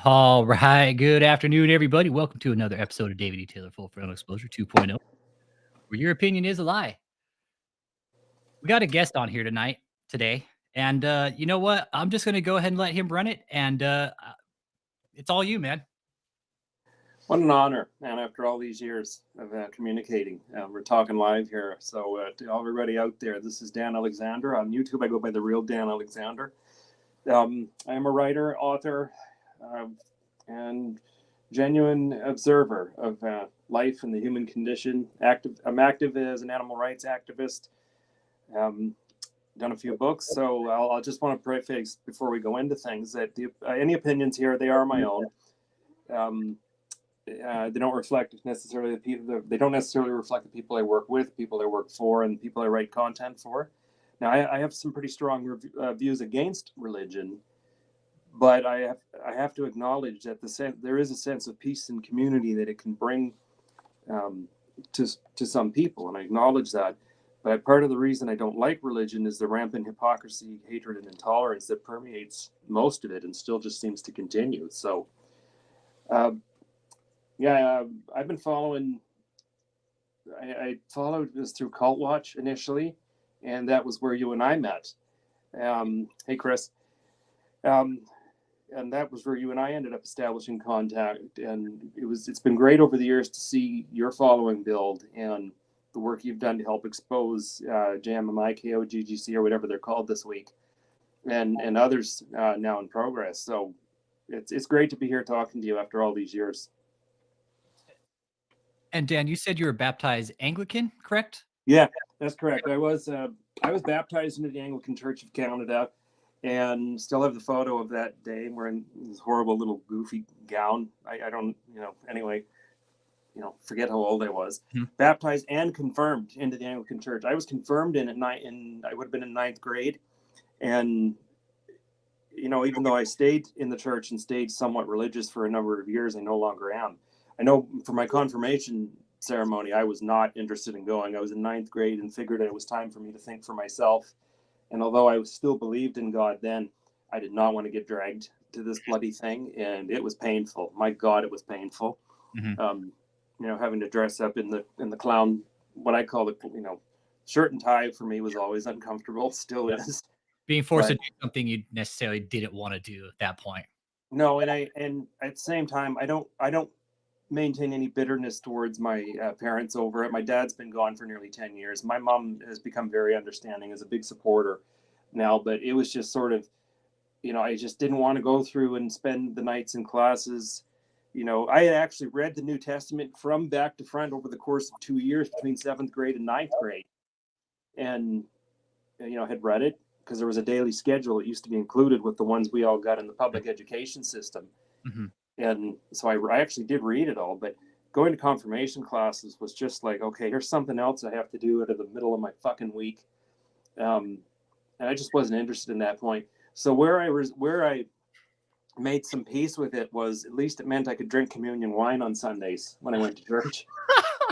All right. Good afternoon, everybody. Welcome to another episode of David E. Taylor Full Frontal Exposure 2.0, where your opinion is a lie. We got a guest on here today. And you know what? I'm just going to go ahead and let him run it. And it's all you, man. What an honor, man, after all these years of communicating. We're talking live here. So, to everybody out there, this is Dan Alexander. On YouTube, I go by the real Dan Alexander. I am a writer, author, and genuine observer of life and the human condition. I'm active as an animal rights activist. Done a few books, so I'll just want to preface before we go into things that any opinions here, they are my own. They don't reflect necessarily the people. They don't necessarily reflect the people I work with, people I work for, and people I write content for. Now, I have some pretty strong views against religion, but I have to acknowledge that there is a sense of peace and community that it can bring to some people, and I acknowledge that. But part of the reason I don't like religion is the rampant hypocrisy, hatred, and intolerance that permeates most of it, and still just seems to continue. So. I've been following. I followed this through Cult Watch initially, and that was where you and I met. Hey, Chris. And that was where you and I ended up establishing contact. And it's been great over the years to see your following build and the work you've done to help expose JMMI, KOGGC, or whatever they're called this week, and others now in progress. So it's great to be here talking to you after all these years. And Dan, you said you were baptized Anglican, correct? Yeah, that's correct. I was baptized into the Anglican Church of Canada, and still have the photo of that day wearing this horrible little goofy gown. I don't, anyway, forget how old I was. Hmm. Baptized and confirmed into the Anglican Church. I was confirmed I would have been in ninth grade, and even though I stayed in the church and stayed somewhat religious for a number of years, I no longer am. I know for my confirmation ceremony, I was not interested in going. I was in ninth grade and figured it was time for me to think for myself. And although I still believed in God then, I did not want to get dragged to this bloody thing. And it was painful. My God, it was painful. Mm-hmm. Having to dress up in the clown, what I call it, shirt and tie for me was always uncomfortable. Still is. Being forced to do something you necessarily didn't want to do at that point. No, and at the same time, I don't maintain any bitterness towards my parents over it. My dad's been gone for nearly 10 years. My mom has become very understanding, is a big supporter now, but it was just sort of, I just didn't want to go through and spend the nights in classes. I had actually read the New Testament from back to front over the course of 2 years between 7th grade and 9th grade. And, had read it because there was a daily schedule that used to be included with the ones we all got in the public education system. Mm-hmm. And so I actually did read it all, but going to confirmation classes was just like, okay, here's something else I have to do out of the middle of my fucking week. And I just wasn't interested in that point. So where I made some peace with it was, at least it meant I could drink communion wine on Sundays when I went to church.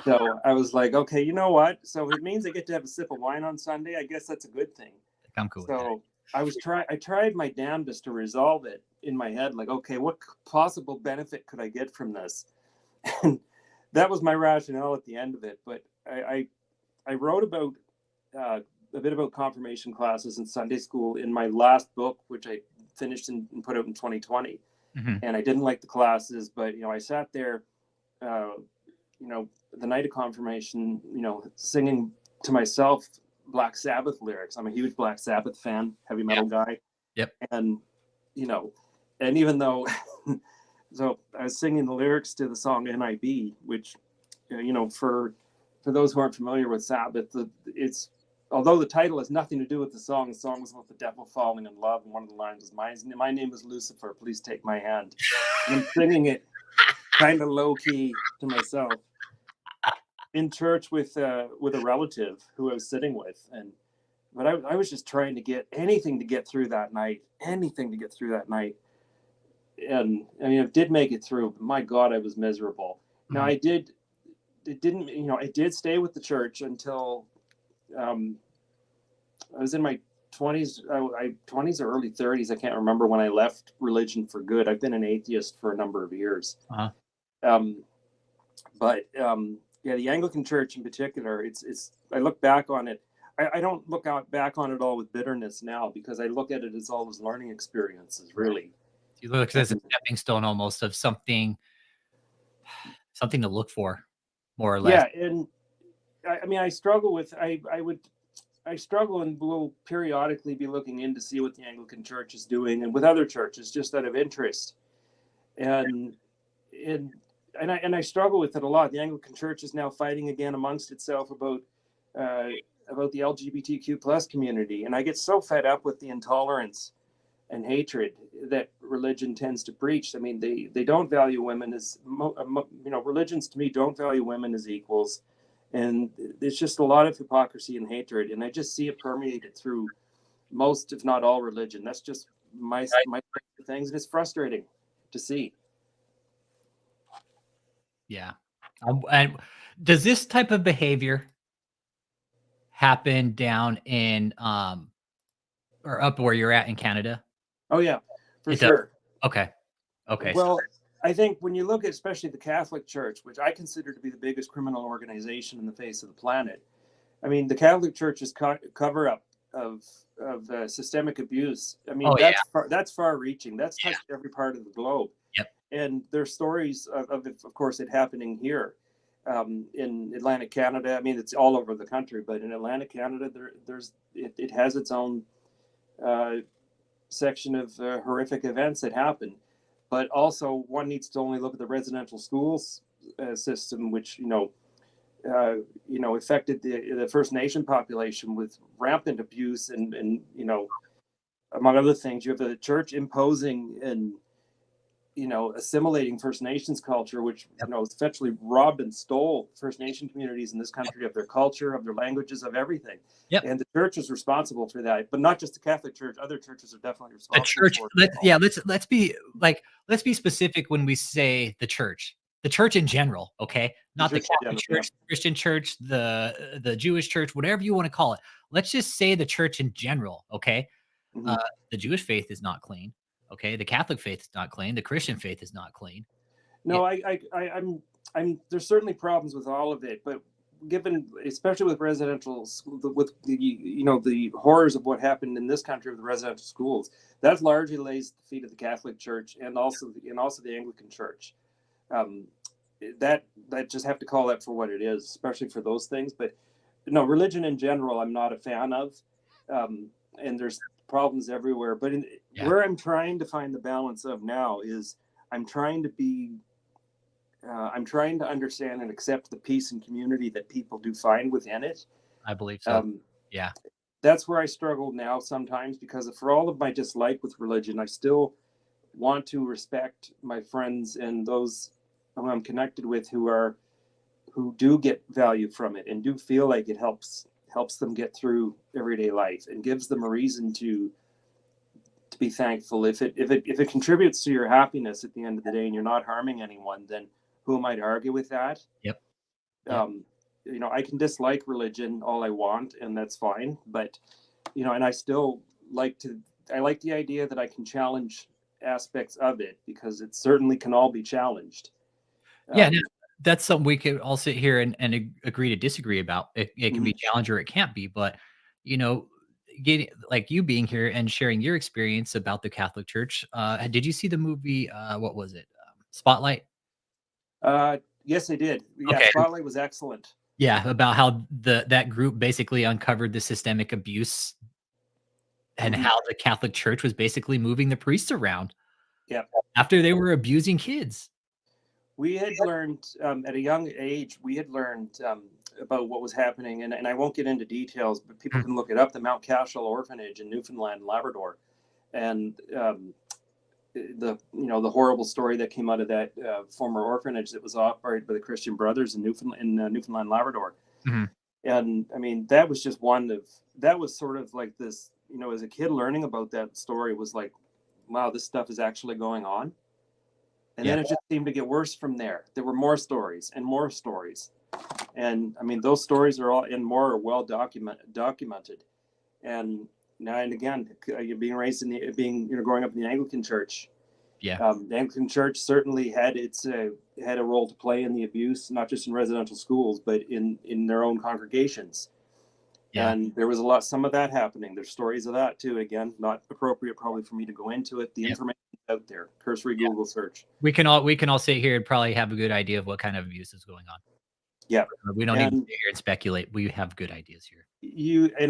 So I was like, okay, you know what? So it means I get to have a sip of wine on Sunday. I guess that's a good thing. I'm cool. So I tried my damnedest to resolve it in my head, like, okay, what possible benefit could I get from this? And that was my rationale at the end of it. But I wrote about a bit about confirmation classes in Sunday school in my last book, which I finished and put out in 2020. Mm-hmm. And I didn't like the classes, but I sat there, the night of confirmation, singing to myself Black Sabbath lyrics. I'm a huge Black Sabbath fan, heavy metal guy. Yep. And and even though so I was singing the lyrics to the song NIB, which for those who aren't familiar with Sabbath, it's, although the title has nothing to do with the song was about the devil falling in love, and one of the lines was, my name is Lucifer, please take my hand. And I'm singing it kind of low key to myself in church with a relative who I was sitting with. But I was just trying to get anything to get through that night. And I mean, it did make it through, but my God, I was miserable. Mm-hmm. Now I did stay with the church until I was in my 20s, 20s or early 30s. I can't remember when I left religion for good. I've been an atheist for a number of years. Uh-huh. Um, but yeah, the Anglican Church in particular, it's. I look back on it. I don't look out back on it all with bitterness now, because I look at it as all those learning experiences, Right. really. You look as a And stepping stone almost of something to look for, more or less. yeah, and I mean, I struggle with. I struggle and will periodically be looking in to see what the Anglican Church is doing, and with other churches, just out of interest. And and and I struggle with it a lot. The Anglican Church is now fighting again amongst itself uh, about the LGBTQ plus community, and I get so fed up with the intolerance and hatred that religion tends to preach. I mean, they don't value women as religions to me don't value women as equals, and there's just a lot of hypocrisy and hatred, and I just see it permeated through most, if not all, religion. That's just my things, and it's frustrating to see. Yeah. And does this type of behavior happen down in, or up where you're at in Canada? Oh yeah, for It does? sure. Okay. Okay. So Well, I think when you look at especially the Catholic Church, which I consider to be the biggest criminal organization in the face of the planet, I mean, the Catholic Church's cover up of systemic abuse. I mean, oh, yeah. that's far reaching. That's touched every part of the globe. Yep. And there's stories of course, it happening here in Atlantic Canada. I mean, it's all over the country, but in Atlantic Canada, it has its own uh, section of horrific events that happen. But also, one needs to only look at the residential schools system, which affected the First Nation population with rampant abuse, and among other things, you have the church imposing and assimilating First Nations culture, which Yep. essentially robbed and stole First Nation communities in this country of their culture, of their languages, of everything. Yep. And the church is responsible for that, but not just the Catholic Church. Other churches are definitely The responsible church, for it. let's be specific when we say the church. The church in general, okay? The Not the church in Catholic general, yeah. Church, the Christian church, the Jewish church, whatever you wanna call it. Let's just say the church in general, okay? Mhm. Uh, the Jewish faith is not clean, okay? The Catholic faith is not clean, the Christian faith is not clean. Yeah, No, there's certainly problems with all of it, but given, especially with residential school, with the horrors of what happened in this country with the residential schools, that largely lays at the feet of the Catholic Church, and also the Anglican Church. Um, that just have to call that for what it is, especially for those things. But no, religion in general, I'm not a fan of, and there's problems everywhere. But yeah, where I'm trying to find the balance of now is I'm trying to be I'm trying to understand and accept the peace and community that people do find within it. I believe so. Um, Yeah, that's where I struggle now sometimes, because for all of my dislike with religion, I still want to respect my friends and those who I'm connected with who do get value from it and do feel like it helps them get through everyday life and gives them a reason to be thankful. If it contributes to your happiness at the end of the day and you're not harming anyone, then who am I to argue with that? yep, yep. Um, I can dislike religion all I want, and that's fine. But and I still I like the idea that I can challenge aspects of it, because it certainly can all be challenged. Yeah, no, Um, that's something we could all sit here and agree to disagree about. It can mhm. be challenged or it can't be, but, you know, getting like you being here and sharing your experience about the Catholic Church, did you see the movie, what was it? Spotlight? Yes, I did. Yeah, Okay. Spotlight was excellent. Yeah, about how that group basically uncovered the systemic abuse and Hmm. how the Catholic Church was basically moving the priests around Yeah. after they were abusing kids. We had learned at a young age, we had learned about what was happening, and I won't get into details, but people Mm, can look it up, the Mount Cashel Orphanage in Newfoundland and Labrador. And the horrible story that came out of that former orphanage that was operated by the Christian Brothers in Newfoundland Labrador. mhm. And I mean, that was sort of like this, as a kid learning about that story was like, wow, this stuff is actually going on. And Yeah, then it just seemed to get worse from there. There were more stories and more stories. And I mean, those stories are all and more are well documented. And Now and again, you're being raised in growing up in the Anglican Church. Yeah. The Anglican Church certainly had had a role to play in the abuse, not just in residential schools, but in their own congregations. Yeah. And there was some of that happening. There's stories of that too. Again, not appropriate probably for me to go into it. The Yep. information is out there. Cursory Yeah. Google search. We can all sit here and probably have a good idea of what kind of abuse is going on. Yeah. We don't need to And sit here and speculate. We have good ideas here.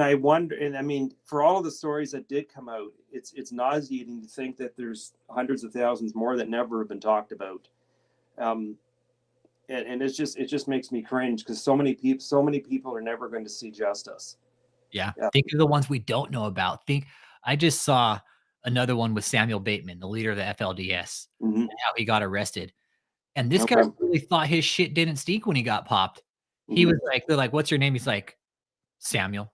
I wonder, and I mean, for all of the stories that did come out, it's nauseating to think that there's hundreds of thousands more that never have been talked about. And it just makes me cringe because so many people are never going to see justice. Yeah. Yeah. Think of the ones we don't know about. I just saw another one with Samuel Bateman, the leader of the FLDS, Mm-hmm. and how he got arrested. And this guy Okay. really thought his shit didn't stink when he got popped. He Mm-hmm. was like, they're like, "What's your name?" He's like, "Samuel."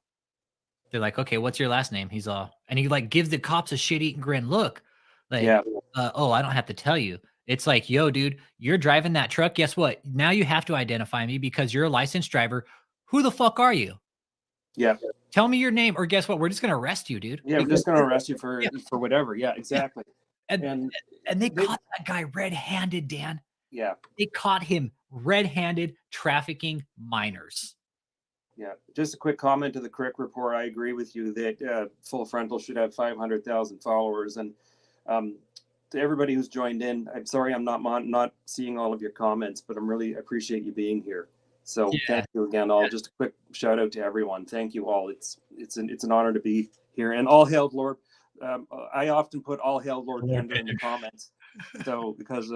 They're like, "Okay, what's your last name?" He's all, and he like gives the cops a shit-eating grin. Look, like, Yeah. "Oh, I don't have to tell you." It's like, "Yo, dude, you're driving that truck. Guess what? Now you have to identify me because you're a licensed driver. Who the fuck are you? Yeah. Tell me your name, or guess what? We're just gonna arrest you, dude." Yeah. We're Because just going to arrest you yeah, for whatever. Yeah. yeah, Exactly. and And and they they, caught that guy red-handed, Dan. yeah. They caught him red-handed trafficking minors. Yeah. Just a quick comment to the Crick report. I agree with you that Full Frontal should have 500,000 followers. And to everybody who's joined in, I'm sorry I'm not seeing all of your comments, but I'm really appreciate you being here. So Yeah, thank you again, all. Just a quick shout out to everyone. Thank you all. It's an honor to be here. And all hail Lord. I often put all hail Lord Pender in the comments. So because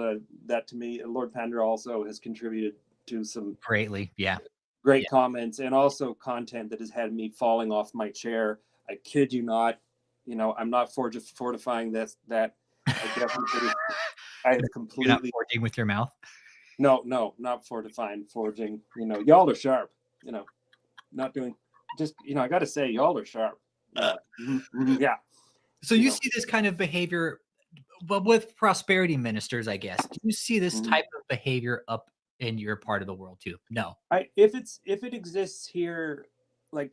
that to me, Lord Pender also has contributed to some greatly. Yeah. great comments and also content that has had me falling off my chair. I kid you not. I'm not fortifying that. I definitely, I have You're not completely, forging with your mouth. no, not fortifying, forging. Y'all are sharp. Not doing, just, I got to say, y'all are sharp. Yeah. So you see this kind of behavior, but with prosperity ministers, I guess. Do you see this Mhm. type of behavior up in your part of the world too? No. If it exists here, like,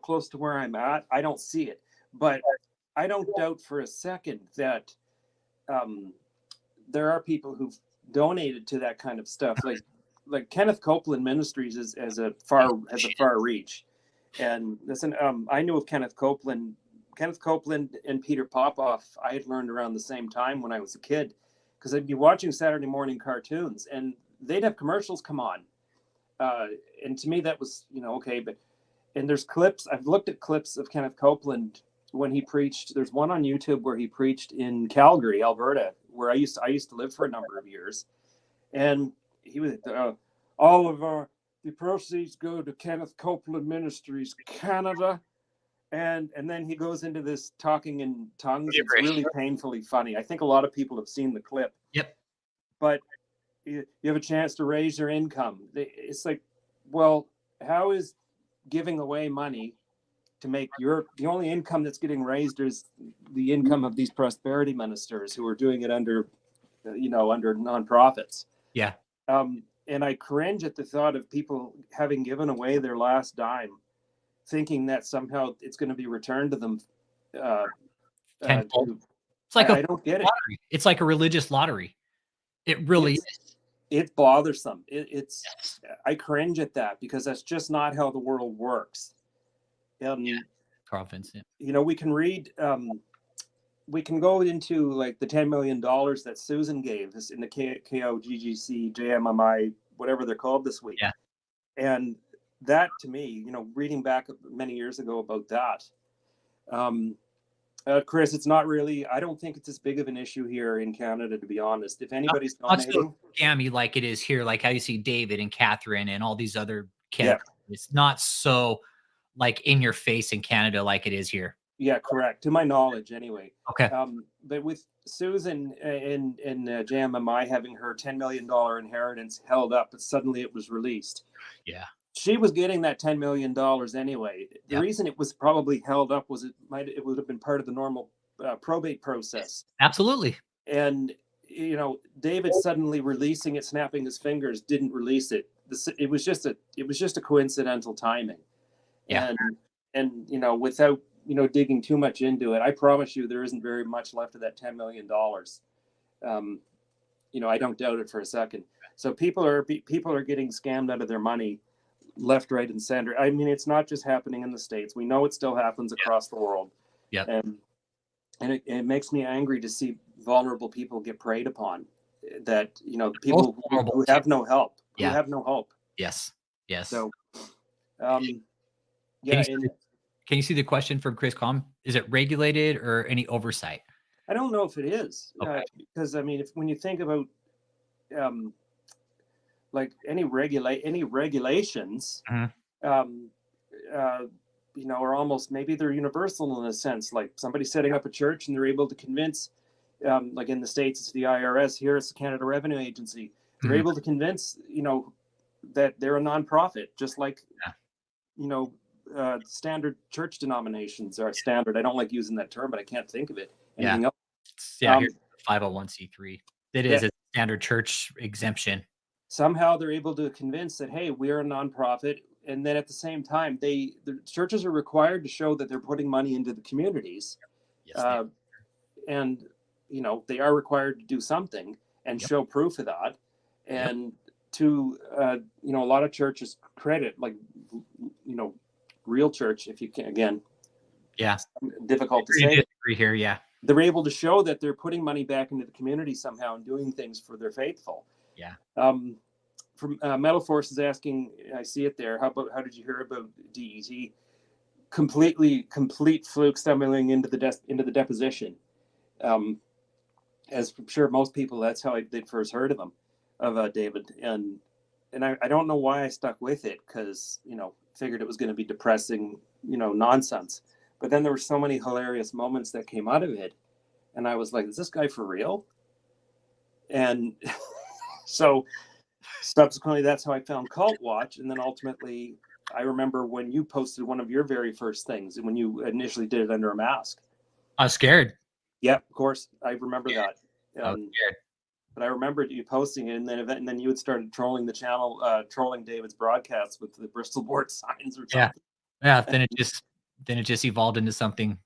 close to where I'm at, I don't see it. But I don't doubt for a second that um, there are people who've donated to that kind of stuff. Like Kenneth Copeland Ministries has a far reach. And listen, I knew of Kenneth Copeland and Peter Popoff. I had learned around the same time when I was a kid, because I'd be watching Saturday morning cartoons and they'd have commercials come on. And to me, that was, okay. And there's clips. I've looked at clips of Kenneth Copeland when he preached. There's one on YouTube where he preached in Calgary, Alberta, where I used to live for a number of years. And he was all of the proceeds go to Kenneth Copeland Ministries Canada. And then he goes into this talking in tongues. It's really painfully funny. I think a lot of people have seen the clip. Yep. But you have a chance to raise your income. It's like, well, how is giving away money to make the only income that's getting raised is the income of these prosperity ministers who are doing it under nonprofits. Yeah. And I cringe at the thought of people having given away their last dime, thinking that somehow it's going to be returned to them. It's like I don't get it. Lottery. It's like a religious lottery. It really is. It's bothersome. I cringe at that because that's just not how the world works. Carl Vincent. We can read. We can go into like the $10 million that Susan gave us in the KOGGC, JMMI, whatever they're called this week. Yeah. And that to me, reading back many years ago about that, Chris, it's not really, I don't think it's as big of an issue here in Canada, to be honest. If anybody's donating. Not so scammy like it is here, like how you see David and Catherine and all these other candidates. Yeah. It's not so like in your face in Canada like it is here. Yeah, correct. To my knowledge, anyway. Okay. But with Susan in JMMI having her $10 million inheritance held up, but suddenly it was released. Yeah. She was getting that $10 million anyway. The reason it was probably held up was it would have been part of the normal probate process. Absolutely. And David suddenly releasing it, snapping his fingers, didn't release it. It was just a coincidental timing. Yeah. And without digging too much into it, I promise you there isn't very much left of that $10 million. I don't doubt it for a second. So people are getting scammed out of their money left, right, and center. I mean, it's not just happening in the States. We know it still happens across the world. Yeah. And it makes me angry to see vulnerable people get preyed upon. That people who have no help, Yeah. who have no hope. Yes. So, Can you see the question from Chris Com? Is it regulated or any oversight? I don't know if it is, Okay. because I mean, when you think about like any regulations, are almost, maybe they're universal in a sense. Like somebody setting up a church and they're able to convince, like in the States it's the IRS, here it's the Canada Revenue Agency. They're able to convince that they're a nonprofit, just like standard church denominations are standard. I don't like using that term, but I can't think of it. Anything else? Here's 501c3. It is a standard church exemption. Somehow they're able to convince that, hey, we're a nonprofit. And then at the same time, the churches are required to show that they're putting money into the communities. Yes, and, they are required to do something and show proof of that. And to, a lot of churches credit, like, real church, if you can, again, difficult to say here. Yeah. They're able to show that they're putting money back into the community somehow and doing things for their faithful. Yeah. From Metal Force is asking, I see it there. How did you hear about DET? Complete fluke stumbling into the deposition. As I'm sure most people, that's how they first heard of him, of David. And I don't know why I stuck with it, because figured it was going to be depressing, nonsense. But then there were so many hilarious moments that came out of it, and I was like, is this guy for real? And so subsequently, that's how I found Cult Watch. And then ultimately, I remember when you posted one of your very first things, and when you initially did it under a mask. I was scared. Yeah, of course. I remember that. I was scared. But I remembered you posting it, and then you had started trolling the channel, trolling David's broadcasts with the Bristol board signs or something. Yeah. Then it just evolved into something.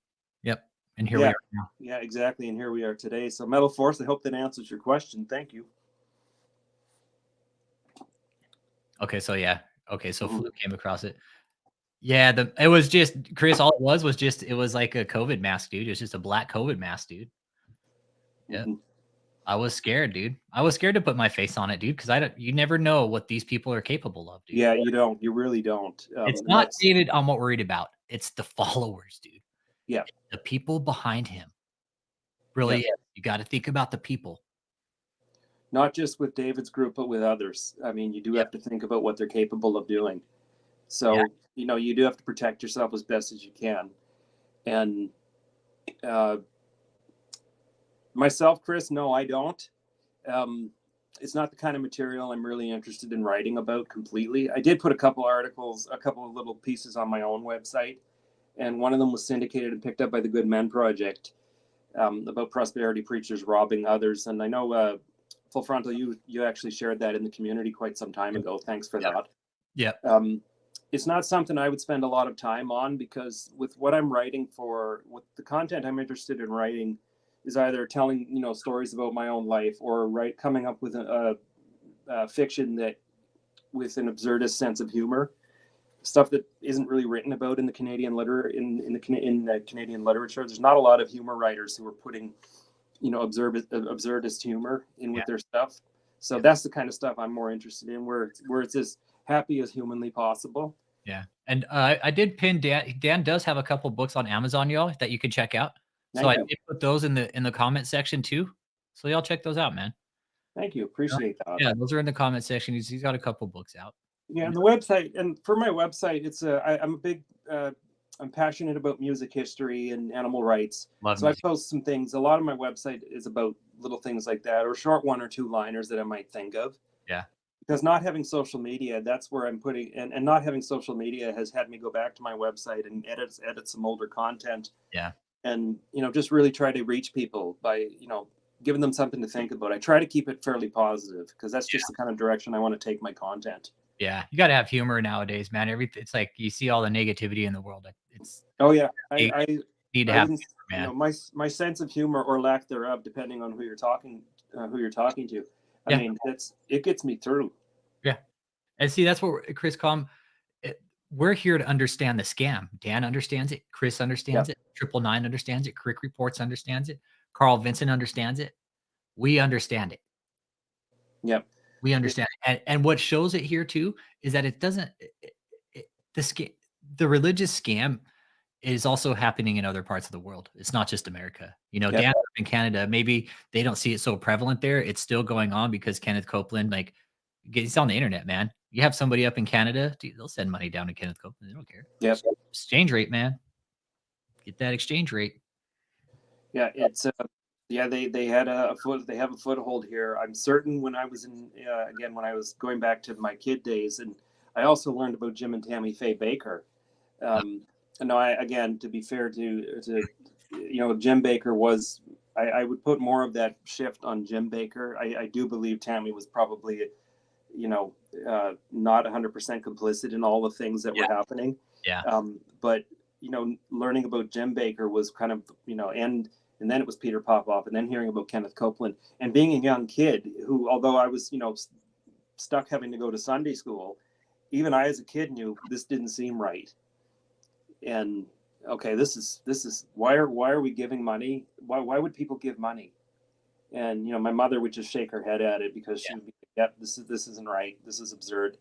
Yep. And here we are now. Yeah, exactly. And here we are today. So Metal Force, I hope that answers your question. Thank you. Okay, so Fluke came across it. Yeah, it was just, Chris, all it was it was like a COVID mask, dude. It was just a black COVID mask, dude. Yeah. I was scared, dude. I was scared to put my face on it, dude, because you never know what these people are capable of, dude. Yeah, you don't. You really don't. It's not David I'm not worried about. It's the followers, dude. Yeah. It's the people behind him. Really, you got to think about the people. Not just with David's group, but with others. I mean, you do have to think about what they're capable of doing. So, you do have to protect yourself as best as you can. And myself, Chris, no, I don't. It's not the kind of material I'm really interested in writing about completely. I did put a couple articles, a couple of little pieces on my own website, and one of them was syndicated and picked up by the Good Men Project, about prosperity preachers robbing others. And I know Full Frontal, you actually shared that in the community quite some time ago. Thanks for that. Yeah. It's not something I would spend a lot of time on, because with what I'm writing with the content I'm interested in writing is either telling, stories about my own life, or coming up with a fiction that with an absurdist sense of humor, stuff that isn't really written about in the Canadian Canadian literature. There's not a lot of humor writers who are putting, absurdist humor in with their stuff. So that's the kind of stuff I'm more interested in, where it's as happy as humanly possible. Yeah. And I did pin Dan. Dan does have a couple books on Amazon, y'all, that you can check out. So I did put those in the comment section too. So y'all check those out, man. Thank you. Appreciate that. Yeah, those are in the comment section. He's got a couple books out. Yeah, and the website, and for my website, it's I'm passionate about music history and animal rights. So I post some things. A lot of my website is about little things like that, or short 1 or 2 liners that I might think of. Yeah. Because not having social media, that's where I'm putting, and not having social media has had me go back to my website and edit some older content. Yeah. And, just really try to reach people by, giving them something to think about. I try to keep it fairly positive, because that's just the kind of direction I want to take my content. Yeah, you gotta have humor nowadays, man. It's like you see all the negativity in the world. It's Oh yeah, you need to I have didn't, humor, man. my sense of humor or lack thereof, depending on who you're talking to. I Yeah, mean, it gets me through. yeah. And see, that's what Chris Calm. We're here to understand the scam. Dan understands it. Chris understands Yep, it. Triple Nine understands it. Crick Reports understands it. Carl Vincent understands it. We understand it. yep, We it, understand it. And what shows it here too is that it doesn't. The the religious scam is also happening in other parts of the world. It's not just America. You know, yep, down in Canada, maybe they don't see it so prevalent there. It's still going on because Kenneth Copeland, like, he's on the internet, man. You have somebody up in Canada, dude, they'll send money down to Kenneth Copeland. They don't care. yep. Exchange rate, man. Get that exchange rate. Yeah, it's yeah, they had they have a foothold here. I'm certain when I was in again when I was going back to my kid days, and I also learned about Jim and Tammy Faye Baker. Um, and no, I again, to be fair to Jim Baker was, I would put more of that shift on Jim Baker. I do believe Tammy was probably, not 100% complicit in all the things that Yeah, were happening. yeah, But learning about Jim Baker was kind of, and then it was Peter Popoff, and then hearing about Kenneth Copeland, and being a young kid who, although I was, stuck having to go to Sunday school, even I as a kid knew this didn't seem right. And okay, this is why are we giving money? Why would people give money? And my mother would just shake her head at it because she yeah, would be like, "Yep, this isn't right. This is absurd."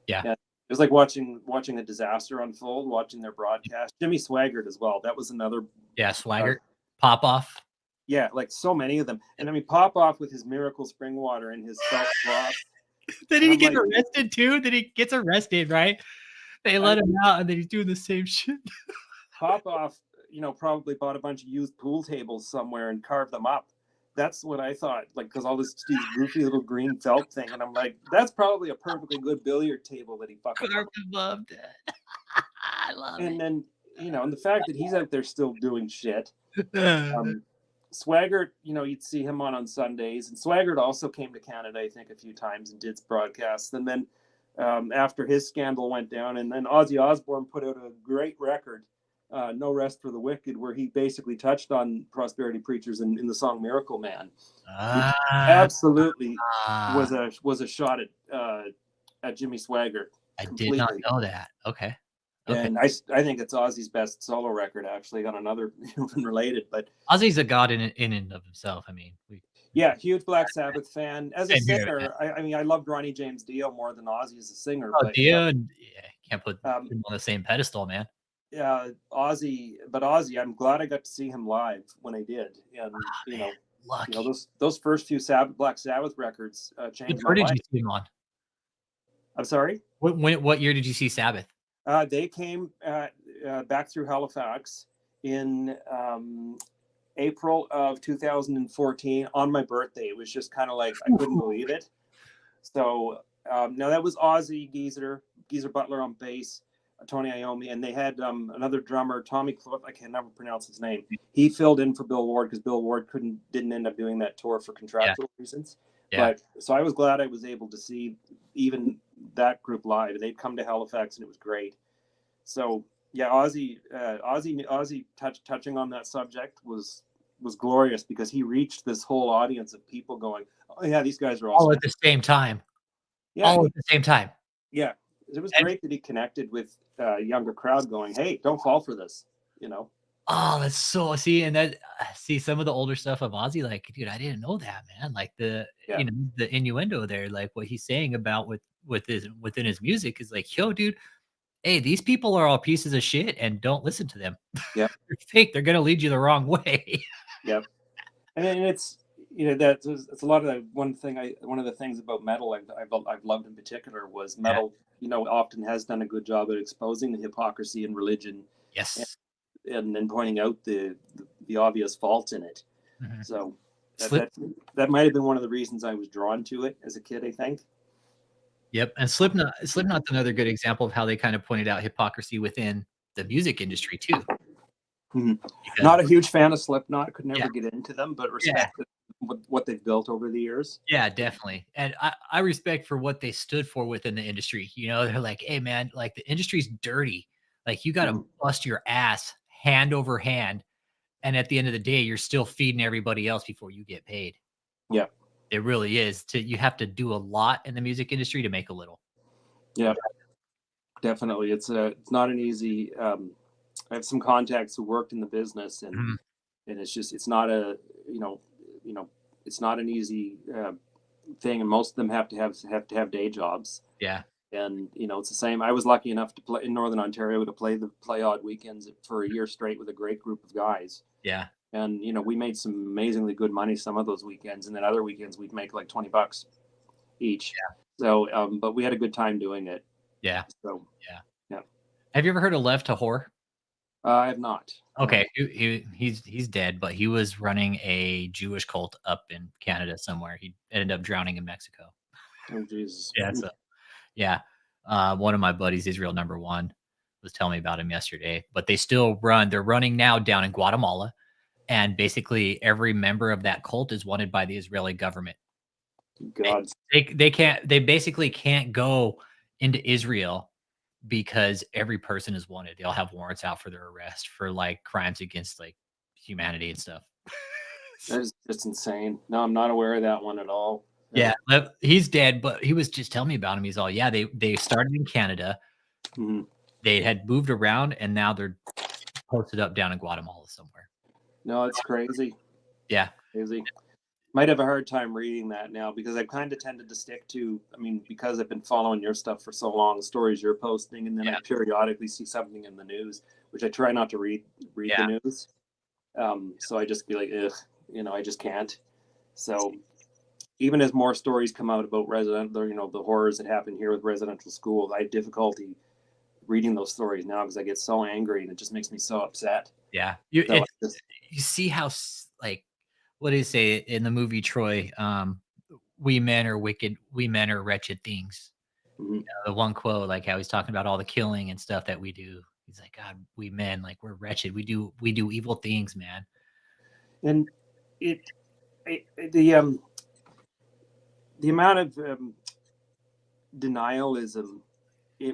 yeah, And it was like watching a disaster unfold, watching their broadcast. Jimmy Swaggart as well. That was another. yeah. Uh, Swagger, pop off. yeah, like so many of them. And I mean, Popoff with his miracle spring water and his felt cloth. Then And he I'm gets like, arrested too. Then he gets arrested, right? They I let him out, and then he's doing the same shit. Popoff, probably bought a bunch of used pool tables somewhere and carved them up. That's what I thought, like, because all these goofy little green felt thing, and I'm like, that's probably a perfectly good billiard table that he fucking bought. Carmen loved it. I love And it. then, and the fact that he's out there still doing shit. Um, Swaggart, you'd see him on Sundays, and Swaggart also came to Canada, I think, a few times and did broadcasts. And then after his scandal went down, and then Ozzy Osbourne put out a great record, "No Rest for the Wicked," where he basically touched on prosperity preachers in the song "Miracle Man," which Ah, absolutely was a shot at Jimmy Swaggart I did not completely. know that. Okay. Okay. And I think it's Ozzy's best solo record, actually, on another related. But Ozzy's a god in and of himself. I mean, we yeah, huge Black Sabbath fan. As a same here, man. singer, I mean, I loved Ronnie James Dio more than Ozzy as a singer. Oh, But Dio and yeah, can't put um, him on the same pedestal, man. Ozzy, I'm glad I got to see him live when I did. And Man, lucky. those first few Black Sabbath records What changed my tour did life. you see him on? I'm sorry. What year did you see Sabbath? They came back through Halifax in April of 2014 on my birthday. It was just kind of like I couldn't believe it. So now that was Ozzy, Geezer Butler on bass, Tony Iommi, and they had another drummer, Tommy Cliff. I can never pronounce his name. He filled in for Bill Ward because Bill Ward didn't end up doing that tour for Yeah, contractual reasons. yeah. But so I was glad I was able to see even that group live. They'd come to Halifax and it was great. So yeah, Ozzy touching on that subject was glorious because he reached this whole audience of people going, "Oh yeah, these guys are All awesome." at the same time. Yeah, All at the same time. yeah, it was And great that he connected with a younger crowd, going, "Hey, don't fall for this," oh, that's so see, and that see some of the older stuff of Ozzy, like, dude, I didn't know that, man. Like Yeah, the innuendo there, like what he's saying about within his music is like, yo, dude, hey, these people are all pieces of shit and don't listen to them. yeah, They're fake. They're gonna lead you the wrong way. yeah. And then it's that it's a lot of one of the things about metal I've loved in particular was Yeah. metal. Often has done a good job at exposing the hypocrisy in religion and Yes. and pointing out the obvious faults in it. Mhm. So that Slip that that might have been one of the reasons I was drawn to it as a kid, I think. Yep, and Slipknot's another good example of how they kind of pointed out hypocrisy within the music industry too, Mhm. because Not a huge fan of Slipknot. Could yeah, never get into them, but yeah, respect it. what they've built over the years. Yeah, definitely. And I respect for what they stood for within the industry. You know, they're like, "Hey, man, like the industry's dirty. Like you got to Mhm. bust your ass hand over hand, and at the end of the day, you're still feeding everybody else before you get paid." Yeah, It really is. You have to do a lot in the music industry to make a little. yeah, definitely. It's not an easy. I have some contacts who worked in the business, Mhm. and it's not a you know you know it's not an easy thing, and most of them have to have day jobs. Yeah, And it's the same. I was lucky enough to play in Northern Ontario, to play odd weekends for a year straight with a great group of guys. yeah, And we made some amazingly good money some of those weekends, and then other weekends we'd make like $20 each. So, but we had a good time doing it. yeah, So, yeah. yeah, Have you ever heard of Lev Tahor? I have not. Okay, No. he's dead, but he was running a Jewish cult up in Canada somewhere. He ended up drowning in Mexico. Oh Jesus. Yeah, so yeah. One of my buddies, Israel number one, was telling me about him yesterday. But they're running now down in Guatemala, and basically every member of that cult is wanted by the Israeli government. They God. they basically can't go into Israel because every person is wanted. They all have warrants out for their arrest for like crimes against like humanity and stuff. That is just insane. No, I'm not aware of that one at all. Yeah, he's dead, but he was just telling me about him. He's all, yeah, they started in Canada. Mhm. They had moved around and now they're posted up down in Guatemala somewhere. No, it's crazy. Yeah. Crazy. Might have a hard time reading that now, because I've kind of tended to stick to, I mean, because I've been following your stuff for so long, the stories you're posting, and then I Yeah. periodically see something in the news, which I try not to read the Yeah. news. So I just be like, ugh, I just can't. So even as more stories come out about the horrors that happen here with residential schools, I have difficulty reading those stories now because I get so angry and it just makes me so upset. Yeah. So I just, You see how like what do you say in the movie Troy? We men are wicked, we men are wretched things. mhm. The one quote, like how he's talking about all the killing and stuff that we do. He's like, God, we men, like we're wretched. We do evil things, man. And it, it the amount of denialism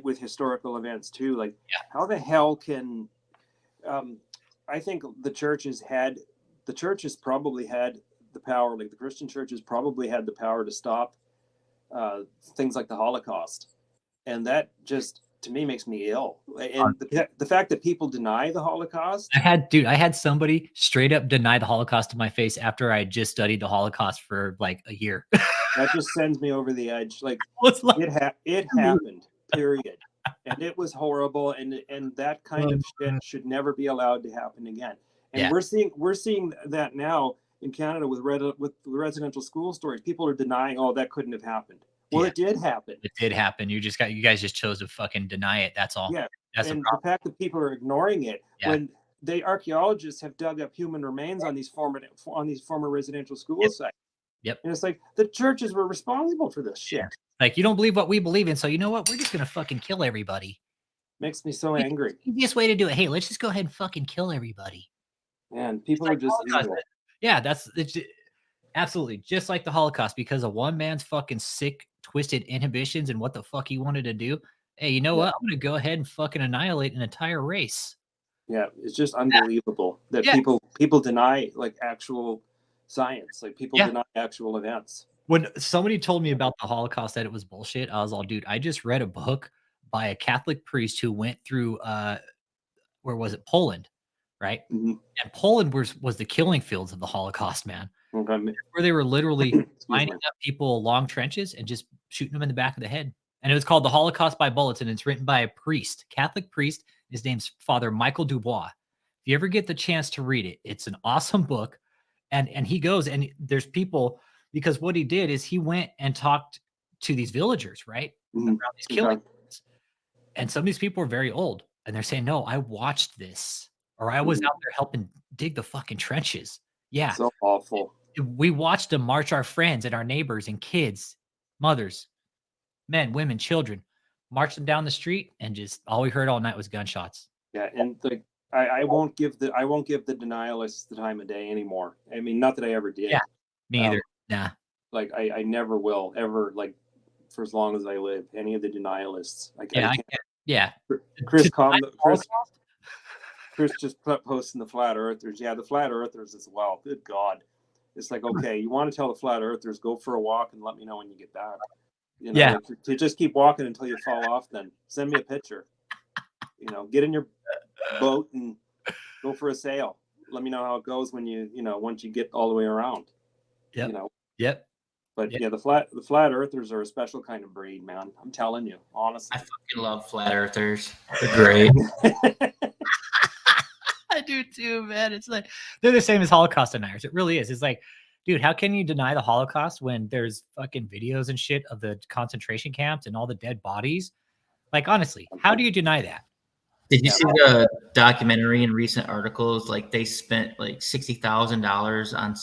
with historical events too. Like, how the hell can um, I think the church has probably had the power. Like the Christian church has probably had the power to stop uh, things like the Holocaust, and that just to me makes me ill. And the fact that people deny the Holocaust, I had somebody straight up deny the Holocaust to my face after I had just studied the Holocaust for like a year. that just sends me over the edge. Like Was like, it happened, period. And it was horrible, and that kind of shit should never be allowed to happen again. And yeah, we're seeing that now in Canada with the residential school stories. People are denying, oh, that couldn't have happened. Well, yeah, it did happen. it did happen. You guys just chose to fucking deny it. That's all. Yeah. That's the And the problem. fact that people are ignoring it, Yeah. when the archaeologists have dug up human remains on these former residential school Yep. sites. Yep. And it's like the churches were responsible for this Yeah. shit. Like you don't believe what we believe in, so you know what? We're just gonna fucking kill everybody. Makes me so angry. Easiest way to do it. Hey, let's just go ahead and fucking kill everybody. Man, Just people are like the just Holocaust. evil. Yeah, absolutely just like the Holocaust because of one man's fucking sick, twisted inhibitions and what the fuck he wanted to do. Hey, you know Yeah. what? I'm gonna go ahead and fucking annihilate an entire race. Yeah, it's just unbelievable that Yeah, people deny like actual science, like people yeah. deny actual events. When somebody told me about the Holocaust that it was bullshit, I was all, dude, I just read a book by a Catholic priest who went through where was it? Poland, right? Mhm. And Poland was the killing fields of the Holocaust, man. Okay. Where they were literally Excuse lining me. up people along trenches and just shooting them in the back of the head. And it was called The Holocaust by Bullets, and it's written by a priest, Catholic priest. His name's Father Michael Dubois. If you ever get the chance to read it, it's an awesome book. And he goes and there's people because what he did is he went and talked to these villagers, right? Mhm. Around these killing Okay. fields. And some of these people are very old and they're saying, "No, I watched this or I was Mhm. out there helping dig the fucking trenches." Yeah, So awful. we watched them march our friends and our neighbors and kids, mothers, men, women, children, march them down the street, and just all we heard all night was gunshots. Yeah, and like I won't give the denialists the time of day anymore. I mean, not that I ever Yeah, did. Me either. Nah. Like I never will ever, like, for as long as I live, any of the denialists. Like Yeah, I I can't. can't. Yeah. Chris To deny com the Chris Holocaust? Chris just posting the flat earthers. Yeah, the flat earthers as well. Good God. It's like, okay, you want to tell the flat earthers, go for a walk and let me know when you get back. You know, Yeah. like, to just keep walking until you fall off, then send me a picture. You know, get in your boat and go for a sail. Let me know how it goes when once you get all the way around. Yep. You know. Yep. But Yep. yeah, the flat earthers are a special kind of breed, man. I'm telling you, honestly. I fucking love flat earthers. They're great. I do too, man. It's like they're the same as Holocaust deniers. It really is. It's like, dude, how can you deny the Holocaust when there's fucking videos and shit of the concentration camps and all the dead bodies? Like, honestly, how do you deny that? Did you see the documentary and recent articles? Like they spent like $60,000 on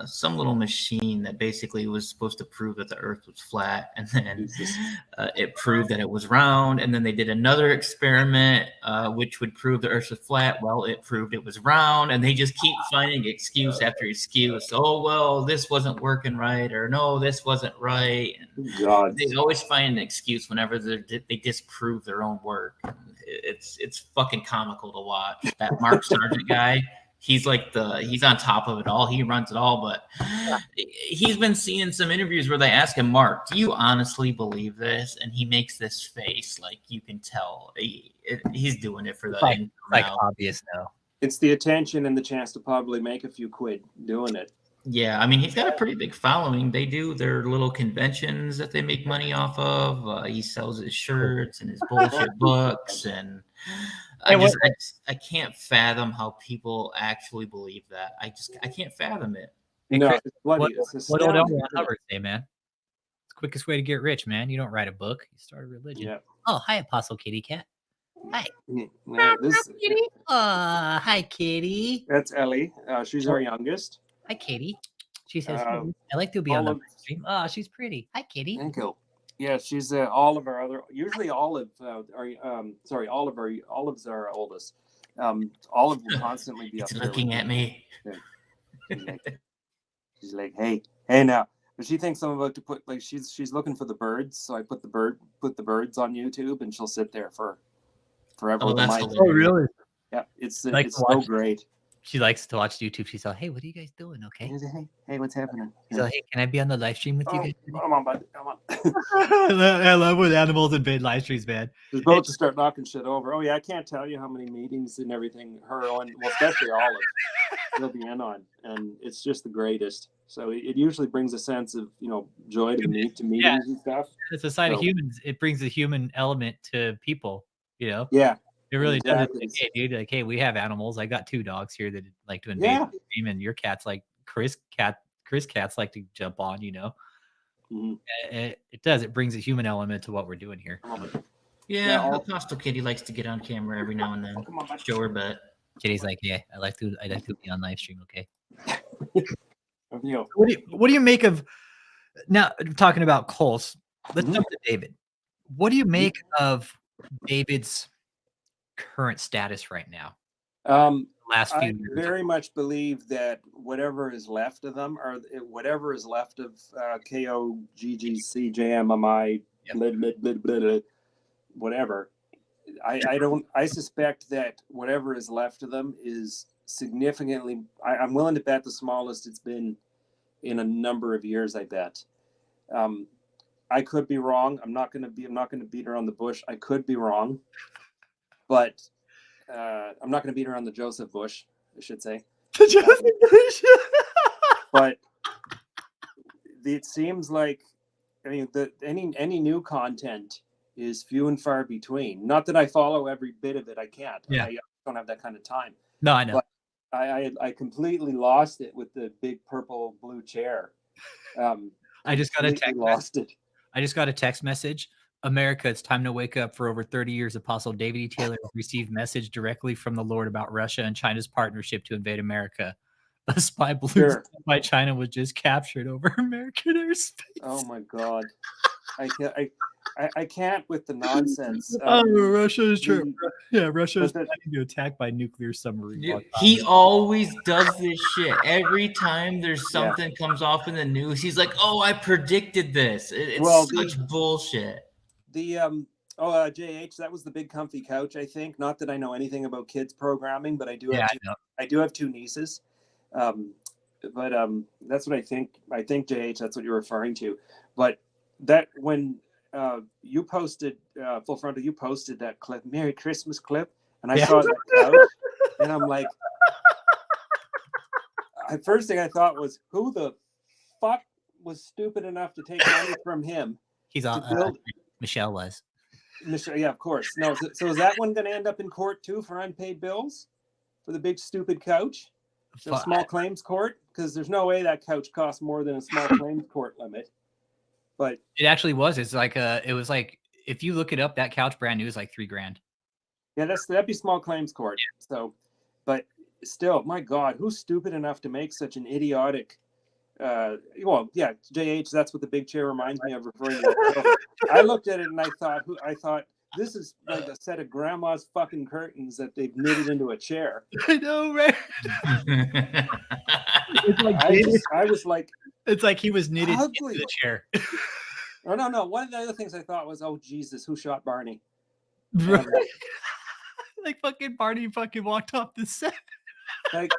some little machine that basically was supposed to prove that the Earth was flat, and then it proved that it was round. And then they did another experiment, which would prove the Earth was flat. Well, it proved it was round, and they just keep finding excuse after excuse. Oh well, this wasn't working right, or no, this wasn't right. And God, they always find an excuse whenever they disprove their own work. It's fucking comical to watch. That Mark Sargent guy, he's on top of it all. He runs it all, but he's been seeing some interviews where they ask him, Mark, do you honestly believe this? And he makes this face, like you can tell he's doing it for the like obvious now. It's the attention and the chance to probably make a few quid doing it. Yeah, I mean, he's got a pretty big following. They do their little conventions that they make money off of. He sells his shirts and his bullshit books, and I can't fathom how people actually believe that. I can't fathom it. Hey, No, Chris, it's bloody. what old L. Ron Hubbard say, man? It's the quickest way to get rich, man. You don't write a book; you start a religion. Yeah. Oh, hi, Apostle Kitty Cat. Hi. Yeah, Kitty. Hi, Kitty. That's Ellie. She's our youngest. Hi, Kitty. She says, I like to be on the stream. Oh, she's pretty. Hi, Kitty. Thank you. Yeah, she's Olive, our other. Usually Olive, Olive's our oldest. Olive will constantly be it's up looking at me. Yeah. She's like, hey now. But she thinks I'm about to put, like, she's looking for the birds, so I put the birds on YouTube, and she'll sit there for forever. Oh, that's hilarious. Oh, really? Yeah, it's so great. She likes to watch YouTube. She's like, hey, what are you guys doing? Okay. Hey, what's happening? She's like, hey, can I be on the live stream with you guys today? Come on, bud. Come on. I love when animals invade live streams, man. She's about to start knocking shit over. Oh yeah, I can't tell you how many meetings and everything especially Olive, will be in on, and it's just the greatest. So it usually brings a sense of joy to meetings and stuff. It's a side of humans. It brings the human element to people. Yeah. It really exactly. does. Like, hey, dude, hey, we have animals. I got 2 dogs here that like to invade the stream, and your cat's like Chris cats like to jump on, Mm-hmm. It does. It brings a human element to what we're doing here. Yeah, Apostle Kitty likes to get on camera every now and then. Show her butt. Kitty's like, yeah, I like to be on live stream, okay? What do you make of now talking about Colts? Let's jump to David. What do you make of David's current status right now? Last few years. I very much believe that whatever is left of them, or whatever is left of KOGGCJMMI, whatever. I suspect that whatever is left of them is significantly. I'm willing to bet the smallest it's been in a number of years. I bet. I could be wrong. I'm not going to beat around the bush. I could be wrong, but I'm not going to beat around the Joseph Bush, I should say. But it seems like, any new content is few and far between. Not that I follow every bit of it. I can't. Yeah. I don't have that kind of time. No, I know. But I completely lost it with the big purple blue chair. I just got a text. Lost it. I just got a text message. America, it's time to wake up. For over 30 years, Apostle David E. Taylor received message directly from the Lord about Russia and China's partnership to invade America. A spy balloon by China was just captured over American airspace. Oh my God. I can't with the nonsense. Russia's the- Russia is but the- planning to attack by nuclear submarine. Dude, while he always does this shit. Every time there's Yeah. something comes off in the news, he's like, "Oh, I predicted this." It's Well, such bullshit. JH, that was the big comfy couch, I think. Not that I know anything about kids programming, but I do Yeah, have I know. I do have 2 nieces. That's what I think. I think JH, that's what you're referring to. But that when you posted Full Frontal, you posted that clip, Merry Christmas clip, and I Yeah. saw that couch, and I'm like, first thing I thought was, who the fuck was stupid enough to take money from him He's to on. build? Michelle was. Yeah, of course. No, so is that one going to end up in court too for unpaid bills for the big stupid couch? The small claims court? Because there's no way that couch costs more than a small claims court limit. But it actually was. It's like it was like if you look it up, that couch brand new is like $3,000. yeah, that'd be small claims court. So, but still, my God, who's stupid enough to make such an idiotic? Well, yeah, JH. That's what the big chair reminds me of. Referring to. So I looked at it and I thought this is like a set of grandma's fucking curtains that they've knitted into a chair. I know, right? It's like I was like, it's like he was knitted ugly. into the chair. Oh no! One of the other things I thought was, oh Jesus, who shot Barney? Right. Like fucking Barney fucking walked off the set. Like,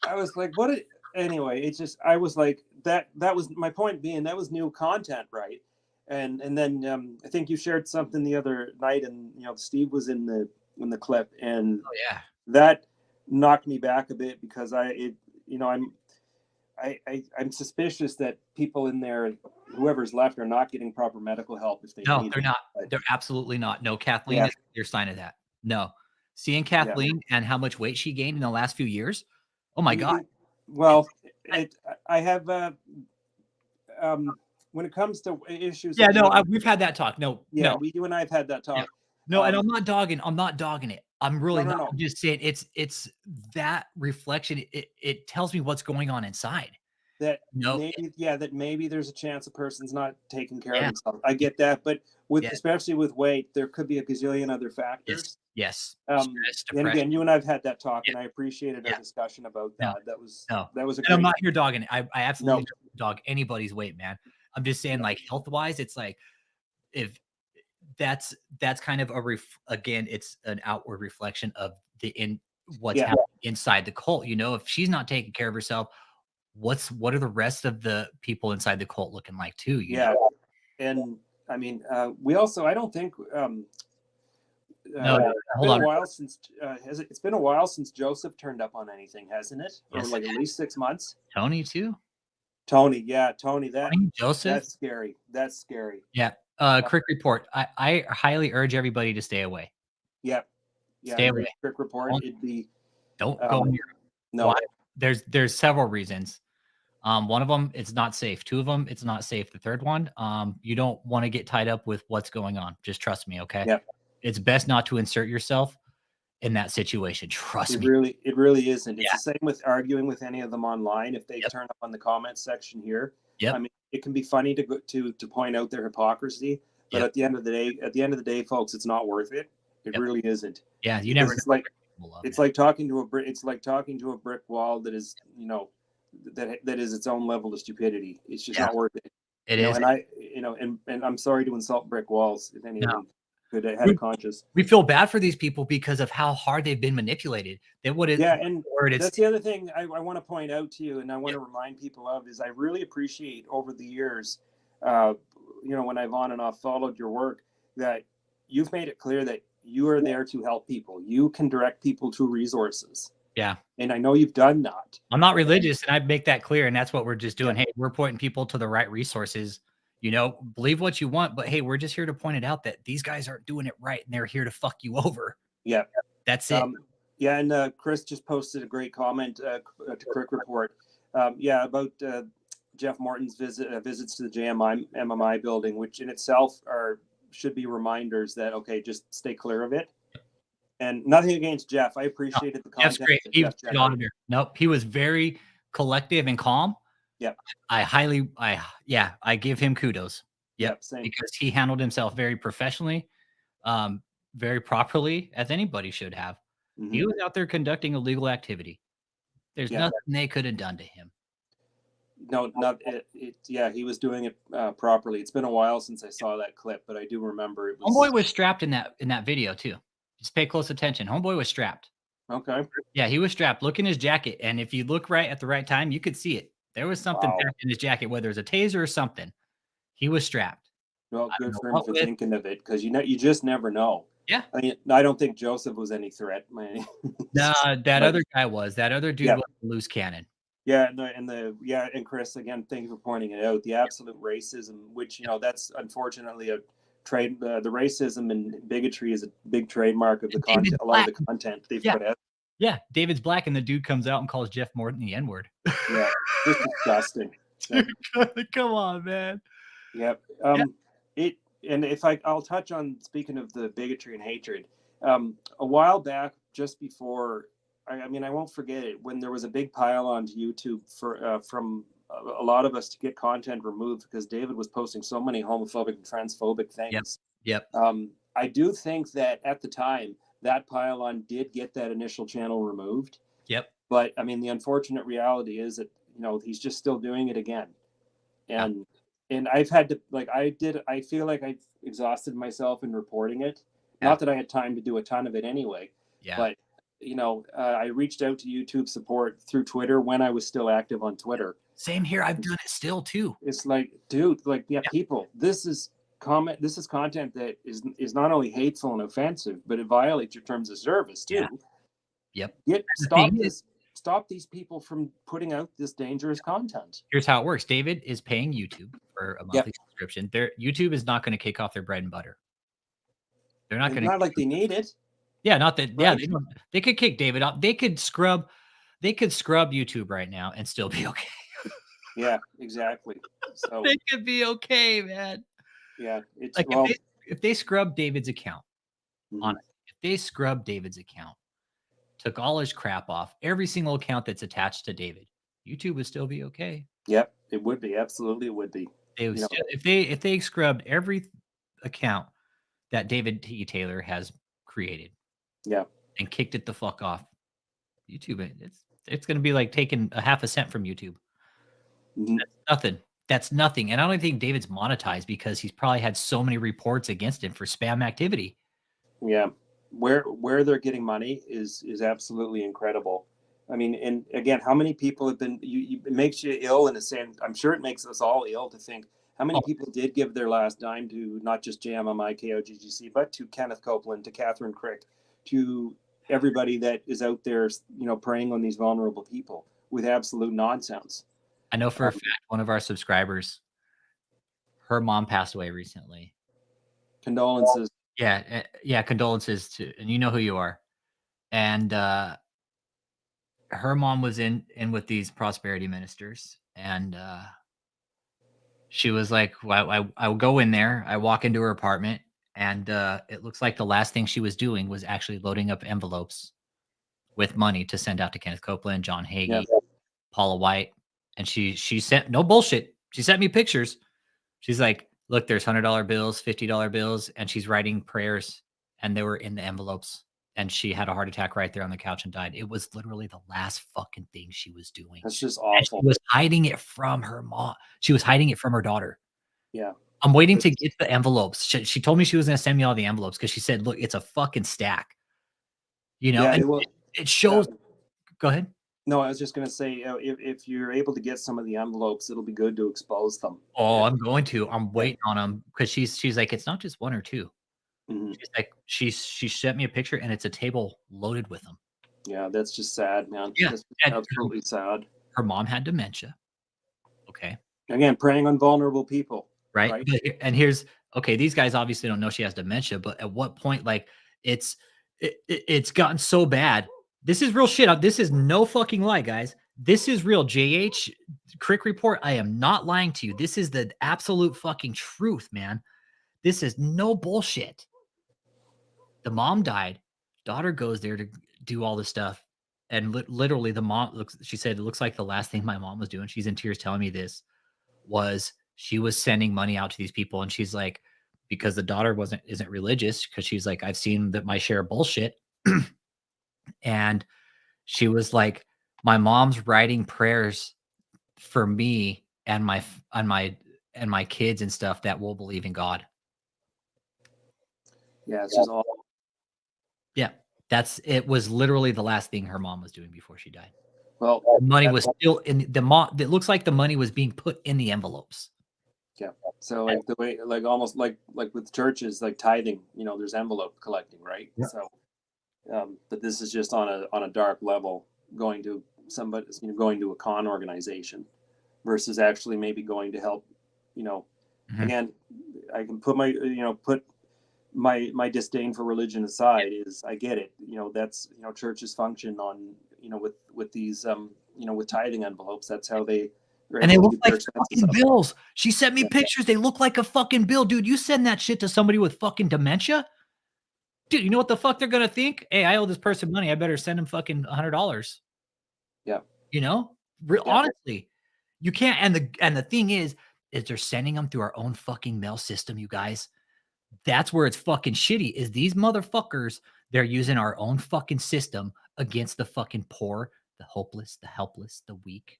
I was like, what? Anyway, it's just I was like that. That was my point being that was new content, right? And then I think you shared something the other night, and Steve was in the clip, and Oh yeah. that knocked me back a bit because I'm suspicious that people in there, whoever's left, are not getting proper medical help if they No, need they're it. not. But, They're absolutely not. No, Kathleen Yeah. is your sign of that. No. Seeing Kathleen and how much weight she gained in the last few years. Oh my God. Well, I have when it comes to issues. Yeah, no, we've had that talk. No, Yeah, no, you and I have had that talk. no, and I'm not dogging it. I'm really No, not. no. I'm just saying it's that reflection. It tells me what's going on inside. That No. maybe there's a chance a person's not taking care of Yeah. themselves. I get that, but Yeah. especially with weight, there could be a gazillion other factors. Yes. And Stress, depression. again, you and I've had that talk, Yeah. and I appreciated Yeah. our discussion about No. that. That was No. that was a And I'm great. not here dogging it. I absolutely No. don't dog anybody's weight, man. I'm just saying, like health wise, it's like if that's kind of again, it's an outward reflection of what's Yeah. happening inside the cult. If she's not taking care of herself, what are the rest of the people inside the cult looking like too? You Yeah, know? and I mean, we also. I don't think. No, it's hold been on. a while since it's been a while since Joseph turned up on anything, hasn't it? Yes, Or like it at least 6 months. Tony too. Tony. That Joseph. that's scary. That's scary. Yeah. Quick report. I highly urge everybody to stay away. Yep. Yeah. Stay away. Quick report. Don't- It'd be Don't go near. no. Why? There's several reasons. One of them, it's not safe. Two of them, it's not safe. The third one, you don't want to get tied up with what's going on. Just trust me, okay? Yep. It's best not to insert yourself in that situation. Trust It me. really isn't. It's Yeah. the same with arguing with any of them online. If they Yep. turn up on the comment section here, Yep. I mean, it can be funny to point out their hypocrisy, but Yep. at the end of the day, folks, it's not worth it. It Yep. really isn't. Yeah, you Because never. it's like know. it's like talking to a brick. It's like talking to a brick wall that is, that is its own level of stupidity. It's just Yeah. not worth it. It is. And I'm sorry to insult brick walls if any of No. them could have had a conscience. We feel bad for these people because of how hard they've been manipulated. They would have. Yeah, and word that's the other thing I want to point out to you, and I want to remind people of, is I really appreciate over the years, when I've on and off followed your work, that you've made it clear that you are there to help people. You can direct people to resources. Yeah. And I know you've done that. I'm not religious, and I make that clear, and that's what we're just doing. Hey, we're pointing people to the right resources. Believe what you want, but hey, we're just here to point it out that these guys aren't doing it right, and they're here to fuck you over. Yeah. That's it. Yeah, and Chris just posted a great comment to Quick Report. About Jeff Morton's visits to the MMI building, which in itself should be reminders that, okay, just stay clear of it. And nothing against Jeff. I appreciated the content. Jeff's great. He was good auditor. Nope, he was very collective and calm. Yeah. I give him kudos. Yep, same. because he handled himself very professionally, very properly, as anybody should have. He Mhm. was out there conducting illegal activity. There's Yeah. nothing they could have done to him. No, not it. Yeah, he was doing it properly. It's been a while since I saw that clip, but I do remember it Homeboy was was strapped in that video too. Just pay close attention. Homeboy was strapped. okay. Yeah, he was strapped. Look in his jacket, and if you look right at the right time, you could see it. There was something Wow. packed in his jacket, whether it was a taser or something. He was strapped. Well, I don't good know for him what for with. thinking of it because you just never know. Yeah. I mean, I don't think Joseph was any threat, man. Nah, that But other guy was. That other dude yeah, was a loose cannon. yeah, and Chris, again, thank you for pointing it out. The absolute racism, which that's unfortunately a trade. The racism and bigotry is a big trademark of the And content. David's A lot of black. the content they've Yeah, put out. yeah. David's black, and the dude comes out and calls Jeff Morton the N-word. Yeah, just disgusting. Dude, come on, man. Yep. Yeah. It and if I'll touch on speaking of the bigotry and hatred. A while back, just before, I mean, I won't forget it when there was a big pile onto YouTube for from a lot of us to get content removed because David was posting so many homophobic and transphobic Yep. things. Yep. I do think that at the time that pile-on did get that initial channel removed, Yep. but I mean, the unfortunate reality is that he's just still doing it again, Yeah. and I've had to I feel like I exhausted myself in reporting it. Yeah. Not that I had time to do a ton of it anyway, Yeah. but I reached out to YouTube support through Twitter when I was still active on Twitter. Same here. I've done it still too. It's like, dude, like, yeah, Yeah. people, this is content that is not only hateful and offensive, but it violates your terms of service too. Yeah. Yep. Stop these people from putting out this dangerous content. Here's how it works. David is paying YouTube for a monthly Yep. subscription. YouTube is not going to kick off their bread and butter. They're not It's going to. not like they need it. Yeah, not that. Yeah, Right. they could kick David off. They could scrub YouTube right now and still be okay. Yeah, exactly. So They could be okay, man. yeah, it's Like well, if they scrub David's account, mhm. honestly, if they scrub David's account, took all his crap off, every single account that's attached to David, YouTube would still be okay. Yep, it would be. Absolutely, it would be. They would You know, still, if they scrubbed every account that David T. Taylor has created yeah. and kicked it the fuck off, YouTube, it's going to be like taking a half a cent from YouTube. Mhm. That's nothing. That's nothing. And I don't think David's monetized because he's probably had so many reports against him for spam activity. Yeah, where they're getting money is absolutely incredible. I mean, and again, how many people have been? It makes you ill in a sense. I'm sure it makes us all ill to think how many Oh, people did give their last dime to not just JMMI, KOGGC, but to Kenneth Copeland, to Catherine Crick, to everybody that is out there, preying on these vulnerable people with absolute nonsense. I know for a Um, fact one of our subscribers, her mom passed away recently. Condolences. Yeah, yeah, condolences to, and you know who you are. And her mom was in with these prosperity ministers, and she was like, well, I will go in there. I walk into her apartment, and it looks like the last thing she was doing was actually loading up envelopes with money to send out to Kenneth Copeland, John Yeah. Hagee, Paula White, and she sent, no bullshit. She sent me pictures. She's like, look, there's $100 bills, $50 bills, and she's writing prayers, and they were in the envelopes. And she had a heart attack right there on the couch and died. It was literally the last fucking thing she was doing. That's just And she awful. was hiding it from her mom. She was hiding it from her daughter. Yeah. I'm waiting to get the envelopes. She told me she was going to send me all the envelopes because she said, look, it's a fucking stack. Yeah, And it will. it shows. Go ahead. No, I was just going to say, if you're able to get some of the envelopes, it'll be good to expose them. Oh, I'm going to. I'm waiting on them because she's like, it's not just one or two. Mhm. She's like, she sent me a picture and it's a table loaded with them. Yeah, that's just sad, man. Yeah, That's and absolutely sad. her mom had dementia. Okay. Again, preying on vulnerable people. Right. And here's, okay, these guys obviously don't know she has dementia, but at what point, like, it's gotten so bad. This is real shit. This is no fucking lie, guys. This is real. JH Crick Report. I am not lying to you. This is the absolute fucking truth, man. This is no bullshit. The mom died. Daughter goes there to do all this stuff. And literally the mom she said, it looks like the last thing my mom was doing, she's in tears telling me this, was she was sending money out to these people, and she's like, because the daughter isn't religious, because she's like, I've seen that my share of bullshit. And she was like, my mom's writing prayers for me and my kids and stuff that will believe in God. Yeah, it's just all. Yeah, it was literally the last thing her mom was doing before she died. Well, The money was still in the mom. It looks like the money was being put in the envelopes. yeah. So like the way, like almost like with churches, like tithing, there's envelope collecting, right? Yeah. So, but this is just on a dark level, going to somebody, going to a con organization, versus actually maybe going to help. Mhm. Again, I can put my disdain for religion aside. Is I get it. That's churches function on with these with tithing envelopes. That's how they. And they look their like expenses fucking up. bills. She sent me Yeah. pictures. They look like a fucking bill, dude. You send that shit to somebody with fucking dementia, dude. You know what the fuck they're gonna think? Hey, I owe this person money. I better send him fucking $100. Yeah. Honestly, you can't. And the thing is they're sending them through our own fucking mail system, you guys. That's where it's fucking shitty. Is these motherfuckers? They're using our own fucking system against the fucking poor, the hopeless, the helpless, the weak.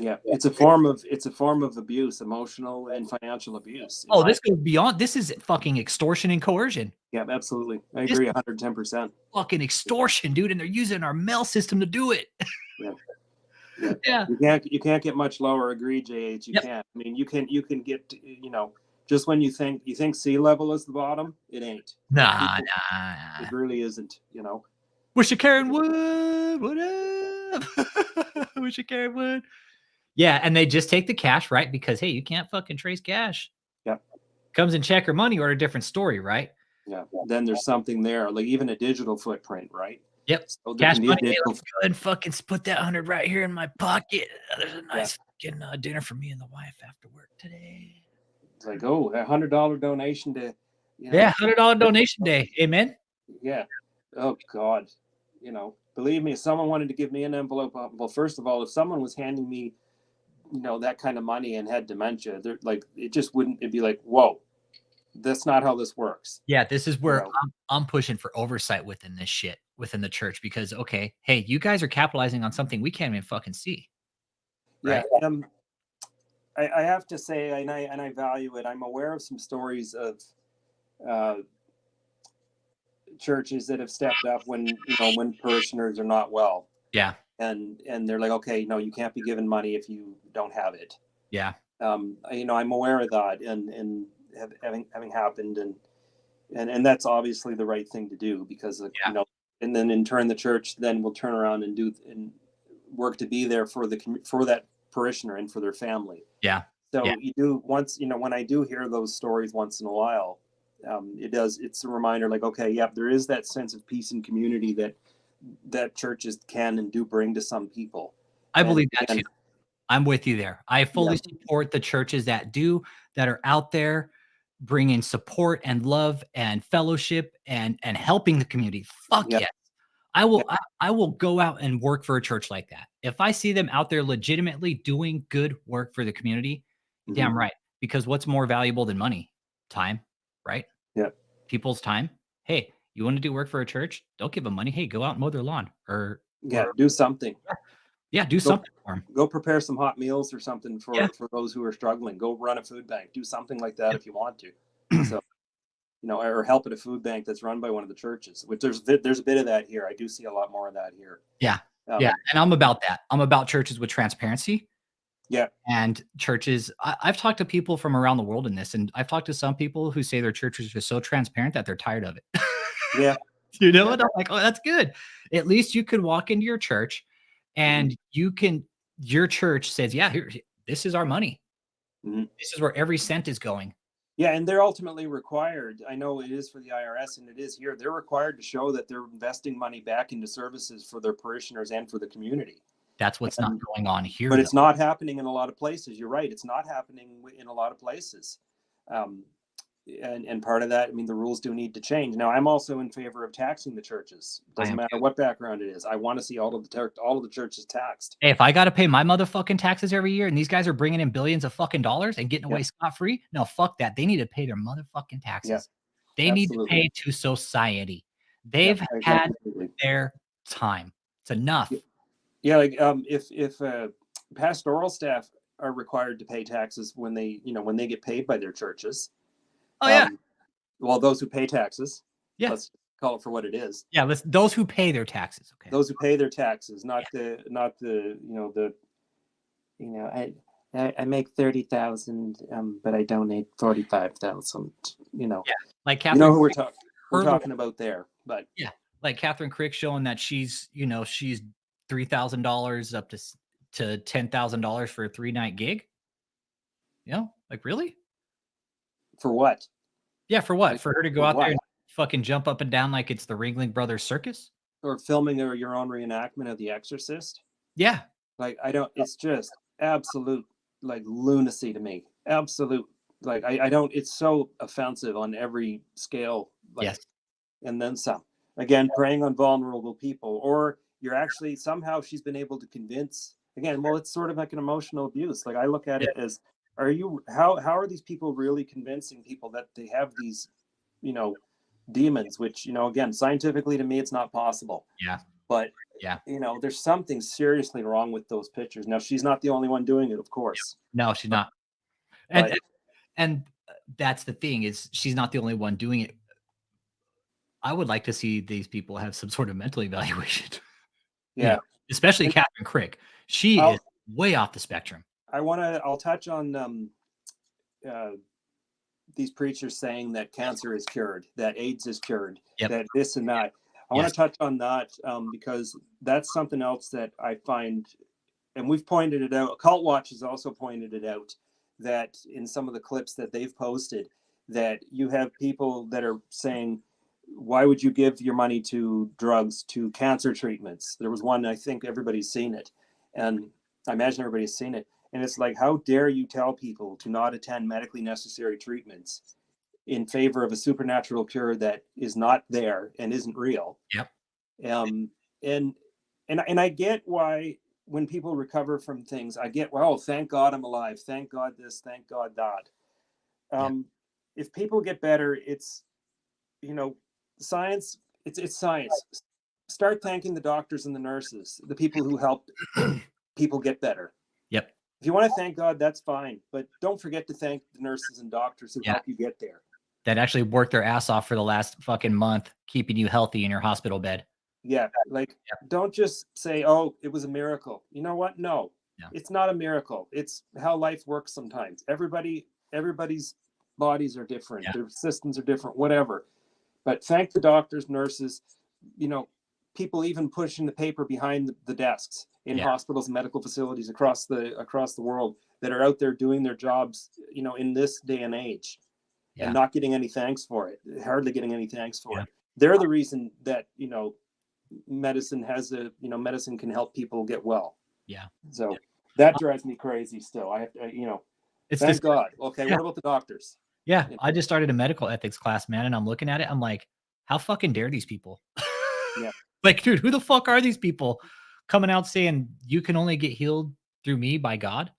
Yeah, it's a form of abuse, emotional and financial abuse. Oh, this goes beyond. This is fucking extortion and coercion. Yeah, absolutely. I agree 110%. Fucking extortion, dude, and they're using our mail system to do it. Yeah. Yeah. You can't get much lower. Agreed, JH. You can't. I mean, you can get just when you think sea level is the bottom, it ain't. Nah. It really isn't. Wish you carrying wood. What up? Wish you carrying wood. Yeah, and they just take the cash, right? Because hey, you can't fucking trace cash. Yeah. Comes in check or money or a different story, right? Yeah. Then there's something there, like even a digital footprint, right? Yep. So there Cash can be money. a Hey, digital. let's go ahead and fucking put that 100 right here in my pocket. There's a nice fucking dinner for me and the wife after work today. It's like, oh, $100 donation to. Yeah, $100 donation day. Amen. Yeah. Oh God. Believe me, if someone wanted to give me an envelope, well, first of all, if someone was handing me, that kind of money and had dementia, they're like, it just wouldn't. It'd be like, whoa, that's not how this works. Yeah, this is where I'm pushing for oversight within this shit within the church because okay, hey, you guys are capitalizing on something we can't even fucking see. Right? Yeah. I have to say, and I value it. I'm aware of some stories of churches that have stepped up when parishioners are not well. Yeah. And they're like, okay, no, you can't be given money if you don't have it. Yeah. I'm aware of that, and having happened, and that's obviously the right thing to do because and then in turn the church then will turn around and do and work to be there for that parishioner and for their family. Yeah. So you do once when I do hear those stories once in a while, it's a reminder like, okay, there is that sense of peace and community that churches can and do bring to some people. I believe that too. I'm with you there. I fully support the churches that are out there bringing support and love and fellowship and helping the community. Fuck yes. I will go out and work for a church like that. If I see them out there legitimately doing good work for the community, damn right. Because what's more valuable than money? Time, right? Yeah. People's time. Hey, you want to do work for a church? Don't give them money. Hey, go out and mow their lawn or do something. Yeah, do something for them. Go prepare some hot meals or something for those who are struggling. Go run a food bank. Do something like that if you want to. So, or help at a food bank that's run by one of the churches. Which there's a bit of that here. I do see a lot more of that here. Yeah, and I'm about that. I'm about churches with transparency. Yeah, and churches. I've talked to people from around the world in this, and I've talked to some people who say their churches are so transparent that they're tired of it. Yeah, and I'm like, oh, that's good. At least you could walk into your church. And your church says, yeah, here, this is our money. This is where every cent is going. Yeah. And they're ultimately required. I know it is for the IRS and it is here. They're required to show that they're investing money back into services for their parishioners and for the community. That's what's not going on here. But it's not happening in a lot of places. You're right. It's not happening in a lot of places. and part of that, I mean, the rules do need to change. Now, I'm also in favor of taxing the churches. Doesn't matter what background it is. I want to see all of the churches taxed. Hey, if I got to pay my motherfucking taxes every year and these guys are bringing in billions of fucking dollars and getting away scot-free, no, fuck that. They need to pay their motherfucking taxes. Yeah, they need to pay to society. They've had their time. It's enough. Yeah, like if pastoral staff are required to pay taxes when they get paid by their churches. Oh yeah. Well, those who pay taxes. Yeah. Let's call it for what it is. Yeah, those who pay their taxes. Okay. Those who pay their taxes, not the I make 30,000, but I donate 45,000. Yeah, like Catherine. You know who we're talking about there, but yeah, like Catherine Crick showing that she's $3,000 up to $10,000 for a 3-night gig. Like really? For what? Yeah, for what? For her to go out there and fucking jump up and down like it's the Ringling Brothers circus? Or filming your own reenactment of The Exorcist? Yeah. Like it's just absolute like lunacy to me. Absolute like I don't. It's so offensive on every scale. Like, yes. And then some. Again, preying on vulnerable people, or you're actually somehow she's been able to convince. Again, well, it's sort of like an emotional abuse. Like I look at it as, how are these people really convincing people that they have these, demons? Which again, scientifically to me, it's not possible. Yeah. But there's something seriously wrong with those pictures. Now, she's not the only one doing it, of course. No, she's not. And that's the thing, is she's not the only one doing it. I would like to see these people have some sort of mental evaluation. Yeah. Especially Catherine Crick. She is way off the spectrum. I'll touch on these preachers saying that cancer is cured, that AIDS is cured, that this and that. I want to touch on that because that's something else that I find, and we've pointed it out. Cult Watch has also pointed it out, that in some of the clips that they've posted, that you have people that are saying, why would you give your money to drugs, to cancer treatments? There was one, I think everybody's seen it, and I imagine everybody's seen it. And it's like, how dare you tell people to not attend medically necessary treatments in favor of a supernatural cure that is not there and isn't real? Yep. And I get why when people recover from things, I get, well, thank God I'm alive. Thank God this, thank God that. If people get better, it's, science, it's science. Start thanking the doctors and the nurses, the people who help people get better. Yep. If you want to thank God, that's fine. But don't forget to thank the nurses and doctors who help you get there. That actually worked their ass off for the last fucking month, keeping you healthy in your hospital bed. Yeah. Don't just say, oh, it was a miracle. You know what? No, it's not a miracle. It's how life works sometimes. Everybody's bodies are different. Their systems are different, whatever. But thank the doctors, nurses, people even pushing the paper behind the desks in hospitals and medical facilities across the world that are out there doing their jobs, in this day and age, and not getting any thanks for it, hardly getting any thanks for it. They're the reason that, medicine medicine can help people get well. Yeah. So that drives me crazy still. I have to, thank God. Okay. What about the doctors? Yeah. I just started a medical ethics class, man. And I'm looking at it. I'm like, how fucking dare these people? Like, dude, who the fuck are these people coming out saying you can only get healed through me by God?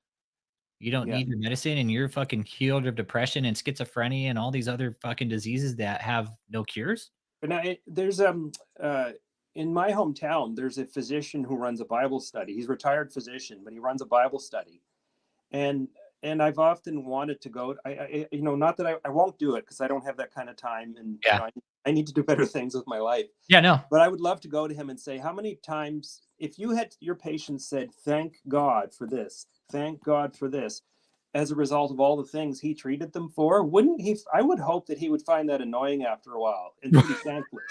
You don't need your medicine, and you're fucking healed of depression and schizophrenia and all these other fucking diseases that have no cures. But now there's in my hometown, there's a physician who runs a Bible study. He's a retired physician, but he runs a Bible study. And I've often wanted to go. Not that I won't do it because I don't have that kind of time, and I need to do better things with my life. Yeah, no. But I would love to go to him and say, how many times, if you had your patients said, thank God for this, thank God for this, as a result of all the things he treated them for, wouldn't he? I would hope that he would find that annoying after a while and pretty thankless.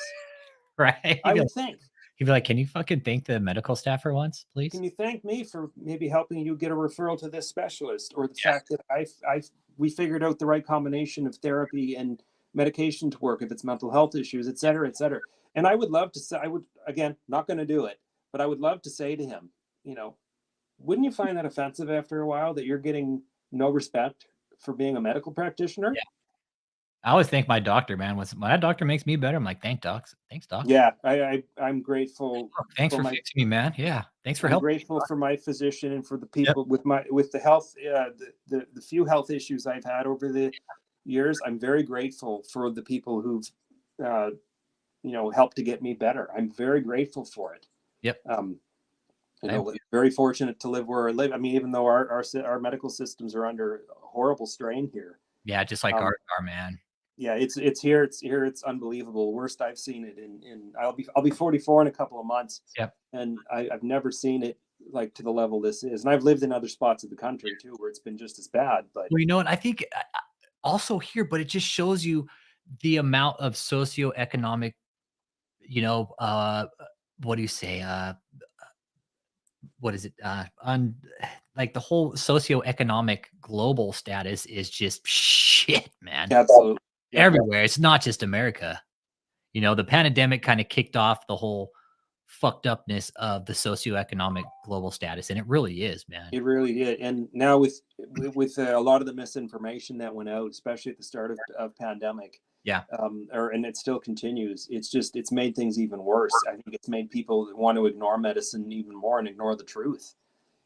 Right. I would think. He'd be like, can you fucking thank the medical staff for once, please? Can you thank me for maybe helping you get a referral to this specialist, or the fact that we figured out the right combination of therapy and medication to work if it's mental health issues, et cetera, et cetera. And I would love to say, again, not going to do it, but I would love to say to him, wouldn't you find that offensive after a while that you're getting no respect for being a medical practitioner? Yeah. I always thank my doctor, man. When my doctor makes me better, I'm like, thanks, doc. Thanks, doc. Yeah, I'm grateful Thanks for for my fixing me, man. Yeah. Thanks for I'm helping me, grateful doc. for my physician and for the Yep. people with the health the few health issues I've had over the years. I'm very grateful for the people who've uh, helped to get me better. I'm very grateful for it. Yep. Um, I am very fortunate to live where I live. I mean, even though our medical systems are under horrible strain here. Yeah, just like Um, ours are, man. yeah, it's unbelievable. Worst I've seen it in I'll be 44 in a couple of months, Yep. and I've never seen it like to the level this is. And I've lived in other spots of the country too where it's been just as bad. But Well, you know what? I think also here, but it just shows you the amount of socioeconomic, you know, what do you say? What is it? On like the whole socioeconomic global status is just shit, man. absolutely, yep, Everywhere. It's not just America. You know, the pandemic kind of kicked off the whole fucked upness of the socioeconomic global status, and it really is, man. it really did. And now with a lot of the misinformation that went out, especially at the start of pandemic, Yeah, and it still continues. It's made things even worse. I think it's made people want to ignore medicine even more and ignore the truth.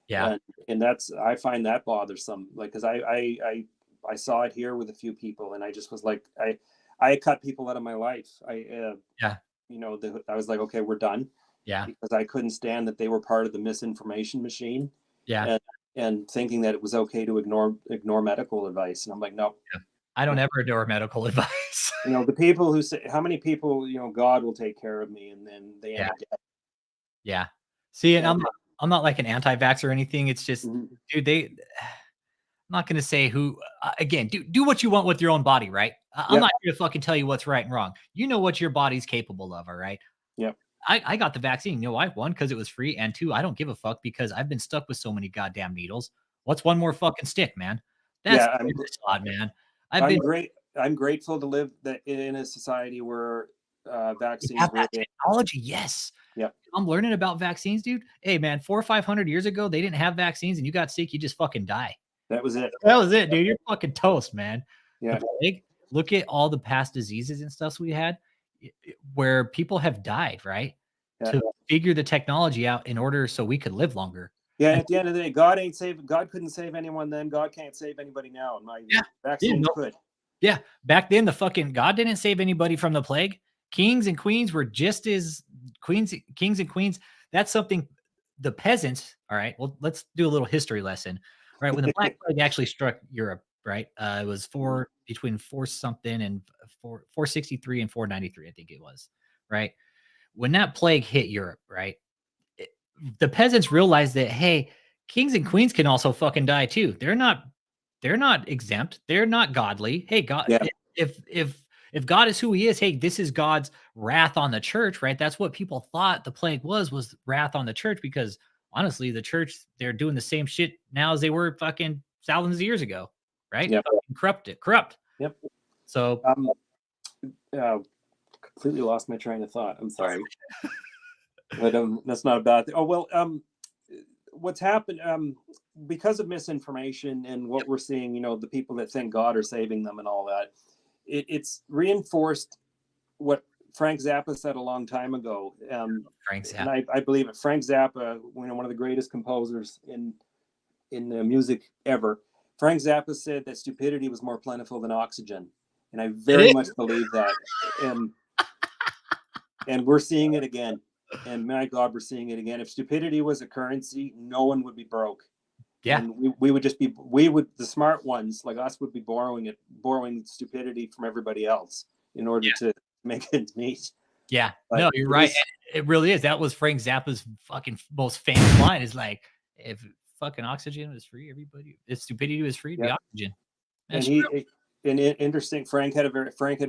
yeah, And that's I find that bothersome. Like, because I saw it here with a few people, and I just was like, I cut people out of my life. yeah, I was like, okay, we're done, yeah, because I couldn't stand that they were part of the misinformation machine, yeah, and thinking that it was okay to ignore medical advice. And I'm like, no. yeah. I don't ever adore medical advice. The people who say, how many people, God will take care of me, and then they end Yeah, up dead. yeah. See, and And I'm not like an anti-vax or anything. It's just, mhm, dude, I'm not gonna say who. Again, do what you want with your own body, right? I'm yep, not here to fucking tell you what's right and wrong. You know what your body's capable of, all right? yep, I got the vaccine. You know why? One, because it was free, and two, I don't give a fuck because I've been stuck with so many goddamn needles. What's one more fucking stick, man? That's yeah. the shot, man. I've I'm been great. I'm grateful to live in a society where we vaccines have that really. technology. Yes. Yep. I'm learning about vaccines, dude. Hey, man, 400 or 500 years ago, they didn't have vaccines and you got sick, you just fucking die. That was it. That was it, Yep. dude. You're fucking toast, man. The Yeah. plague, look at all the past diseases and stuff we had where people have died, right? Yeah. To figure the technology out in order so we could live longer. Yeah. And At the end of the day, God couldn't save anyone then. God can't save anybody now, in my yeah, view. yeah, Vaccines no, could. yeah. Back then, the fucking God didn't save anybody from the plague. Kings and queens were just as kings and queens. That's something the peasants. All right. Well, let's do a little history lesson. Right. When the Black Plague actually struck Europe, right? It was between four something and 463 and 493, I think it was. Right. When that plague hit Europe, right? it- the peasants realized that hey, kings and queens can also fucking die too. They're not exempt. They're not godly. Hey, God, Yeah. if God is who he is, hey, this is God's wrath on the church, right? That's what people thought the plague was wrath on the church because honestly, the church, they're doing the same shit now as they were fucking thousands of years ago, right? Yep. Fucking corrupt. Yep. So Um. Completely lost my train of thought. I'm sorry, but that's not a bad thing. Oh well. What's happened? Because of misinformation and what we're seeing, the people that think God are saving them and all that, it's reinforced what Frank Zappa said a long time ago. Frank And Zappa. I believe it. Frank Zappa, one of the greatest composers in music ever. Frank Zappa said that stupidity was more plentiful than oxygen, and I It very is. much believe that. And we're seeing it again. And my God, we're seeing it again. If stupidity was a currency, no one would be broke, Yeah. and the smart ones like us would be borrowing stupidity from everybody else in order Yeah. to make ends meet. Yeah. But No, you're it right. is, And it really is. That was Frank Zappa's fucking most famous line is like, if fucking oxygen was free, if stupidity was free, it'd be yeah. oxygen. And That's true. interesting. Frank had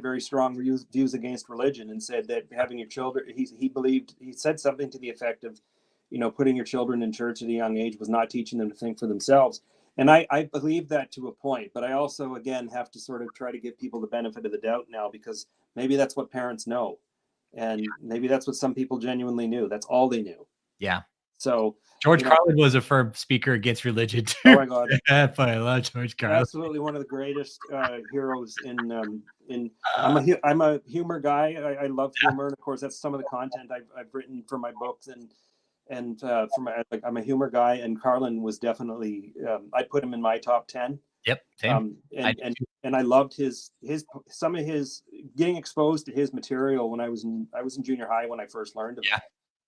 very strong views against religion, and said that having your children, he said something to the effect of, putting your children in church at a young age was not teaching them to think for themselves. And I believe that to a point, but I also, again, have to sort of try to give people the benefit of the doubt now, because maybe that's what parents know. And maybe that's what some people genuinely knew. That's all they knew. Yeah. So George you know, Carlin was a firm speaker against religion too. oh my God, But I love George Carlin. absolutely one of the greatest heroes in. I'm a humor guy. I love humor, and of course that's some of the content I've written for my books, and for my like, I'm a humor guy, and Carlin was definitely I put him in my top 10. Yep, same. And I loved his some of his getting exposed to his material when I was in junior high when I first learned of Yeah. it.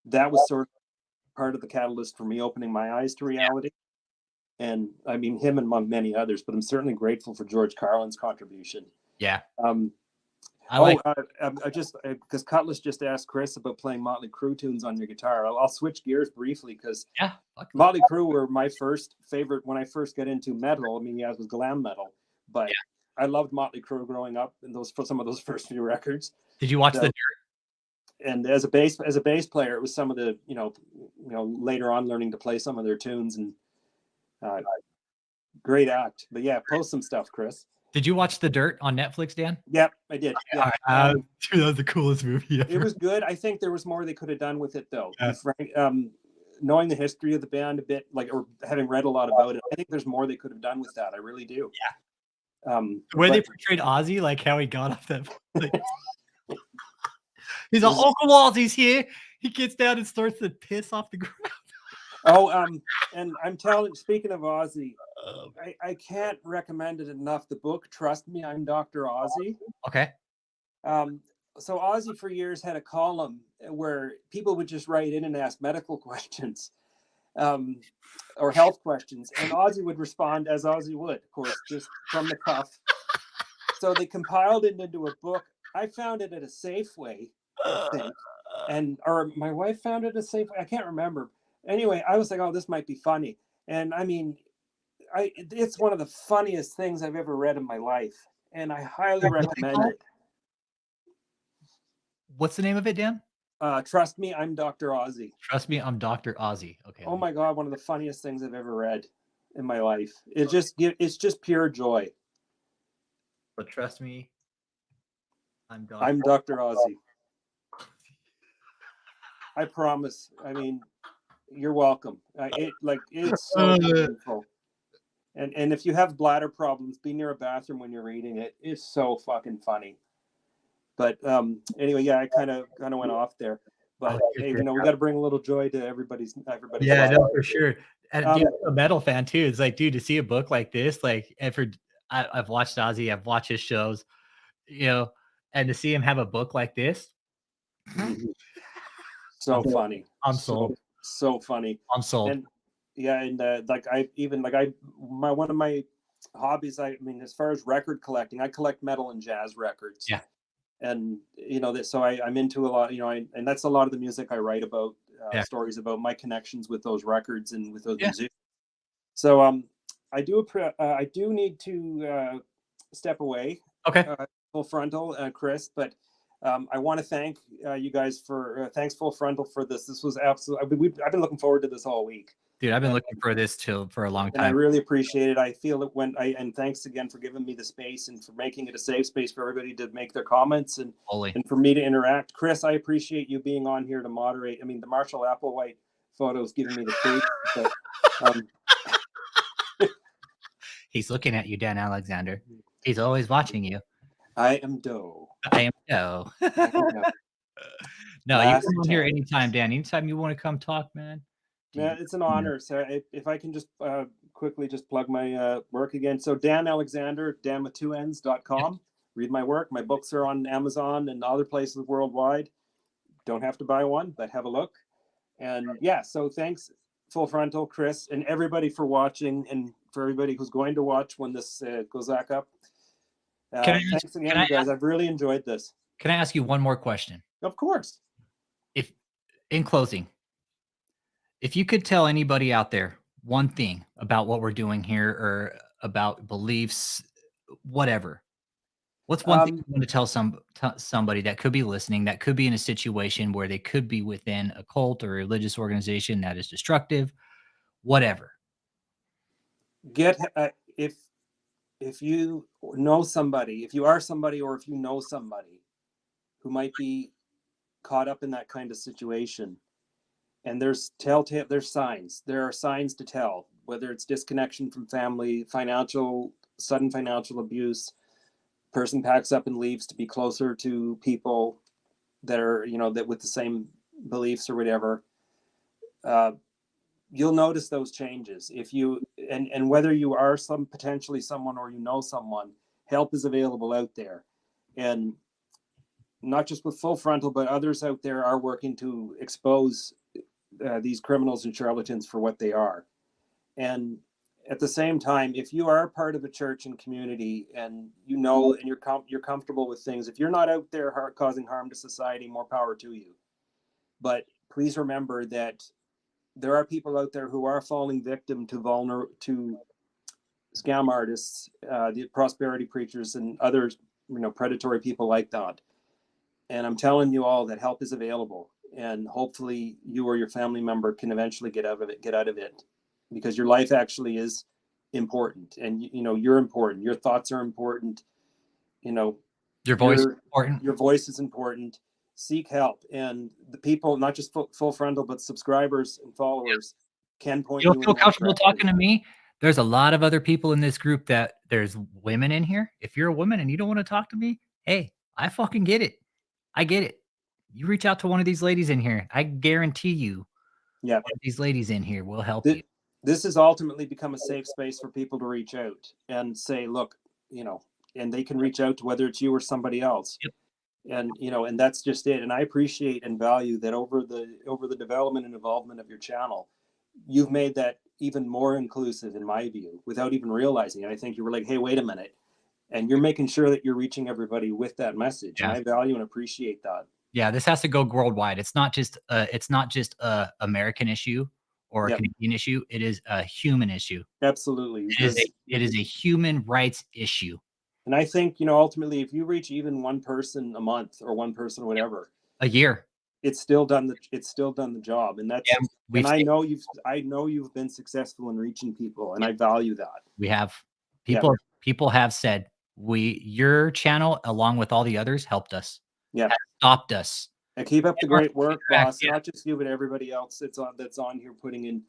That was sort of part of the catalyst for me opening my eyes to reality. And I mean him and many others, but I'm certainly grateful for George Carlin's contribution. Yeah. I just because Cutlass just asked Chris about playing Motley Crue tunes on your guitar. I'll switch gears briefly because Motley Crue were my first favorite when I first got into metal. I mean, yeah, it was glam metal, but I loved Motley Crue growing up and for some of those first few records. Did you watch The Dirt? And as a bass player, it was some of the later on learning to play some of their tunes, and great act. But yeah, post some stuff, Chris. Did you watch The Dirt on Netflix, Dan? Yep, I did. Yeah. That was the coolest movie ever. It was good. I think there was more they could have done with it, though. Knowing the history of the band a bit, or having read a lot about it, I think there's more they could have done with that. I really do. Yeah. The way they portrayed Ozzy, like how he got off that. He's like, Uncle Ozzy's here. He gets down and starts to piss off the ground. And I'm speaking of Ozzy, I can't recommend it enough. The book, Trust Me, I'm Dr. Ozzy. Okay. So Ozzy for years had a column where people would just write in and ask medical questions, or health questions, and Ozzy would respond as Ozzy would, of course, just from the cuff. So they compiled it into a book. I found it at a Safeway, I think, or my wife found it at a Safeway. I can't remember. Anyway, I was like, oh, this might be funny. And I mean, it's one of the funniest things I've ever read in my life. And I highly recommend it. What's the name of it, Dan? Trust Me, I'm Dr. Ozzy. Trust Me, I'm Dr. Ozzy. Okay. Oh my God, one of the funniest things I've ever read in my life. It's just pure joy. But trust me, I'm Dr. Ozzy. I promise. I mean, you're welcome. It's so painful. And if you have bladder problems, be near a bathroom when you're reading it. It's so fucking funny. But anyway, yeah, I kind of went off there. But hey, we got to bring a little joy to everybody's. Yeah, no, for sure. And I'm a metal fan too. It's like, dude, to see a book like this, like, I've watched Ozzy, I've watched his shows, and to see him have a book like this, so funny. I'm sold. So funny. I'm sold. And yeah, and one of my hobbies, I mean, as far as record collecting, I collect metal and jazz records. Yeah. And so I'm into a lot, and that's a lot of the music I write about, stories about my connections with those records and with those musicians. So I do need to step away. Okay. Full Frontal, Chris, but I want to thank you guys for thanks Full Frontal for this. This was absolutely. I've been looking forward to this all week. Dude, I've been looking for this for a long time. And I really appreciate it. I feel it and thanks again for giving me the space and for making it a safe space for everybody to make their comments and for me to interact. Chris, I appreciate you being on here to moderate. I mean, the Marshall Applewhite photos giving me the truth. But, he's looking at you, Dan Alexander. He's always watching you. I am Doe. No, you can come here anytime, Dan. Anytime you want to come talk, man. Yeah, it's an honor. So if I can just quickly just plug my work again. So Dan Alexander, danwith2ns.com. Yep. Read my work. My books are on Amazon and other places worldwide. Don't have to buy one, but have a look. And yeah, so thanks Full Frontal, Chris, and everybody for watching, and for everybody who's going to watch when this goes back up. Thanks again, you guys. I've really enjoyed this. Can I ask you one more question? Of course. If, in closing, if you could tell anybody out there one thing about what we're doing here or about beliefs, whatever, what's one thing you want to tell somebody that could be listening, that could be in a situation where they could be within a cult or a religious organization that is destructive, whatever? If you know somebody, if you are somebody, or if you know somebody who might be caught up in that kind of situation, And there's signs. There are signs to tell, whether it's disconnection from family, sudden financial abuse, person packs up and leaves to be closer to people that are, that with the same beliefs or whatever. You'll notice those changes if you, and whether you are potentially someone or someone, help is available out there. And not just with Full Frontal, but others out there are working to expose these criminals and charlatans for what they are. And at the same time, if you are part of a church and community, and and you're comfortable with things, if you're not out there causing harm to society, more power to you. But please remember that there are people out there who are falling victim to scam artists, the prosperity preachers, and others, predatory people like that. And I'm telling you all that help is available, and hopefully you or your family member can eventually get out of it, because your life actually is important, and you're important. Your thoughts are important. Your voice is important. Your voice is important. Seek help, and the people, not just Full Frontal, but subscribers and followers, can point you. You don't feel comfortable talking to me? There's a lot of other people in this group there's women in here. If you're a woman and you don't want to talk to me, hey, I fucking get it. I get it. You reach out to one of these ladies in here. I guarantee you, one of these ladies in here will help you. This has ultimately become a safe space for people to reach out and say, look, and they can reach out to whether it's you or somebody else. Yep. And, and that's just it. And I appreciate and value that over the development and involvement of your channel, you've made that even more inclusive, in my view, without even realizing it. I think you were like, hey, wait a minute. And you're making sure that you're reaching everybody with that message. Yeah. And I value and appreciate that. Yeah, this has to go worldwide. It's not just a American issue or a Canadian issue. It is a human issue. Absolutely. It is a human rights issue. And I think, ultimately, if you reach even one person a month or one person or whatever, a year, it's still done the job. And that's, and I know you've been successful in reaching people, and I value that. We have people have said your channel, along with all the others, helped us. Yeah. Stopped us. And keep up the great work, boss. Not just you, but everybody else that's on here putting in.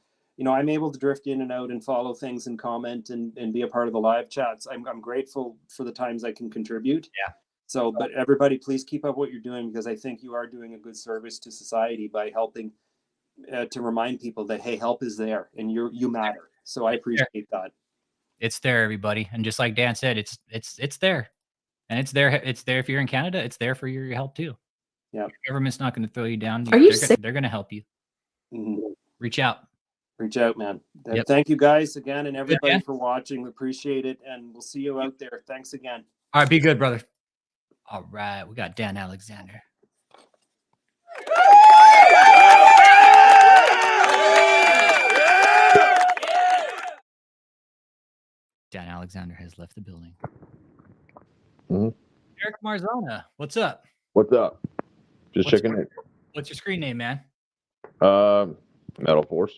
I'm able to drift in and out and follow things and comment and be a part of the live chats. I'm grateful for the times I can contribute. Yeah. So, but everybody, please keep up what you're doing, because I think you are doing a good service to society by helping to remind people that, hey, help is there and you matter. So I appreciate that. It's there, everybody. And just like Dan said, it's there. And it's there. It's there if you're in Canada. It's there for your help too. Yeah. Your government's not going to throw you down. Are you they're going to help you. Mm-hmm. Reach out. Reach out, man. Yep. Thank you guys again, and everybody for watching. We appreciate it, and we'll see you out there. Thanks again. All right, be good, brother. All right, we got Dan Alexander. Dan Alexander has left the building. Mm-hmm. Eric Marzona, what's up? What's up? Just checking in. What's your screen name, man? Metal Force.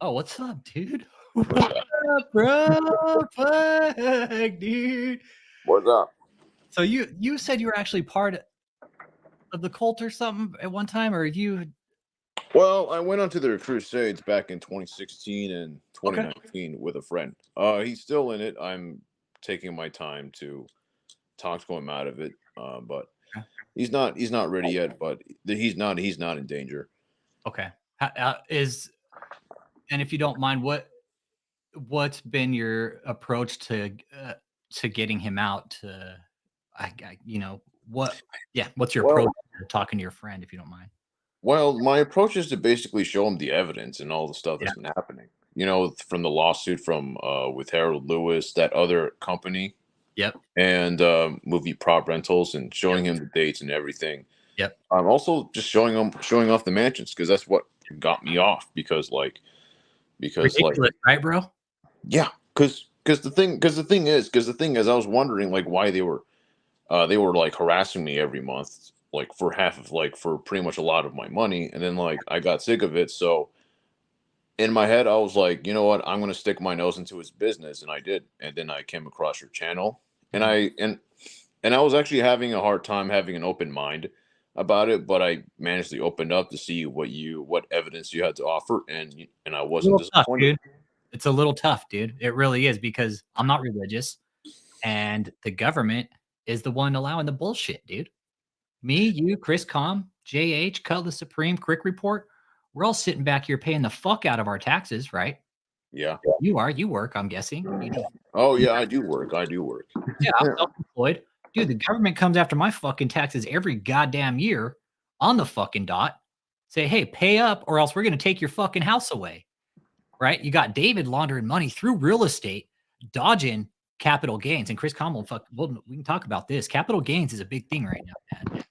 Oh, what's up, dude? What's up, bro? Fuck, dude. What's up? So you said you were actually part of the cult or something at one time, or you? Well, I went onto the Crusades back in 2016 and 2019 with a friend. He's still in it. I'm taking my time to talk to him out of it, but he's not ready yet. But he's not in danger. Okay. And if you don't mind, what's been your approach to getting him out? What's your approach to talking to your friend, if you don't mind? Well, my approach is to basically show him the evidence and all the stuff that's been happening. From the lawsuit from with Harold Lewis, that other company. Yep. And movie prop rentals, and showing him the dates and everything. Yep. I'm also just showing off the mansions, because that's what got me off. Because ridiculous, right, bro? Yeah, because the thing is, I was wondering why they were like harassing me every month, for pretty much a lot of my money, and then I got sick of it. So in my head, I was like, you know what, I'm gonna stick my nose into his business, and I did. And then I came across your channel, and I was actually having a hard time having an open mind about it, but I managed to open up to see what evidence you had to offer, and I It's a wasn't little tough, disappointed. dude. It's a little tough, dude. It really is because I'm not religious, and the government is the one allowing the bullshit, dude. Me, you, Chris Com, JH, Cutlass Supreme, Crick Report, we're all sitting back here paying the fuck out of our taxes, right? Yeah. You work, I'm guessing. You know, Oh yeah, I do work. I do work. yeah, I'm self-employed. Dude, the government comes after my fucking taxes every goddamn year on the fucking dot. Say, hey, pay up or else we're going to take your fucking house away. Right? You got David laundering money through real estate, dodging capital gains. And Chris Conwell, we can talk about this. Capital gains is a big thing right now, man.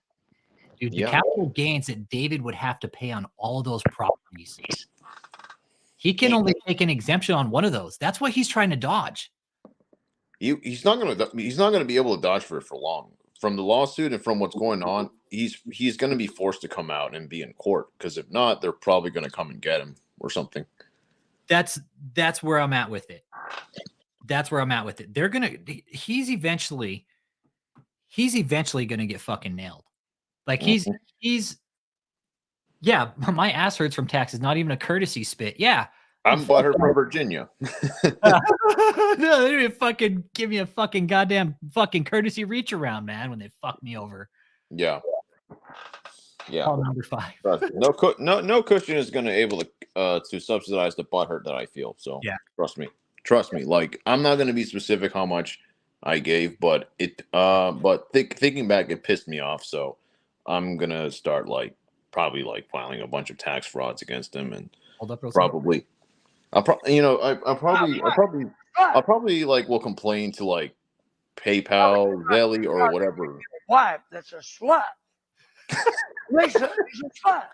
Dude, the Yeah. capital gains that David would have to pay on all those properties, he can only take an exemption on one of those. That's what he's trying to dodge. He's not gonna be able to dodge for it for long. From the lawsuit and from what's going on, he's gonna be forced to come out and be in court, because if not, they're probably gonna come and get him or something. That's where I'm at with it. That's where I'm at with it. They're gonna he's eventually gonna get fucking nailed. Like he's yeah, my ass hurts from taxes, not even a courtesy spit. Yeah. I'm butthurt from Virginia. No, they didn't fucking give me a fucking goddamn fucking courtesy reach around, man, when they fucked me over. Yeah. Yeah. Call number 5. No cushion is gonna able to subsidize the butthurt that I feel. So Yeah. Trust me. Like, I'm not gonna be specific how much I gave, but thinking back, it pissed me off. So I'm gonna start probably filing a bunch of tax frauds against him, and Hold up real probably I'll probably will complain to PayPal, Zelle, or whatever. Wife that's a slut. Lisa is a slut.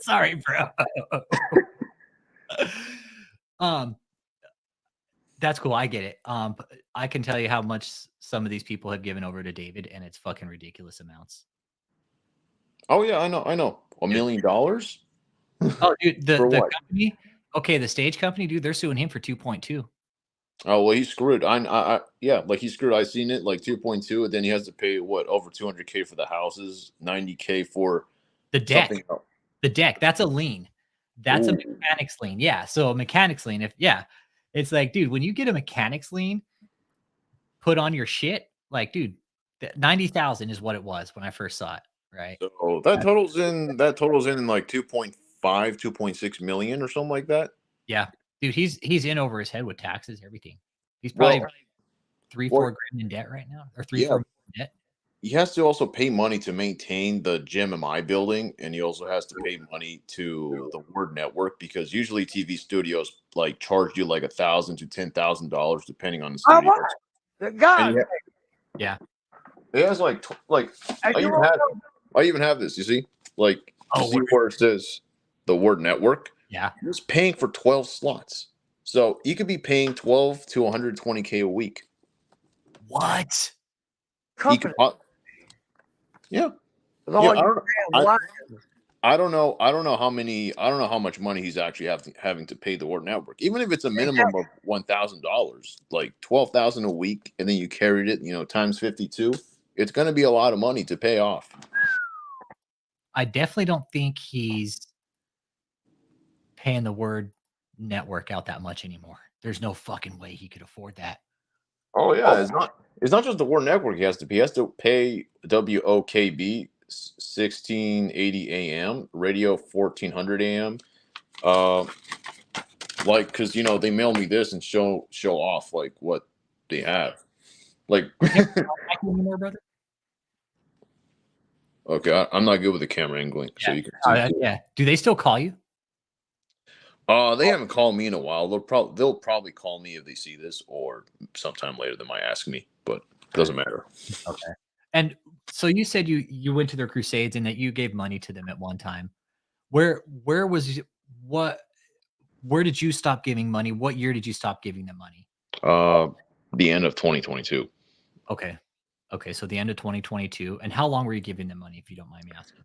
Sorry, bro. That's cool. I get it. But I can tell you how much some of these people have given over to David, and it's fucking ridiculous amounts. Oh yeah, I know. $1 million? Oh, dude, the For what? company, okay, the stage company, dude, they're suing him for 2.2. Oh well, he's screwed. He's screwed. I seen it 2.2, and then he has to pay over $200K for the houses, $90K for The deck. something else. The deck, that's a lien. That's a Ooh. mechanics lien. Yeah. So a mechanics lien, it's like, dude, when you get a mechanics lien put on your shit, dude, 90,000 is what it was when I first saw it. Right. So that totals in 2.5, 2.6 million or something like that. Yeah. Dude, he's in over his head with taxes, everything. He's probably 3-4 grand in debt right now, or 3-4 grand in debt. He has to also pay money to maintain the Gym in my building, and he also has to pay money to the Word Network, because usually TV studios charge you $1,000 to $10,000 depending on the studio. The God. Yeah. It has I even have this. You see, see where it says the Word Network. Yeah. He's paying for 12 slots, so you could be paying 12 to 120K a week. What? He could. Yeah. I don't know how much money he's actually having to pay the Word Network. Even if it's a minimum of $1,000, $12,000 a week, and then you carried it, times 52, it's going to be a lot of money to pay off. I definitely don't think he's paying the Word Network out that much anymore. There's no fucking way he could afford that. Oh yeah, it's not just the Word Network he has to pay. He has to pay WOKB 1680 AM, radio 1400 AM. Because they mail me this and show off what they have. Anymore, brother? Okay, I'm not good with the camera angling, so you can see. Yeah. Do they still call you? They haven't called me in a while. They'll probably call me if they see this, or sometime later they might ask me, but it doesn't matter. Okay. And so you said you went to their crusades and that you gave money to them at one time. Where did you stop giving money? What year did you stop giving them money? The end of 2022. Okay. So the end of 2022. And how long were you giving them money, if you don't mind me asking?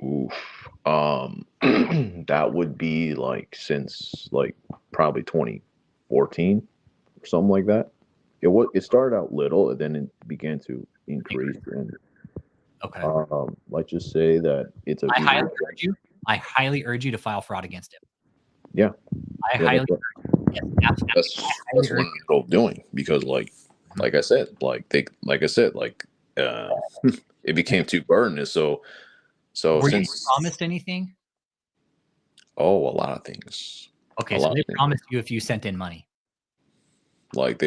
Oof. That would be since probably 2014 or something like that. It started out little, and then it began to increase, and Okay. Let's just say that it's a I Google. highly urge you to file fraud against him. Yeah. I Yeah, highly yes, absolutely. that's what I'm doing because like I said, it became too burdensome. So Were you since promised anything? a lot of things. Okay, A so lot they of things. promised you if you sent in money. Like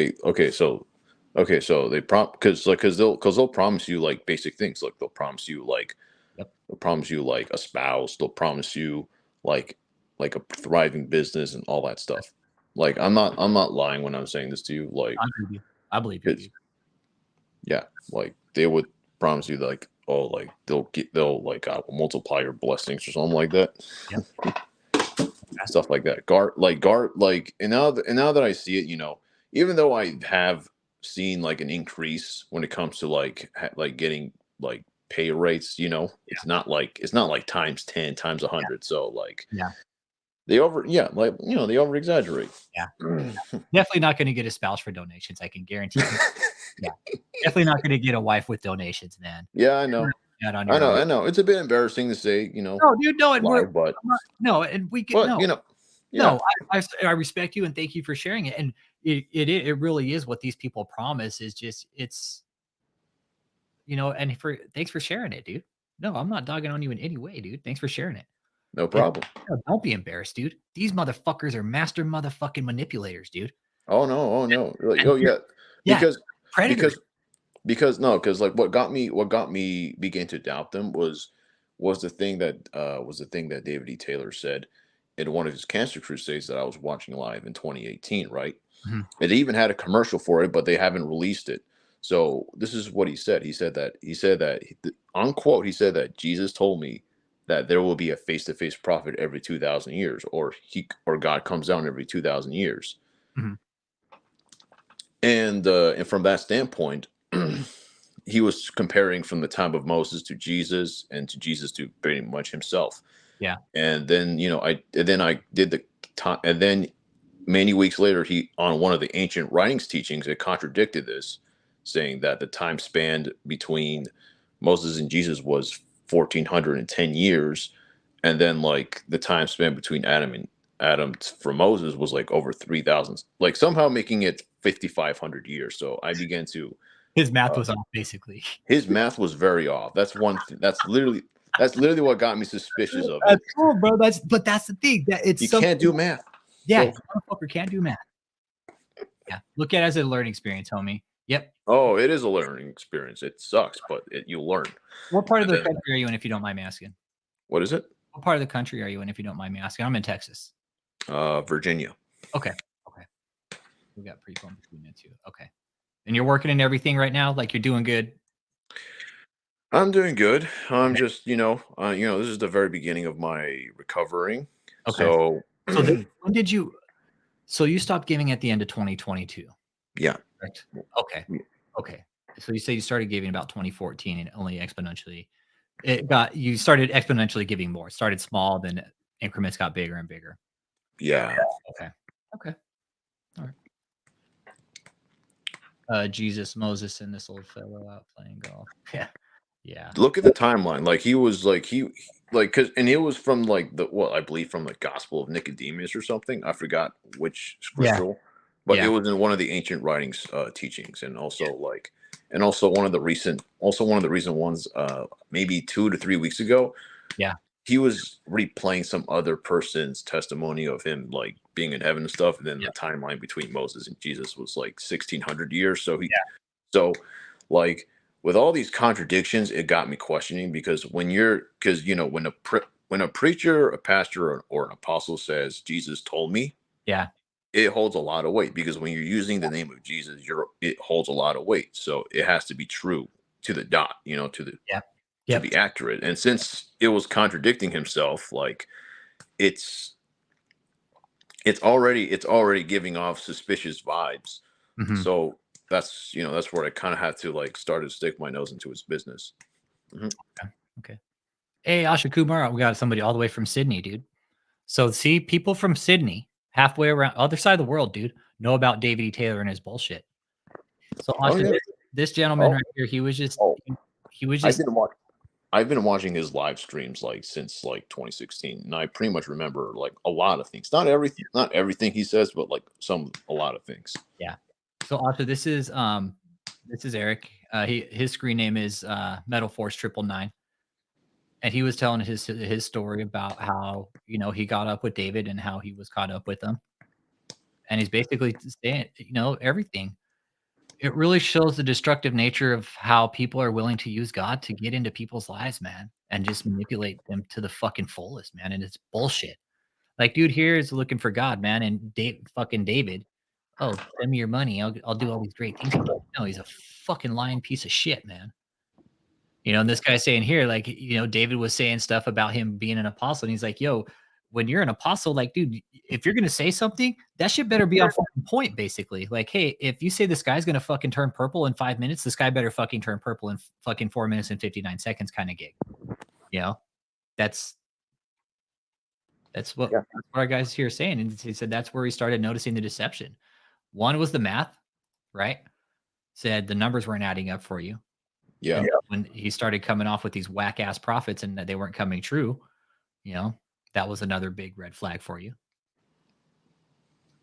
so they because they'll promise you like basic things. Like they'll promise you like Yep. they'll promise you like a spouse. They'll promise you like a thriving business and all that stuff. Like I'm not lying when I'm saying this to you. Like I believe you. I believe you. it's, yeah, like they would promise you like like they'll like multiply your blessings or something like that. Yep. Stuff like that. And now that I see it, even though I have seen like an increase when it comes to like getting like pay rates, it's not like times 10 times 100. So like Yeah. they over exaggerate. Yeah. Definitely not going to get a spouse for donations. I can guarantee you. Yeah. Definitely not going to get a wife with donations, man. Yeah, I know. I know. It's a bit embarrassing to say, No, dude, no, and but no, and we get but no. yeah. No, I respect you and thank you for sharing it. And it really is what these people promise is just it's and thanks for sharing it, dude. No, I'm not dogging on you in any way, dude. Thanks for sharing it. No problem. Don't be embarrassed, dude. These motherfuckers are master motherfucking manipulators, dude. Oh no. Like, oh yeah. Because predators. because like what got me begin to doubt them was the thing that David E. Taylor said in one of his cancer crusades that I was watching live in 2018, right? Mhm. It even had a commercial for it, but they haven't released it. So this is what he said. He said that unquote, he said that Jesus told me that there will be a face-to-face prophet every 2,000 years, or God comes down every 2,000 years. Mhm. And from that standpoint, he was comparing from the time of Moses to Jesus, and to Jesus to pretty much himself. Yeah. And then I did the time, and then many weeks later, he on one of the ancient writings teachings, it contradicted this, saying that the time span between Moses and Jesus was 1,410 years, and then like the time span between Adam for Moses was like over 3,000, like somehow making it 5,500 years. So I began to His math was off, basically. his math was very off. That's one thing. That's literally what got me suspicious of it. That's cool, bro. That's the thing. That it's You can't do math. Yeah, So, motherfucker can't do math. Yeah, look at it as a learning experience, homie. Yep. oh, it is a learning experience. It sucks, but you learn. What part of the country are you in, if you don't mind me asking? What is it? What part of the country are you in, if you don't mind me asking? I'm in Texas. Virginia. Okay. We got pretty fun between the two. Okay. And you're working in everything right now? Like you're doing good? I'm doing good. I'm just, this is the very beginning of my recovering. Okay. So when did you? So you stopped giving at the end of 2022. Yeah. Correct. Okay. Okay. So you say you started giving about 2014 and only exponentially. You started exponentially giving more. It started small, then increments got bigger and bigger. Yeah. Okay. All right. Jesus, Moses, and this old fellow out playing golf. Yeah. Look at the timeline. Like he was like and it was from like I believe from the Gospel of Nicodemus or something. I forgot which scriptural, but it was in one of the ancient writings teachings, and also one of the recent ones maybe 2 to 3 weeks ago. Yeah. He was replaying some other person's testimony of him like being in heaven and stuff, and then the timeline between Moses and Jesus was like 1,600 years. So like with all these contradictions, it got me questioning, because when a preacher, a pastor, or an apostle says Jesus told me, it holds a lot of weight, because when you're using the name of Jesus, it holds a lot of weight. So it has to be true to the dot, to be accurate. And since it was contradicting himself, like it's already giving off suspicious vibes. Mhm. So that's where I kind of had to like start to stick my nose into his business. Mm-hmm. Okay. Hey, Asha Kumar, we got somebody all the way from Sydney, dude. So see, people from Sydney, halfway around other side of the world, dude, know about David E. Taylor and his bullshit. So Asha, this gentleman right here, he was just I didn't watch. I've been watching his live streams like since like 2016, and I pretty much remember like a lot of things. Not everything he says, but like a lot of things. Yeah. So also this is Eric. His screen name is Metal Force 999. And he was telling his story about how, you know, he got up with David and how he was caught up with them. And he's basically saying, you know, everything. It really shows the destructive nature of how people are willing to use God to get into people's lives, man, and just manipulate them to the fucking fullest, man. And it's bullshit. Like, dude here is looking for God, man, and fucking David. Oh, send me your money. I'll do all these great things. No, he's a fucking lying piece of shit, man. You know, and this guy's saying here, like, you know, David was saying stuff about him being an apostle, and he's like, yo, when you're an apostle, like, dude, if you're gonna say something, that shit better be on fucking point, basically. Like, hey, if you say the sky's gonna fucking turn purple in 5 minutes, the sky better fucking turn purple in fucking 4 minutes and 59 seconds kind of gig. You know? That's what our guys here are saying. And he said that's where he started noticing the deception. One was the math, right? Said the numbers weren't adding up for you. Yeah. And when he started coming off with these whack ass profits and that they weren't coming true, you know, that was another big red flag for you.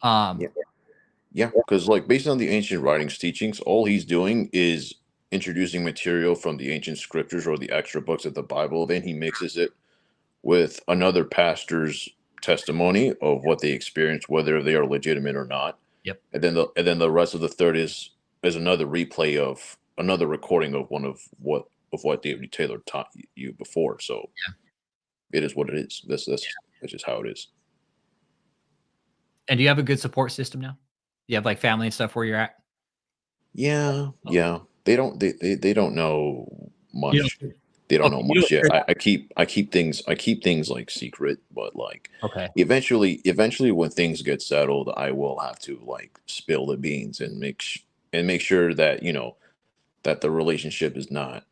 Yeah, because like based on the ancient writings teachings, all he's doing is introducing material from the ancient scriptures or the extra books of the Bible. Then he mixes it with another pastor's testimony of what they experienced, whether they are legitimate or not. Yep. And then the rest of the third is another replay of another recording of what David Taylor taught you before. So it is what it is. That's just how it is. And do you have a good support system now? You have like family and stuff where you're at? Yeah. They don't know much. They don't know you much don't yet. I keep things like secret, but like Okay. eventually when things get settled, I will have to like spill the beans and make sure that, you know, that the relationship is not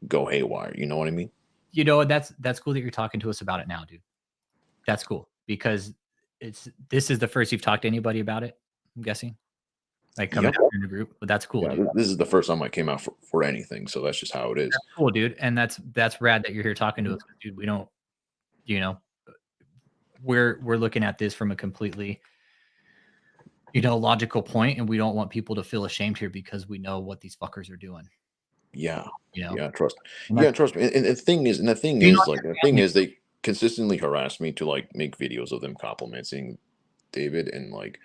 go haywire. You know what I mean? You know, that's cool that you're talking to us about it now, dude. That's cool because this is the first you've talked to anybody about it, I'm guessing. Like coming out in the group, but that's cool. Yeah, Dude. this is the first time I came out for anything, so that's just how it is. That's cool, dude. And that's rad that you're here talking to us, dude. We don't, you know, we're looking at this from a completely, you know, logical point, and we don't want people to feel ashamed here because we know what these fuckers are doing. Yeah, you know, trust me. And the thing is, they consistently harass me to like make videos of them complimenting David, and like,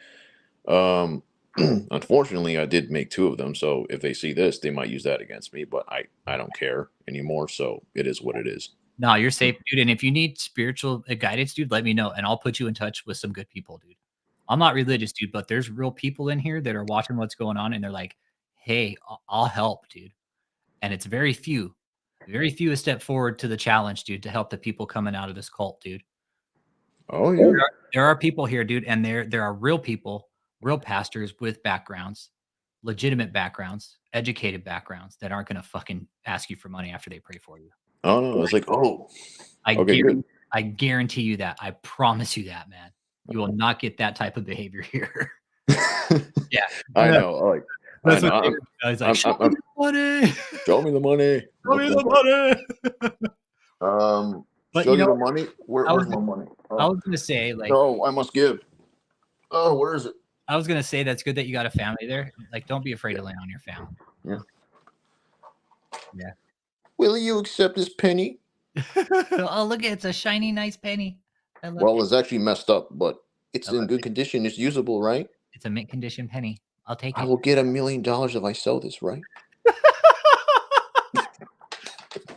unfortunately, I did make 2 of them. So if they see this, they might use that against me. But I don't care anymore. So it is what it is. No, you're safe, dude. And if you need spiritual guidance, dude, let me know, and I'll put you in touch with some good people, dude. I'm not religious, dude, but there's real people in here that are watching what's going on, and they're like, "Hey, I'll help, dude." And it's very few have stepped forward to the challenge, dude, to help the people coming out of this cult, dude. Oh yeah, there are people here, dude, and there are real people, real pastors with backgrounds, legitimate backgrounds, educated backgrounds that aren't going to fucking ask you for money after they pray for you. Oh no, it's like, oh, I guarantee you that. I promise you that, man. You will not get that type of behavior here. Yeah, I know. Like, that's what he's like. Show me the money. Show me the money. Show me the money. But show you know, the money. Where's my money? I was gonna say, like, no, I must give. Oh, where is it? I was gonna say that's good that you got a family there. Like, don't be afraid to land on your family. Yeah. Will you accept this penny? Oh, look, it's a shiny, nice penny. Well, it's actually messed up, but it's in good condition. It's usable, right? It's a mint condition penny. I'll take it. I will get $1 million if I sell this, right?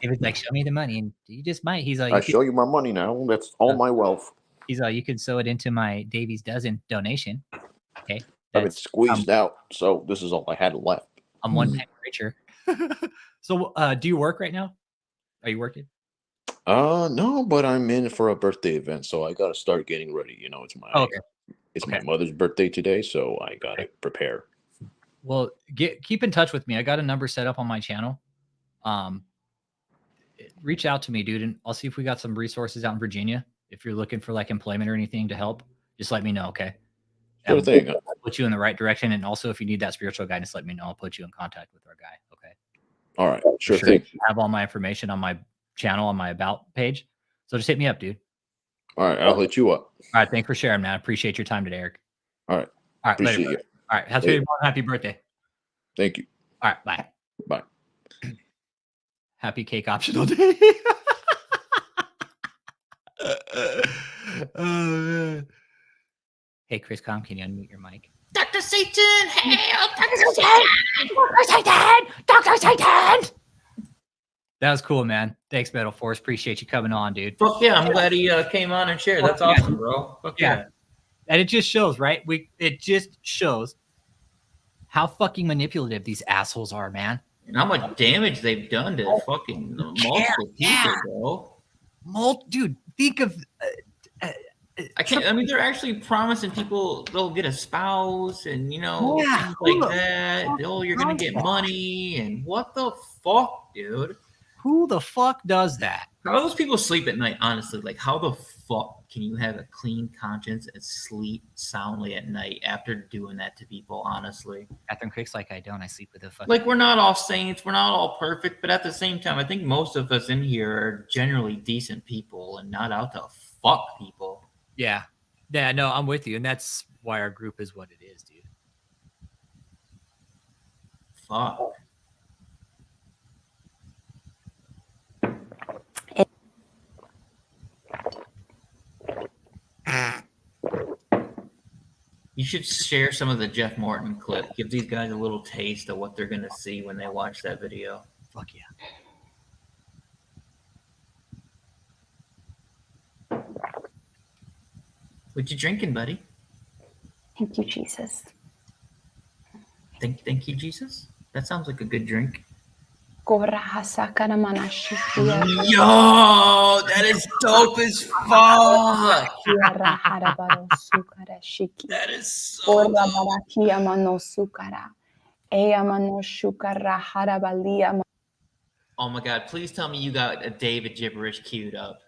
David's like, show me the money, and you just might. He's like, I show you my money now. That's all my wealth. He's like, you can sew it into my Davy's Dozen donation. Okay, I've been squeezed out, so this is all I had left. I'm one penny richer. So, do you work right now? Are you working? No, but I'm in for a birthday event, so I gotta start getting ready. You know, it's my mother's birthday today, so I gotta prepare. Well, keep in touch with me. I got a number set up on my channel. Reach out to me, dude, and I'll see if we got some resources out in Virginia. If you're looking for like employment or anything to help, just let me know, okay? Sure thing. I'll put you in the right direction, and also if you need that spiritual guidance, let me know. I'll put you in contact with our guy, okay? All right, For sure thing. Have all my information on my channel on my about page. So just hit me up, dude. All right, I'll hit you up. All right, thanks for sharing, man. I appreciate your time today, Eric. All right, All right, appreciate later. you. All right, happy birthday. Thank you. All right, bye. Bye. Happy cake optional day. Oh man. Hey, Chris Com, can you unmute your mic? Dr. Satan, hail Dr. Satan! That was cool, man. Thanks, Metal Force. Appreciate you coming on, dude. Fuck yeah, I'm glad he came on and shared. That's awesome, bro. Fuck yeah. And it just shows, right? It just shows how fucking manipulative these assholes are, man. And how much damage they've done to fucking multiple people, bro. Dude, think of I can't. I mean, they're actually promising people they'll get a spouse and things like that. Oh, you're gonna get money and what the fuck, dude? Who the fuck does that? How do those people sleep at night? Honestly, like how the fuck can you have a clean conscience and sleep soundly at night after doing that to people? Honestly, Catherine Crick's like, I don't. I sleep with a fucking. Like we're not all saints, we're not all perfect, but at the same time, I think most of us in here are generally decent people and not out to fuck people. Yeah. Yeah, no, I'm with you. And that's why our group is what it is, dude. Fuck. You should share some of the Jeff Morton clip. Give these guys a little taste of what they're going to see when they watch that video. Fuck yeah. What you drinking, buddy? Thank you, Jesus. Thank you, Jesus. That sounds like a good drink. Yo, that is dope as fuck. That is so dope. Oh my God, please tell me you got a David gibberish queued up.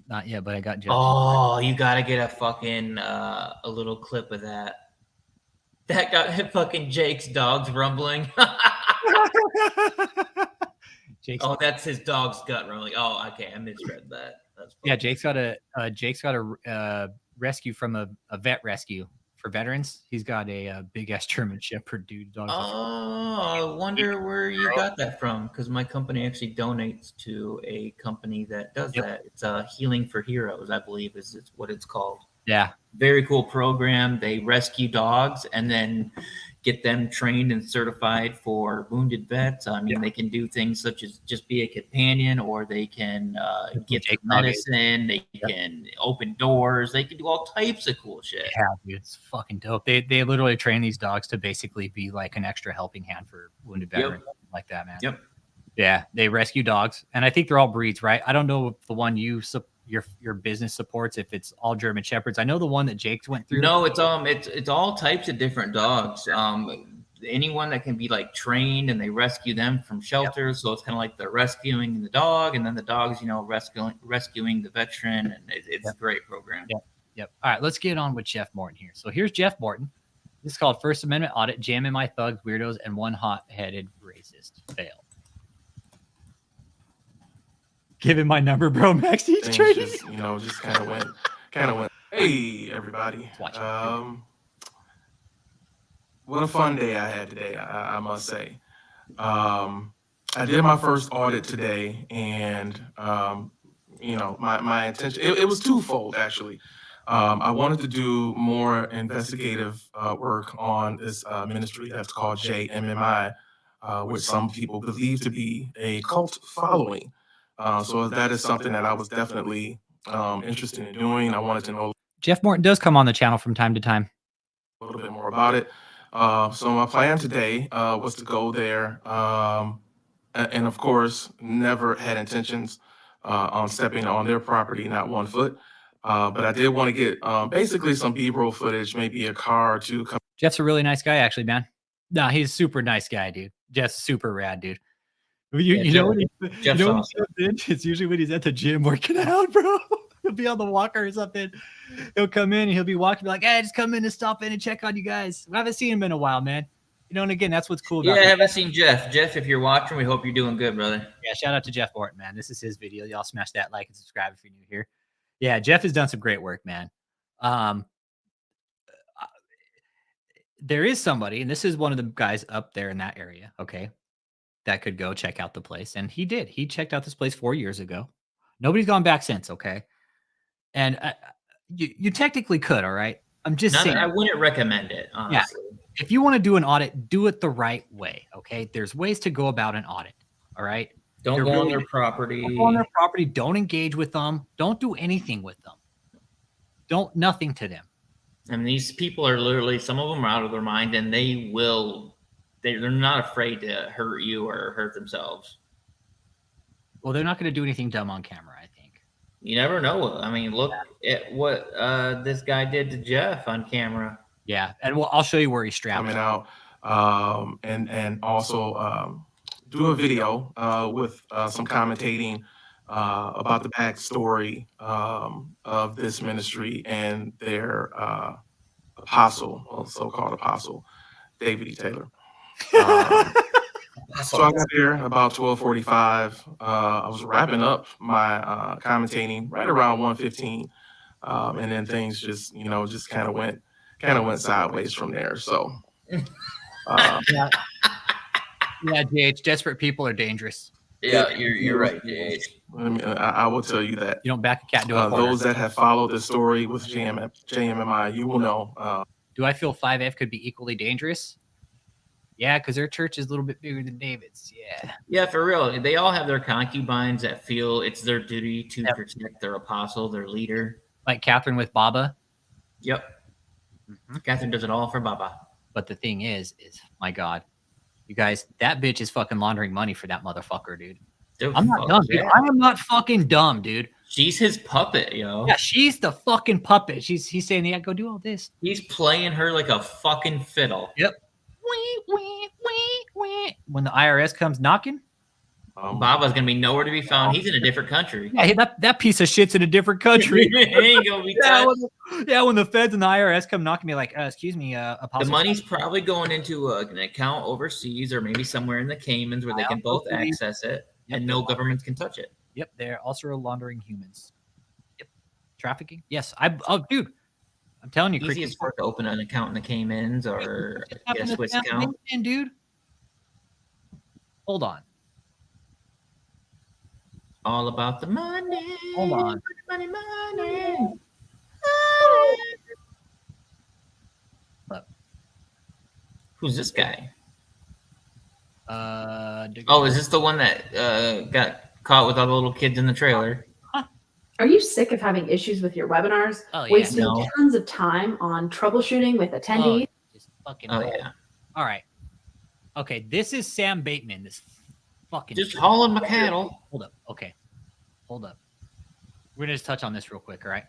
Not yet, but I got Jeff. Oh, you gotta get a fucking a little clip of that. That got fucking Jake's dogs rumbling. Oh, that's his dog's gut rumbling. Oh, okay, I misread that. Yeah, Jake's got a rescue from a vet rescue for veterans. He's got a big ass German Shepherd dude dog. Oh, I wonder where you got that from, because my company actually donates to a company that does that. It's Healing for Heroes, I believe is what it's called. Yeah. Very cool program. They rescue dogs and then get them trained and certified for wounded vets. I mean, they can do things such as just be a companion, or they can get medicine. They can open doors. They can do all types of cool shit. Yeah, dude, it's fucking dope. They literally train these dogs to basically be like an extra helping hand for wounded veterans, like that, man. Yep. Yeah, they rescue dogs, and I think they're all breeds, right? I don't know if the one your business supports, if it's all German Shepherds. I know the one that Jake's went through. No, it's all types of different dogs. Anyone that can be like trained, and they rescue them from shelters. So it's kind of like they're rescuing the dog, and then the dog's rescuing the veteran, and it's a great program. Yep. All right, let's get on with Jeff Morton here. So here's Jeff Morton. This is called First Amendment Audit: Jamming My Thugs, Weirdos, and One Hot-Headed Racist Fail. Give him my number, bro. Max, he's trading. Just kind of went. Hey, everybody. What a fun day I had today, I must say. I did my first audit today, and my intention, it was twofold, actually. I wanted to do more investigative work on this ministry that's called JMMI, which some people believe to be a cult following. So that is something that I was definitely interested in doing. I wanted to know. Jeff Morton does come on the channel from time to time. A little bit more about it. So my plan today was to go there, and of course, never had intentions on stepping on their property, not 1 foot. But I did want to get basically some B-roll footage, maybe a car or two. Jeff's a really nice guy, actually, man. No, he's a super nice guy, dude. Jeff's super rad, dude. You know what it's usually when he's at the gym working out, bro. He'll be on the walker or something. He'll come in and he'll be walking, be like, hey, just come in and stop in and check on you guys. I haven't seen him in a while, man. You know, and again, that's what's cool about Yeah, I this. haven't seen Jeff. Jeff, if you're watching, we hope you're doing good, brother. Yeah, shout out to Jeff Orton, man. This is his video. Y'all smash that like and subscribe if you're new here. Yeah, Jeff has done some great work, man. There is somebody, and this is one of the guys up there in that area, okay, that could go check out the place. And he did. He checked out this place 4 years ago. Nobody's gone back since, okay? And you technically could, all right? I'm just saying. I wouldn't recommend it, honestly. Yeah. If you want to do an audit, do it the right way, okay? There's ways to go about an audit, all right? Don't go on their property. Don't go on their property. Don't engage with them. Don't do anything with them. Nothing to them. I mean, these people are literally, some of them are out of their mind, and they're not afraid to hurt you or hurt themselves. Well, they're not going to do anything dumb on camera, I think. You never know. I mean, look at what this guy did to Jeff on camera. Yeah, and I'll show you where he's strapped. Coming out, and also do a video with some commentating about the backstory of this ministry and their apostle, well, so-called apostle, David E. Taylor. So I got there about 12:45. I was wrapping up my commentating right around 1:15, and then things just kind of went sideways from there. So Yeah, JH, desperate people are dangerous. Yeah, you're right, JH. I will tell you that. You don't back a cat into a corner. Those that have followed the story with JMMI, you will know. Do I feel 5F could be equally dangerous? Yeah, because their church is a little bit bigger than David's. Yeah. Yeah, for real. They all have their concubines that feel it's their duty to protect their apostle, their leader. Like Catherine with Baba. Yep. Catherine does it all for Baba. But the thing is my God, you guys, that bitch is fucking laundering money for that motherfucker, dude. I'm not dumb, dude. I am not fucking dumb, dude. She's his puppet, yo. Yeah, she's the fucking puppet. He's saying, yeah, go do all this. He's playing her like a fucking fiddle. Yep. When the IRS comes knocking, Baba's gonna be nowhere to be found. He's in a different country. Yeah, that piece of shit's in a different country. Ain't gonna be when the feds and the IRS come knocking me, like, excuse me, the money's probably going into an account overseas or maybe somewhere in the Caymans where they can both access it, and no governments can touch it. Yep, they're also laundering humans. Yep, trafficking. Yes, dude, I'm telling you, easiest work to open an account in the Caymans or get a Swiss account. Dude, hold on. All about the money. Hold on. Money. Who's this guy? Is this the one that got caught with all the little kids in the trailer? Are you sick of having issues with your webinars? Oh, yeah. Wasting tons of time on troubleshooting with attendees? Just fucking yeah. All right. Okay, this is Sam Bateman. This fucking just hauling my cattle. Hold up. Okay. Hold up. We're gonna just touch on this real quick, all right?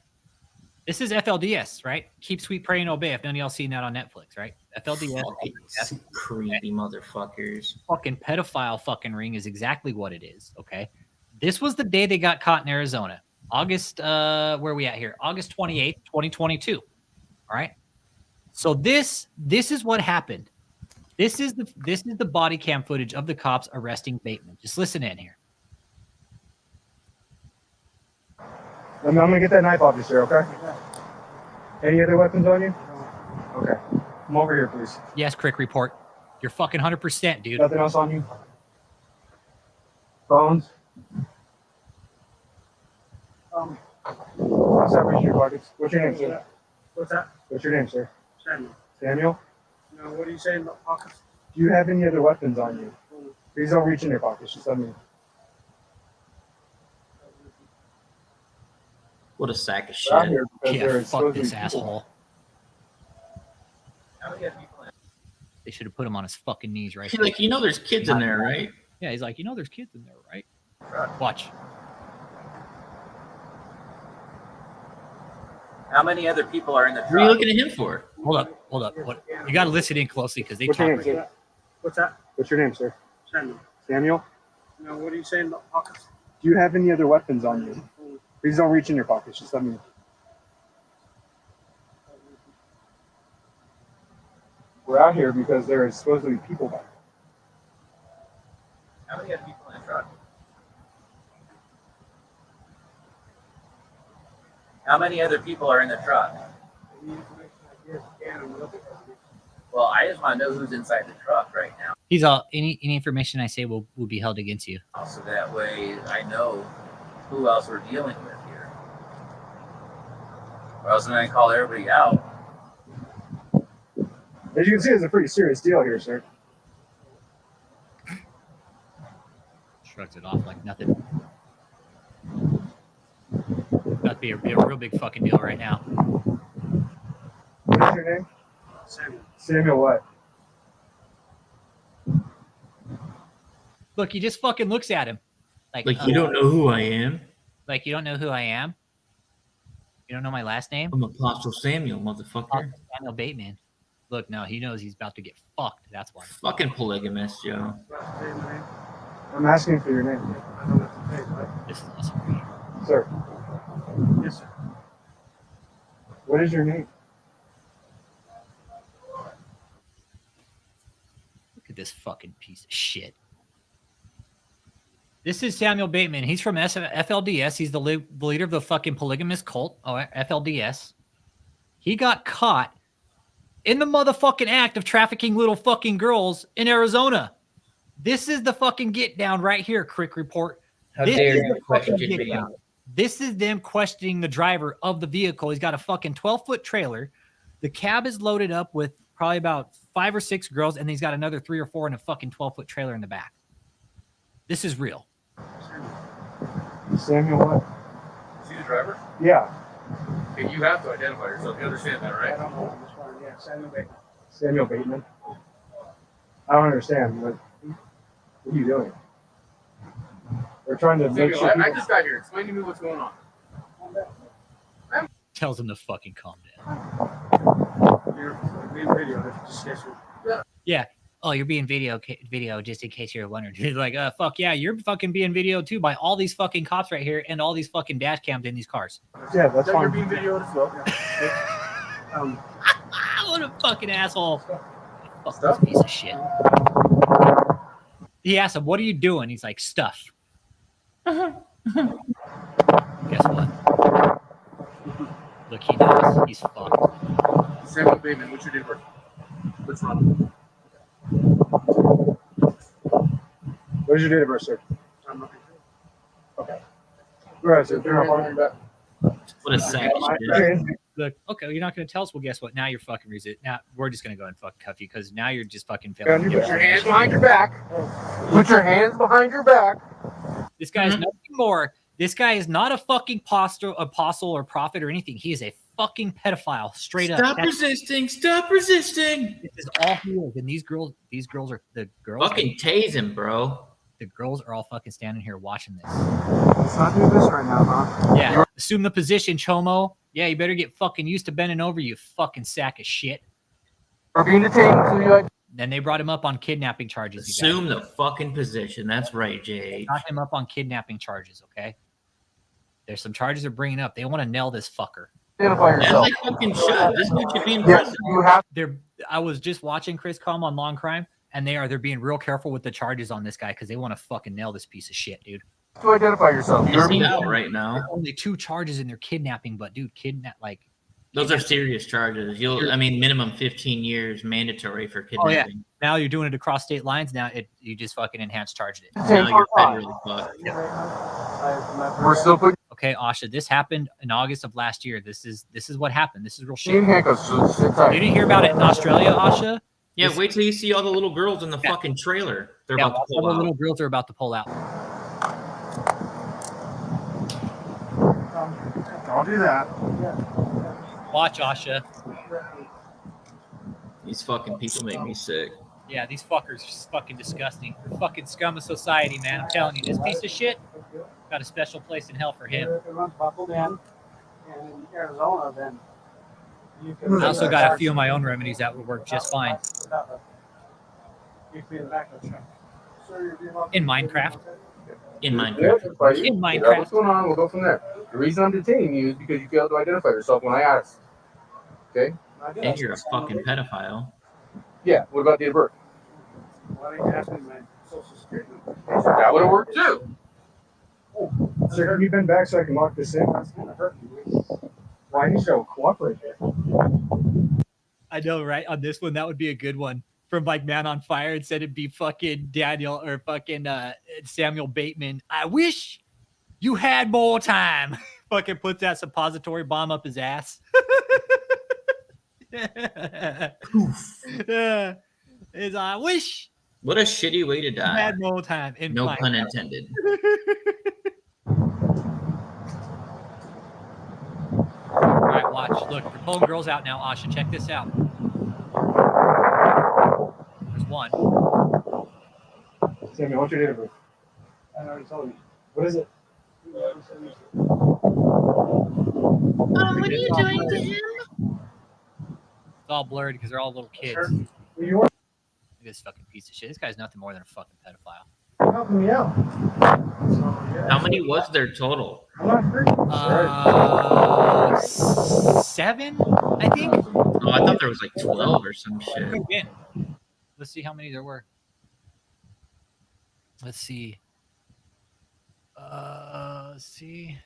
This is FLDS, right? Keep Sweet, Pray, and Obey. If none of y'all seen that on Netflix, right? FLDS. Creepy motherfuckers. Fucking pedophile fucking ring is exactly what it is, okay? This was the day they got caught in Arizona. August, where are we at here? August 28th, 2022. All right. So this is what happened. This is the body cam footage of the cops arresting Bateman. Just listen in here. I'm gonna get that knife off you, sir, okay? Any other weapons on you? Okay. Come over here, please. Yes, Crick report. You're fucking 100%, dude. Nothing else on you? Phones? What's that reach in your pockets? What's your name, sir? What's that? What's your name, sir? Samuel. Samuel? No, what are you saying about pockets? Do you have any other weapons on you? Please don't reach in your pockets. Just let me. What a sack of shit. Yeah, fuck this asshole. They should have put him on his fucking knees right He's like, there's kids in there, right? Yeah, he's like, there's kids in there, right? Watch. How many other people are in the truck? What are you looking at him for? Hold up. What? You got to listen in closely because they What's talk. your name, sir? What's that? What's your name, sir? Samuel. Samuel? No, what are you saying about pockets? Do you have any other weapons on you? Please don't reach in your pockets. Just let me. We're out here because there is supposed to be people back. How many other people in the truck? How many other people are in the truck? Well, I just want to know who's inside the truck right now. He's all any information I say will be held against you. So that way I know who else we're dealing with here. Or else I'm going to call everybody out. As you can see, it's a pretty serious deal here, sir. Shrugs it off like nothing. About to be a real big fucking deal right now. What is your name? Samuel. Samuel what? Look, he just fucking looks at him. Like you don't know who I am? Like you don't know who I am? You don't know my last name? I'm Apostle Samuel, motherfucker. Samuel Bateman. Look, no, he knows he's about to get fucked. That's why. Fucking polygamist, Joe. I'm asking for your name. This is awesome. Sir. Yes, sir. What is your name? Look at this fucking piece of shit. This is Samuel Bateman. He's from FLDS. He's the leader of the fucking polygamist cult. Oh, FLDS. He got caught in the motherfucking act of trafficking little fucking girls in Arizona. This is the fucking get down right here, Crick Report. How This dare is you the fucking question get me? down. This is them questioning the driver of the vehicle. He's got a fucking 12-foot trailer. The cab is loaded up with probably about 5 or 6 girls, and he's got another 3 or 4 in a fucking 12-foot trailer in the back. This is real. Samuel what? Is he the driver? Yeah. Okay, you have to identify yourself. You understand that, right? Yeah, Samuel Bateman. Samuel Bateman. I don't understand. What are you doing? We're trying to make Samuel, sure. I just got here. Explain to me what's going on. Tells him to fucking calm down. You're being video. Just in case you- Yeah. Oh, you're being video just in case you're wondering. He's like, fuck yeah, you're fucking being videoed too by all these fucking cops right here and all these fucking dash cams in these cars. Yeah, that's You're fine. being videoed as well. Yeah. What a fucking asshole. Fuck this piece of shit. He asked him, what are you doing? He's like, stuff. Guess what? Look, he knows. He's fucked. Samuel Bateman, what's your date of birth? What's wrong? What is your date of birth, sir? I'm not Okay. Go ahead, sir. Turn off on. What a sack of shit. Look, okay, you're not going to tell us. Well, guess what? Now you're fucking now we're just going to go and fucking cuff you because now you're just fucking failing. Put Put your hands behind your back. Put your hands behind your back. This guy is nothing more. This guy is not a fucking apostle or prophet or anything. He is a fucking pedophile, straight up. Stop resisting! Stop resisting! This is all he is. And these girls are the girls. Fucking tase him, bro. The girls are all fucking standing here watching this. Let's not do this right now, huh? Yeah, assume the position, Chomo. Yeah, you better get fucking used to bending over, you fucking sack of shit. We're being detained. So you Then they brought him up on kidnapping charges. you guys. Assume the fucking position. That's right, Jay. Got him up on kidnapping charges, okay? There's some charges they're bringing up. They want to nail this fucker. identify As yourself. they fucking should. This dude should be in Yes, prison. you have I was just watching Chris Combe on Long Crime, and they're being real careful with the charges on this guy because they want to fucking nail this piece of shit, dude. to identify yourself. He's You're being out right now. There's only 2 charges in their kidnapping, but dude, Those are serious charges. Minimum 15 years mandatory for Oh, yeah. kidnapping. Now you're doing it across state lines. Now you just fucking enhanced charged it. Now you're federally fucked. We're still putting Okay, Asha, this happened in August of last year. This is what happened. This is real you in shit. handcuffs. So sit You tight. didn't hear about it in Australia, Asha? Yeah, wait till you see all the little girls in the Yeah. fucking trailer. They're Yeah, about to all pull the out. little girls are about to pull out. Don't do that. Watch, Asha. These fucking people make me sick. Yeah, these fuckers are just fucking disgusting. They're fucking scum of society, man. I'm telling you, this piece of shit got a special place in hell for him. If it runs buckled in, and in Arizona, then you can. I also got a few of my own remedies that would work just fine. You can be in the back of the truck. Sir, you're being welcome. In Minecraft. In Yeah, Minecraft. that's fine. In Figure out Minecraft. What's going on? We'll go from there. The reason I'm detaining you is because you failed to identify yourself when I asked. Okay? I did. And you're a fucking pedophile. Yeah. What about date of birth? Why don't you ask me my social security number? That would have worked too. Sir, have you been back so I can lock this in? That's gonna hurt you. Why you so cooperate here? I know, right? On this one, that would be a good one from like Man on Fire. Instead, it'd be fucking Daniel or fucking Samuel Bateman. I wish you had more time. Fucking puts that suppository bomb up his ass. Yeah. Is I wish What a shitty way to you die. had more time. In No fine. pun intended. All right, watch. Look, they're pulling girls out now. Asha, check this out. There's one. Sammy, what's your date of birth? I already told you. What is it? What are you doing to him? It's all blurred because they're all little kids. Sure. Look You are at this fucking piece of shit. This guy's nothing more than a fucking pedophile. helping me out. So, yeah. How many was there total? I'm not hurting you, sir. 7, I think. Oh, I thought there was like 12 or some shit. Could have been. Let's see how many there were. Let's see. Let's see.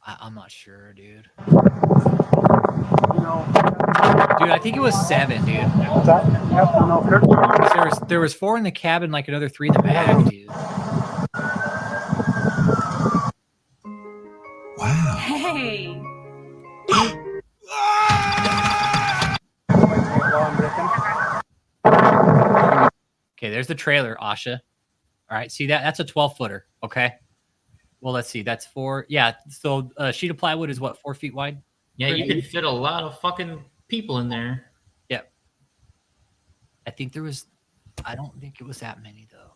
I'm not sure, dude. You know, Dude, I think it was 7, dude. what's that? No, Kurt. There was 4 in the cabin, like another 3 in the back, dude. Wow. Hey. Okay, there's the trailer, Asha. All right, see that? That's a 12-footer. Okay. Well, let's see. That's 4. Yeah. So a sheet of plywood is what, 4 feet wide? Yeah, you could fit a lot of fucking people in there. Yep. I think there was. I don't think it was that many though.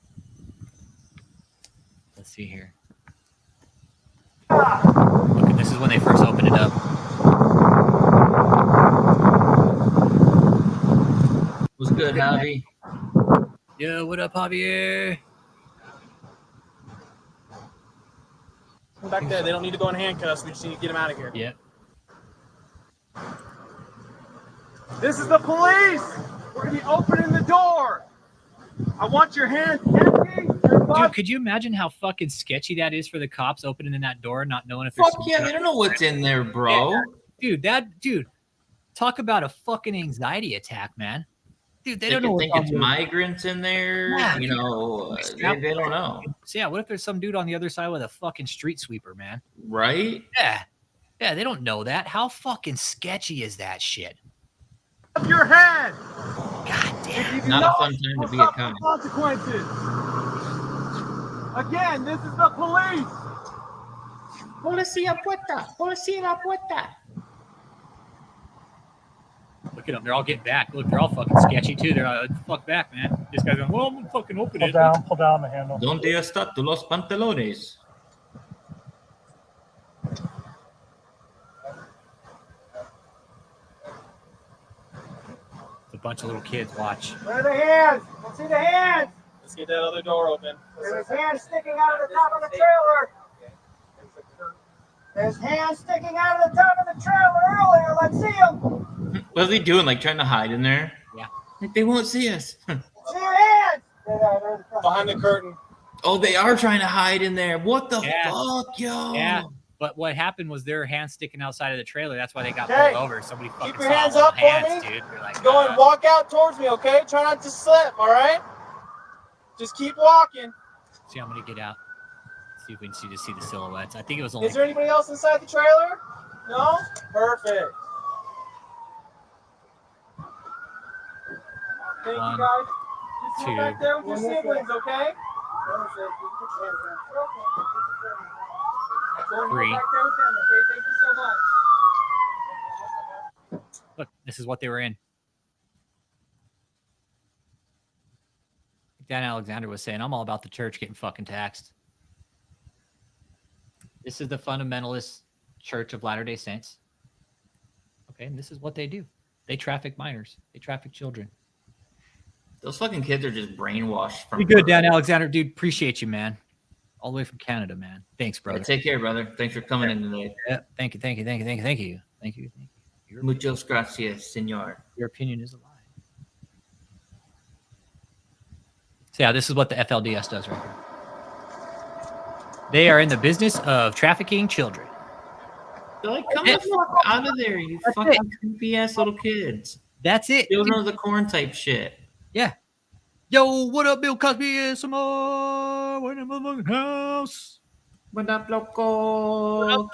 Let's see here. Look, this is when they first opened it up. Was good, Javi. Yo, what up, Javier? Back there, they don't need to go in handcuffs. We just need to get them out of here. Yep. This is the police. We're gonna be opening the door. I want your hands empty. Dude, could you imagine how fucking sketchy that is for the cops opening in that door, not knowing if there's Fuck yeah, they don't know what's in there, bro. Yeah, dude, talk about a fucking anxiety attack, man. Dude, they don't know. Think it's migrants in there. Yeah. You know, they don't know. So yeah, what if there's some dude on the other side with a fucking street sweeper, man? Right? Yeah. Yeah, they don't know that. How fucking sketchy is that shit? Up your head. God damn. Not a fun time to be a cop. Consequences. Again, this is the police. Policía puerta. Policía puerta. Look at them. They're all getting back. Look, they're all fucking sketchy too. They're fuck back, man. This guy's going, well, I'm gonna fucking open it. Pull down the handle. ¿Dónde están los pantalones? It's a bunch of little kids. Watch. Where are the hands? Let's see the hands. Let's get that other door open. There's hands sticking out of the top of the trailer. There's hands sticking out of the top of the trailer earlier. Let's see them. What's he doing? Like trying to hide in there? Yeah. Like they won't see us. See your hands. Behind the curtain. Oh, they are trying to hide in there. What the Yeah. fuck, yo? Yeah. But what happened was their hands sticking outside of the trailer. That's why they got Okay. pulled over. Somebody fucking Keep your saw hands them up for hands, me. dude. They're like, Go and walk out towards me, okay? Try not to slip, all right? Just keep walking. See, I'm gonna get out. See if we can see the silhouettes. I think it was only. Is there anybody else inside the trailer? No? Perfect. Thank One, you, guys. Just sit two. back there with your siblings, okay? Three. Back there with them, okay? Thank you so much. Look, this is what they were in. Dan Alexander was saying, I'm all about the church getting fucking taxed. This is the fundamentalist Church of Latter-day Saints. Okay, and this is what they do. They traffic minors. They traffic children. Those fucking kids are just brainwashed. Be good, Dan Alexander. Dude, appreciate you, man. All the way from Canada, man. Thanks, brother. Take care, brother. Thanks for coming in today. Yeah, thank you. Muchas gracias, senor. Your opinion is a lie. So yeah, this is what the FLDS does right here. They are in the business of trafficking children. They're like, come the fuck out of there, you fucking creepy ass little kids. That's it. Children of the corn type shit. Yeah. Yo, what up, Bill Cosby? ASMR. We're in the motherfucking house. What up, loco?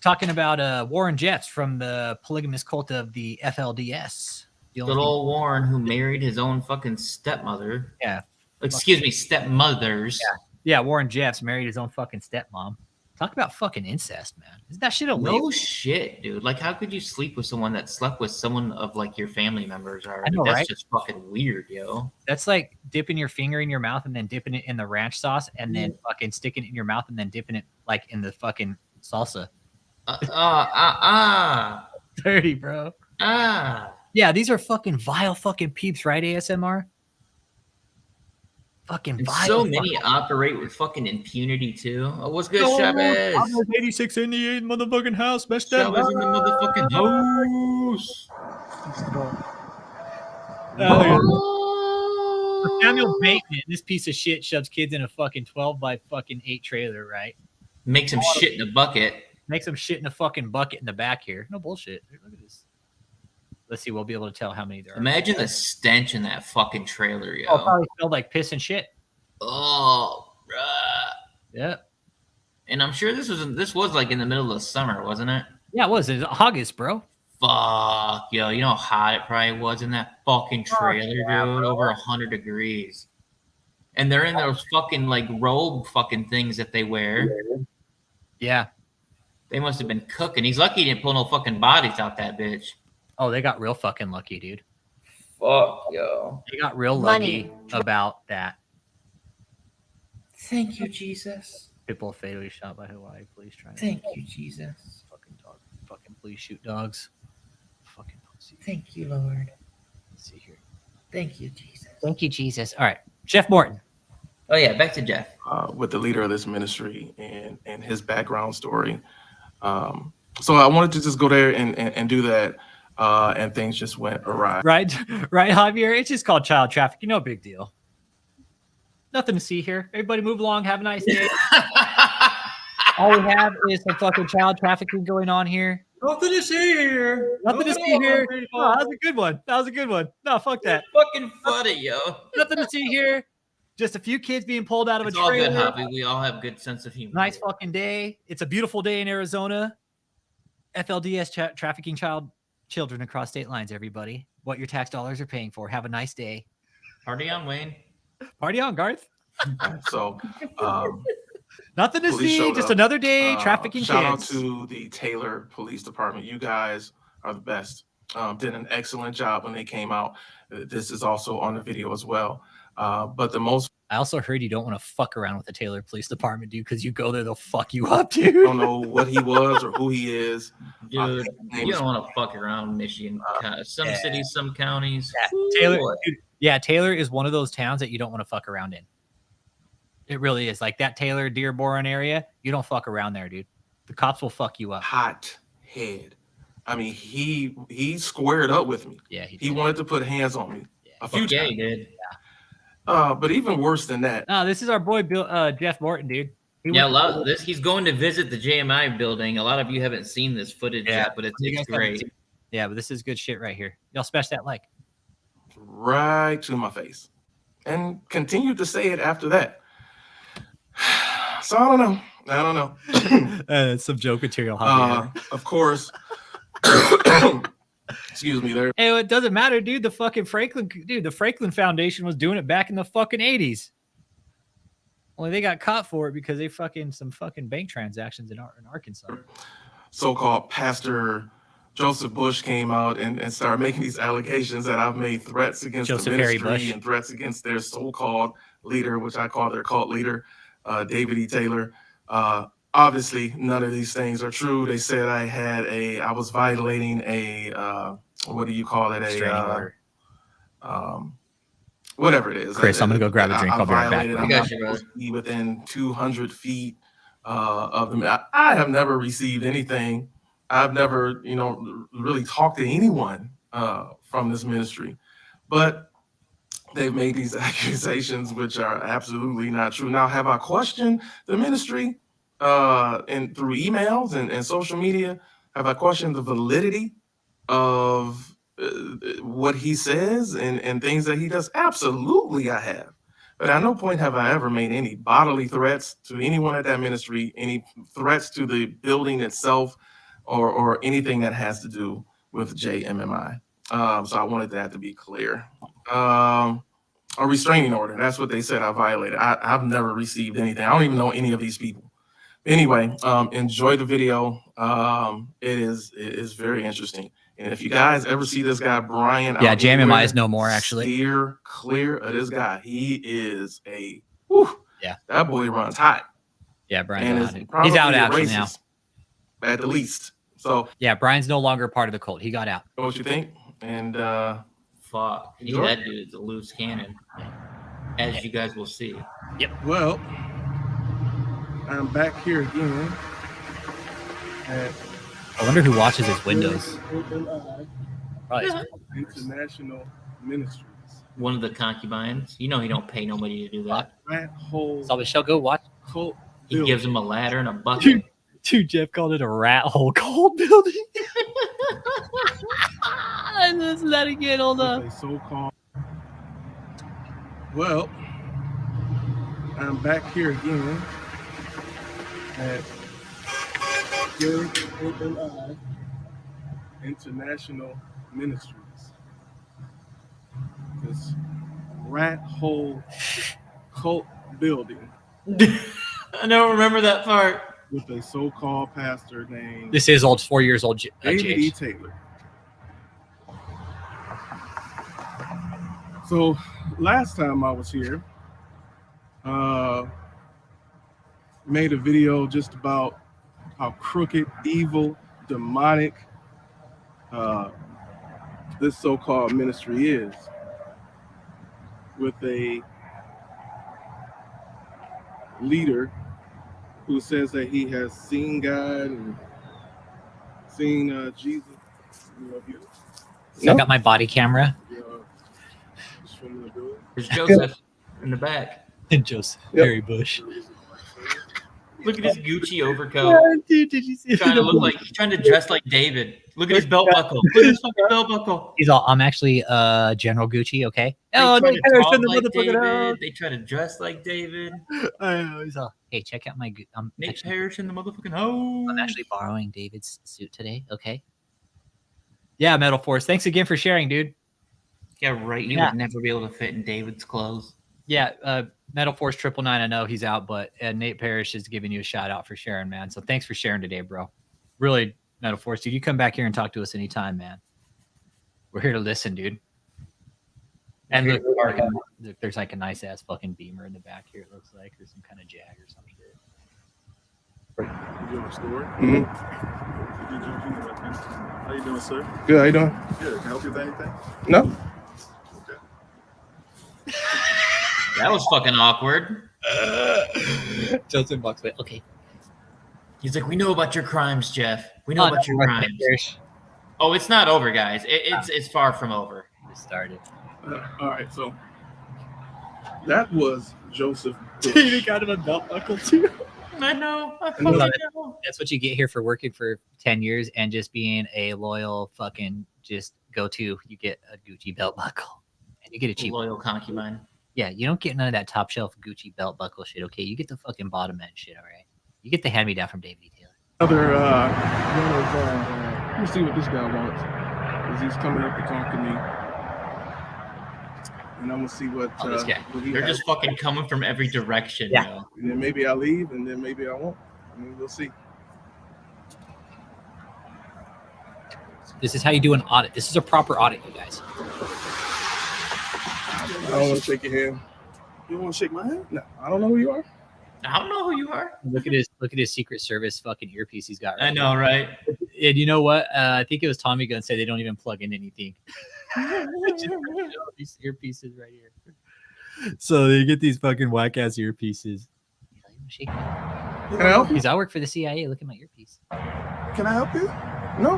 Talking about Warren Jeffs from the polygamous cult of the FLDS. Good old Warren, who married his own fucking stepmother. Yeah. Excuse me, stepmothers. Yeah, Warren Jeffs married his own fucking stepmom. Talk about fucking incest, man. Isn't that shit illegal? No shit, dude. Like, how could you sleep with someone that slept with someone of like your family members already? know, That's right? just fucking weird, yo. That's like dipping your finger in your mouth and then dipping it in the ranch sauce and then fucking sticking it in your mouth and then dipping it like in the fucking salsa. Dirty, bro. Yeah, these are fucking vile fucking peeps, right, ASMR? Fucking And vile. so many operate with fucking impunity too. Oh, what's good, Chavez? 86 in the motherfucking house. Best Chavez in the motherfucking house. Samuel Bateman, this piece of shit, shoves kids in a fucking 12 by fucking 8 trailer, right? Makes him shit in a bucket. Makes him shit in a fucking bucket in the back here. No bullshit. Look at this. Let's see. We'll be able to tell how many there are. Imagine the stench in that fucking trailer, yo. Oh, it probably smelled like piss and shit. Oh, bruh. Yeah. And I'm sure this was like in the middle of the summer, wasn't it? Yeah, it was. It was August, bro. Fuck, yo. You know how hot it probably was in that fucking trailer, dude? Over 100 degrees. And they're in those fucking like robe fucking things that they wear. Yeah. They must have been cooking. He's lucky he didn't pull no fucking bodies out that bitch. Oh, they got real fucking lucky, dude. Fuck, yo. They got real lucky about that. Thank you, Jesus. People fatally shot by Hawaii police trying Thank you, Jesus. Fucking dog. Fucking police shoot dogs. Fucking pussy. Thank you, Lord. Let's see here. Thank you, Jesus. Thank you, Jesus. All right. Jeff Morton. Oh, yeah. Back to Jeff. With the leader of this ministry and his background story. So I wanted to just go there and do that. And things just went awry. Right, Javier. It's just called child trafficking. No big deal. Nothing to see here. Everybody move along. Have a nice day. All we have is some fucking child trafficking going on here. Nothing to see here. Nothing to see here. Oh, that was a good one. That was a good one. No, fuck that. Fucking funny, yo. Nothing to see here. Just a few kids being pulled out of It's a all trailer. good, Hoppy. We all have good sense of humor. Nice fucking day. It's a beautiful day in Arizona. FLDS trafficking children across state lines, everybody. What your tax dollars are paying for. Have a nice day. Party on, Wayne. Party on, Garth. So nothing to police see. showed Just up. another day trafficking Shout out kids. to the Taylor Police Department. You guys are the best. Did an excellent job when they came out. This is also on the video as well. But the most I also heard you don't want to fuck around with the Taylor Police Department, dude, because you go there, they'll fuck you up, dude. I don't know what he was or who he is. Dude, you don't want to fuck around in Michigan. Some cities, some counties. Yeah, Taylor, dude, yeah, Taylor is one of those towns that you don't want to fuck around in. It really is. Like that Taylor Dearborn area, you don't fuck around there, dude. The cops will fuck you up. Hot head. I mean, he squared up with me. Yeah, he wanted to put hands on me a few Yeah, times. he did. But even worse than that. No, this is our boy Bill, Jeff Morton, dude. Yeah, a lot of this. He's going to visit the JMI building. A lot of you haven't seen this footage yet, but it's great. Yeah, but this is good shit right here. Y'all smash that like. Right to my face. And continued to say it after that. So I don't know. It's some joke material. Of course. Excuse me there. Hey, it doesn't matter, dude. The fucking the Franklin Foundation was doing it back in the fucking 80s. Only they got caught for it because they some bank transactions in Arkansas. So-called Pastor Joseph Bush came out and started making these allegations that I've made threats against Joseph the Harry ministry Bush. and threats against their so-called leader, which I call their cult leader, David E. Taylor. Obviously, none of these things are true. They said I was violating what do you call it? Restraining order. Whatever it is. Chris, I'm gonna go grab a drink. I'll be right back. I'm not supposed to be within 200 feet of them. I have never received anything I've never, you know, really talked to anyone from this ministry, but they've made these accusations which are absolutely not true. Now, have I questioned the ministry and through emails and social media? Have I questioned the validity of what he says and things that he does? Absolutely, I have. But at no point have I ever made any bodily threats to anyone at that ministry, any threats to the building itself, or anything that has to do with JMMI. So I wanted that to be clear. A restraining order. That's what they said I violated. I've never received anything. I don't even know any of these people. Anyway, enjoy the video. It is very interesting. And if you guys ever see this guy, Brian, Yeah, out JMMI anywhere, is no more, actually. Steer clear of this guy. He is yeah, that boy runs hot. Yeah, Brian's and out. is He's out probably a actually now. racist, at the least. So yeah, Brian's no longer part of the cult. He got out. know what you think? And fuck, enjoy. that dude's a loose cannon, as you guys will see. Yep. Well, I'm back here again. I wonder who watches his windows. Probably International Ministries. One of the concubines. You know he don't pay nobody to do that. Rat hole. So Michelle, go watch. Cult He building. gives him a ladder and a bucket. Dude, Jeff called it a rat hole cult building. And listen to that again. Hold on. So-called. Well, I'm back here again at JMMI International Ministries. This rat hole cult building. I don't remember that part. With a so-called pastor named This is old, 4 years old. David E. Taylor. So last time I was here, made a video just about how crooked, evil, demonic this so-called ministry is, with a leader who says that he has seen God and seen Jesus. So I got my body camera. There's Joseph in the back. And Joseph Harry Bush. Look at his Gucci overcoat. Dude, did you see trying to look like he's trying to dress like David. Look at his belt buckle. Look at his fucking belt buckle. He's all, I'm actually General Gucci, okay? They Oh, try no, to Taylor, talk send the like motherfucking David. out. They try to dress like David. He's all, hey, check out my. Nate Parrish in the motherfucking house. I'm actually borrowing David's suit today, okay? Yeah, Metal Force. Thanks again for sharing, dude. Yeah, right. You would never be able to fit in David's clothes. Yeah, Metal Force 999. I know he's out, but Nate Parrish is giving you a shout out for sharing, man. So thanks for sharing today, bro. Really, Metal Force, dude. You come back here and talk to us anytime, man. We're here to listen, dude. And look, there's like a nice ass fucking Beamer in the back here. It looks like, or some kind of Jag or some shit. You doing a story? How you doing, sir? Good. How you doing? Good. Can I help you with anything? No. That was fucking awkward. Joseph Bucks, wait, okay. He's like, we know about your crimes, Jeff. We know about your crimes. Oh, it's not over, guys. It's far from over. It started. All right, so that was Joseph Bush. You got him a belt buckle too. I know. That's what you get here for working for 10 years and just being a loyal fucking just go-to. You get a Gucci belt buckle and you get a cheap loyal concubine. Yeah, you don't get none of that top shelf Gucci belt buckle shit. Okay, you get the fucking bottom end shit. All right, you get the hand me down from David E. Taylor. Another let me see what this guy wants, because he's coming up to talk to me, and I'm gonna see what. This guy. What he They're has. just fucking coming from every direction. Yeah. Yo. And then maybe I leave, and then maybe I won't. I mean, we'll see. This is how you do an audit. This is a proper audit, you guys. I don't want to shake your hand. You don't want to shake my hand? No, I don't know who you are. I don't know who you are. Look at his Secret Service fucking earpiece he's got. I know, right? And you know what? I think it was Tommy Gunn said they don't even plug in anything. These earpieces right here. So they get these fucking whack ass earpieces. Can I help you? Because I work for the CIA. Look at my earpiece. Can I help you? No.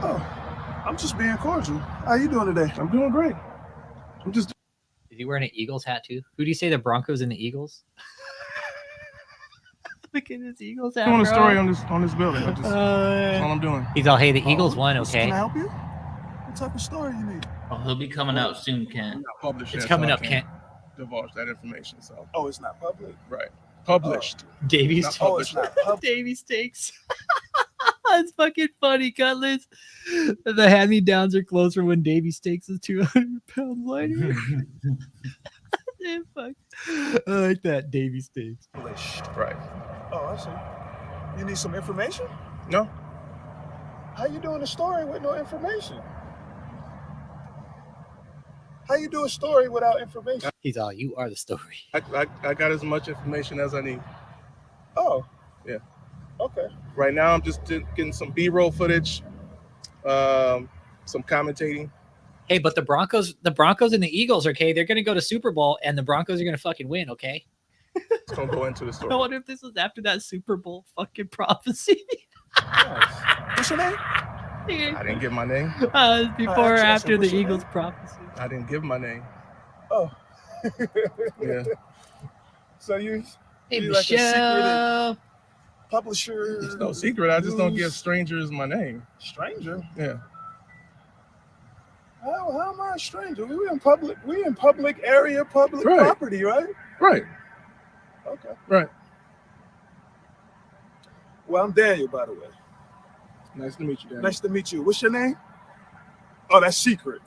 Oh, I'm just being cordial. How you doing today? I'm doing great. I'm just. Is he wearing an Eagles hat too? Who do you say the Broncos and the Eagles? Look at this Eagles hat. Doing a bro. story on this building. That's all I'm doing. He's all, hey, the Eagles won, Can okay? I help you? What type of story you need? Oh, he'll be coming out soon, Kent. Not published It's yet, coming so I up, can't Kent. divulge that information. So. Oh, it's not public. Right. Published. Davies. Oh, it's not public. Davies takes. That's fucking funny, Cutlets. The hand-me-downs are closed for when Davies takes is 200 pounds lighter. Yeah, fuck. I like that, Davies takes. Published. Right. Oh, I see. You need some information? No. How you doing a story with no information? How you do a story without information? He's all, you are the story. I got as much information as I need. Oh, yeah. Okay. Right now, I'm just getting some B-roll footage, some commentating. Hey, but the Broncos and the Eagles, okay, they're going to go to Super Bowl, and the Broncos are going to fucking win, okay? It's going to go into the story. I wonder if this was after that Super Bowl fucking prophecy. What's your name? I didn't give my name. Before or after the Eagles prophecy. I didn't give my name. Oh. Yeah. So you Hey, you like a Michelle. secret publisher? It's no secret. I just don't give strangers my name. Stranger? Yeah. How am I a stranger? We in public area, public property, right? Right. Okay. Right. Well, I'm Daniel, by the way. Nice to meet you, Daniel. Nice to meet you. What's your name? Oh, that's secret.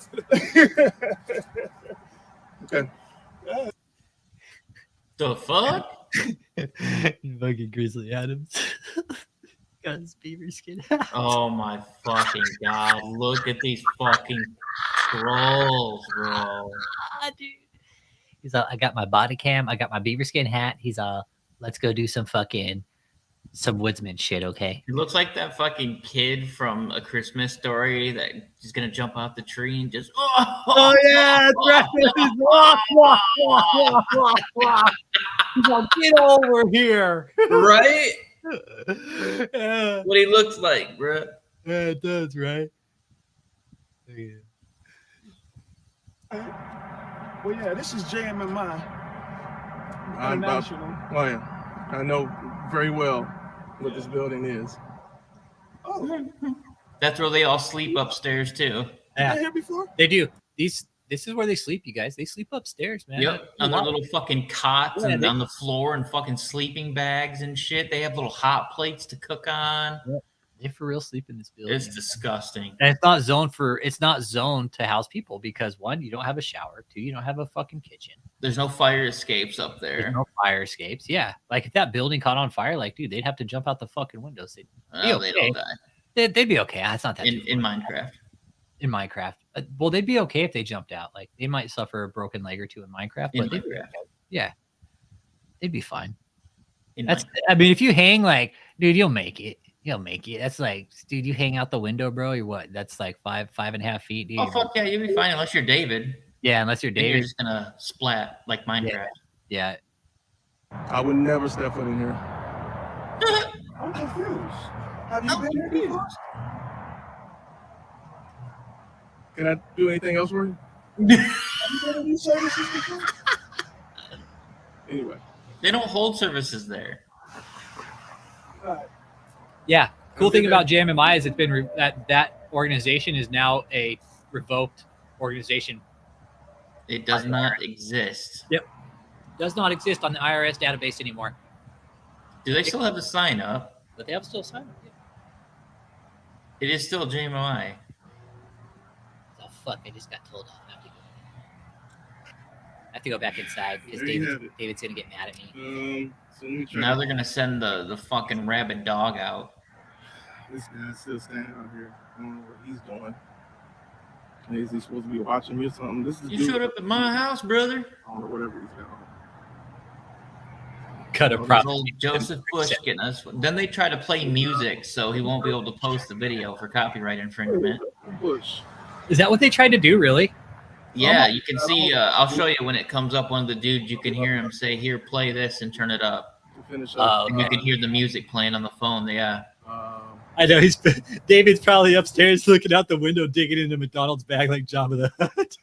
Okay. The fuck? Fucking Grizzly Adams. Got his beaver skin. Oh my fucking god. Look at these fucking trolls, bro. Dude. He's all, I got my body cam. I got my beaver skin hat. He's all, let's go do some woodsman shit, okay? It looks like that fucking kid from A Christmas Story that is gonna jump out the tree and just Oh yeah, that's right. He's all, get over here. Right? Yeah. What he looks like, bro. Yeah, it does, right? Yeah. Well, yeah, this is JMMI. International. Oh, yeah. I know very well what this building is. Oh, That's where they all sleep upstairs too. Yeah. been here before? They do. This is where they sleep, you guys. They sleep upstairs, man. Yep, on their little fucking cots Yeah, and they- on the floor and fucking sleeping bags and shit. They have little hot plates to cook on. Yep. They for real sleep in this building. It's disgusting. And it's not zoned to house people because one, you don't have a shower. Two, you don't have a fucking kitchen. There's no fire escapes up There's there. no fire escapes. Yeah. Like if that building caught on fire, like, dude, they'd have to jump out the fucking windows. They'd be Oh, they'd all okay. die. They'd be okay. That's not that In Minecraft. in Minecraft. Well, they'd be okay if they jumped out. Like they might suffer a broken leg or two in Minecraft, In but they'd be Minecraft. okay. Yeah. They'd be fine. In That's Minecraft. I mean, if you hang like, dude, you'll make it. You'll make it. That's like, dude, you hang out the window, bro. You're what? That's like 5.5 feet, dude. Oh fuck yeah, you'll be fine unless you're David. Yeah, unless you're Then you're David. just gonna splat like Minecraft. Yeah. I would never step foot in here. I'm confused. Have you been here before? Can I do anything else for you? Have you been to these services before? Anyway. They don't hold services there. Yeah. Cool thing about JMMI is it's been that organization is now a revoked organization. It does not exist. Yep. Does not exist on the IRS database anymore. Do they still have the sign up? But they have still signed it. It is still JMI. Oh fuck! I just got told off. I have to go back inside because There you have it. David's gonna get mad at me. So let me try. Now they're gonna send the fucking rabid dog out. This guy's still standing out here. I don't know what he's doing. Is he supposed to be watching me or something? This is You showed up at my house, brother. I don't know, whatever he's got. Cut a There's prop. old Joseph Bush getting us. Then they try to play music, so he won't be able to post the video for copyright infringement. Bush. Is that what they tried to do? Really? Yeah, you can see. I'll show you when it comes up. One of the dudes, you can hear him say, "Here, play this," and turn it up. To finish up. And you can hear the music playing on the phone. Yeah. I know David's probably upstairs looking out the window, digging into McDonald's bag like Jabba the Hutt.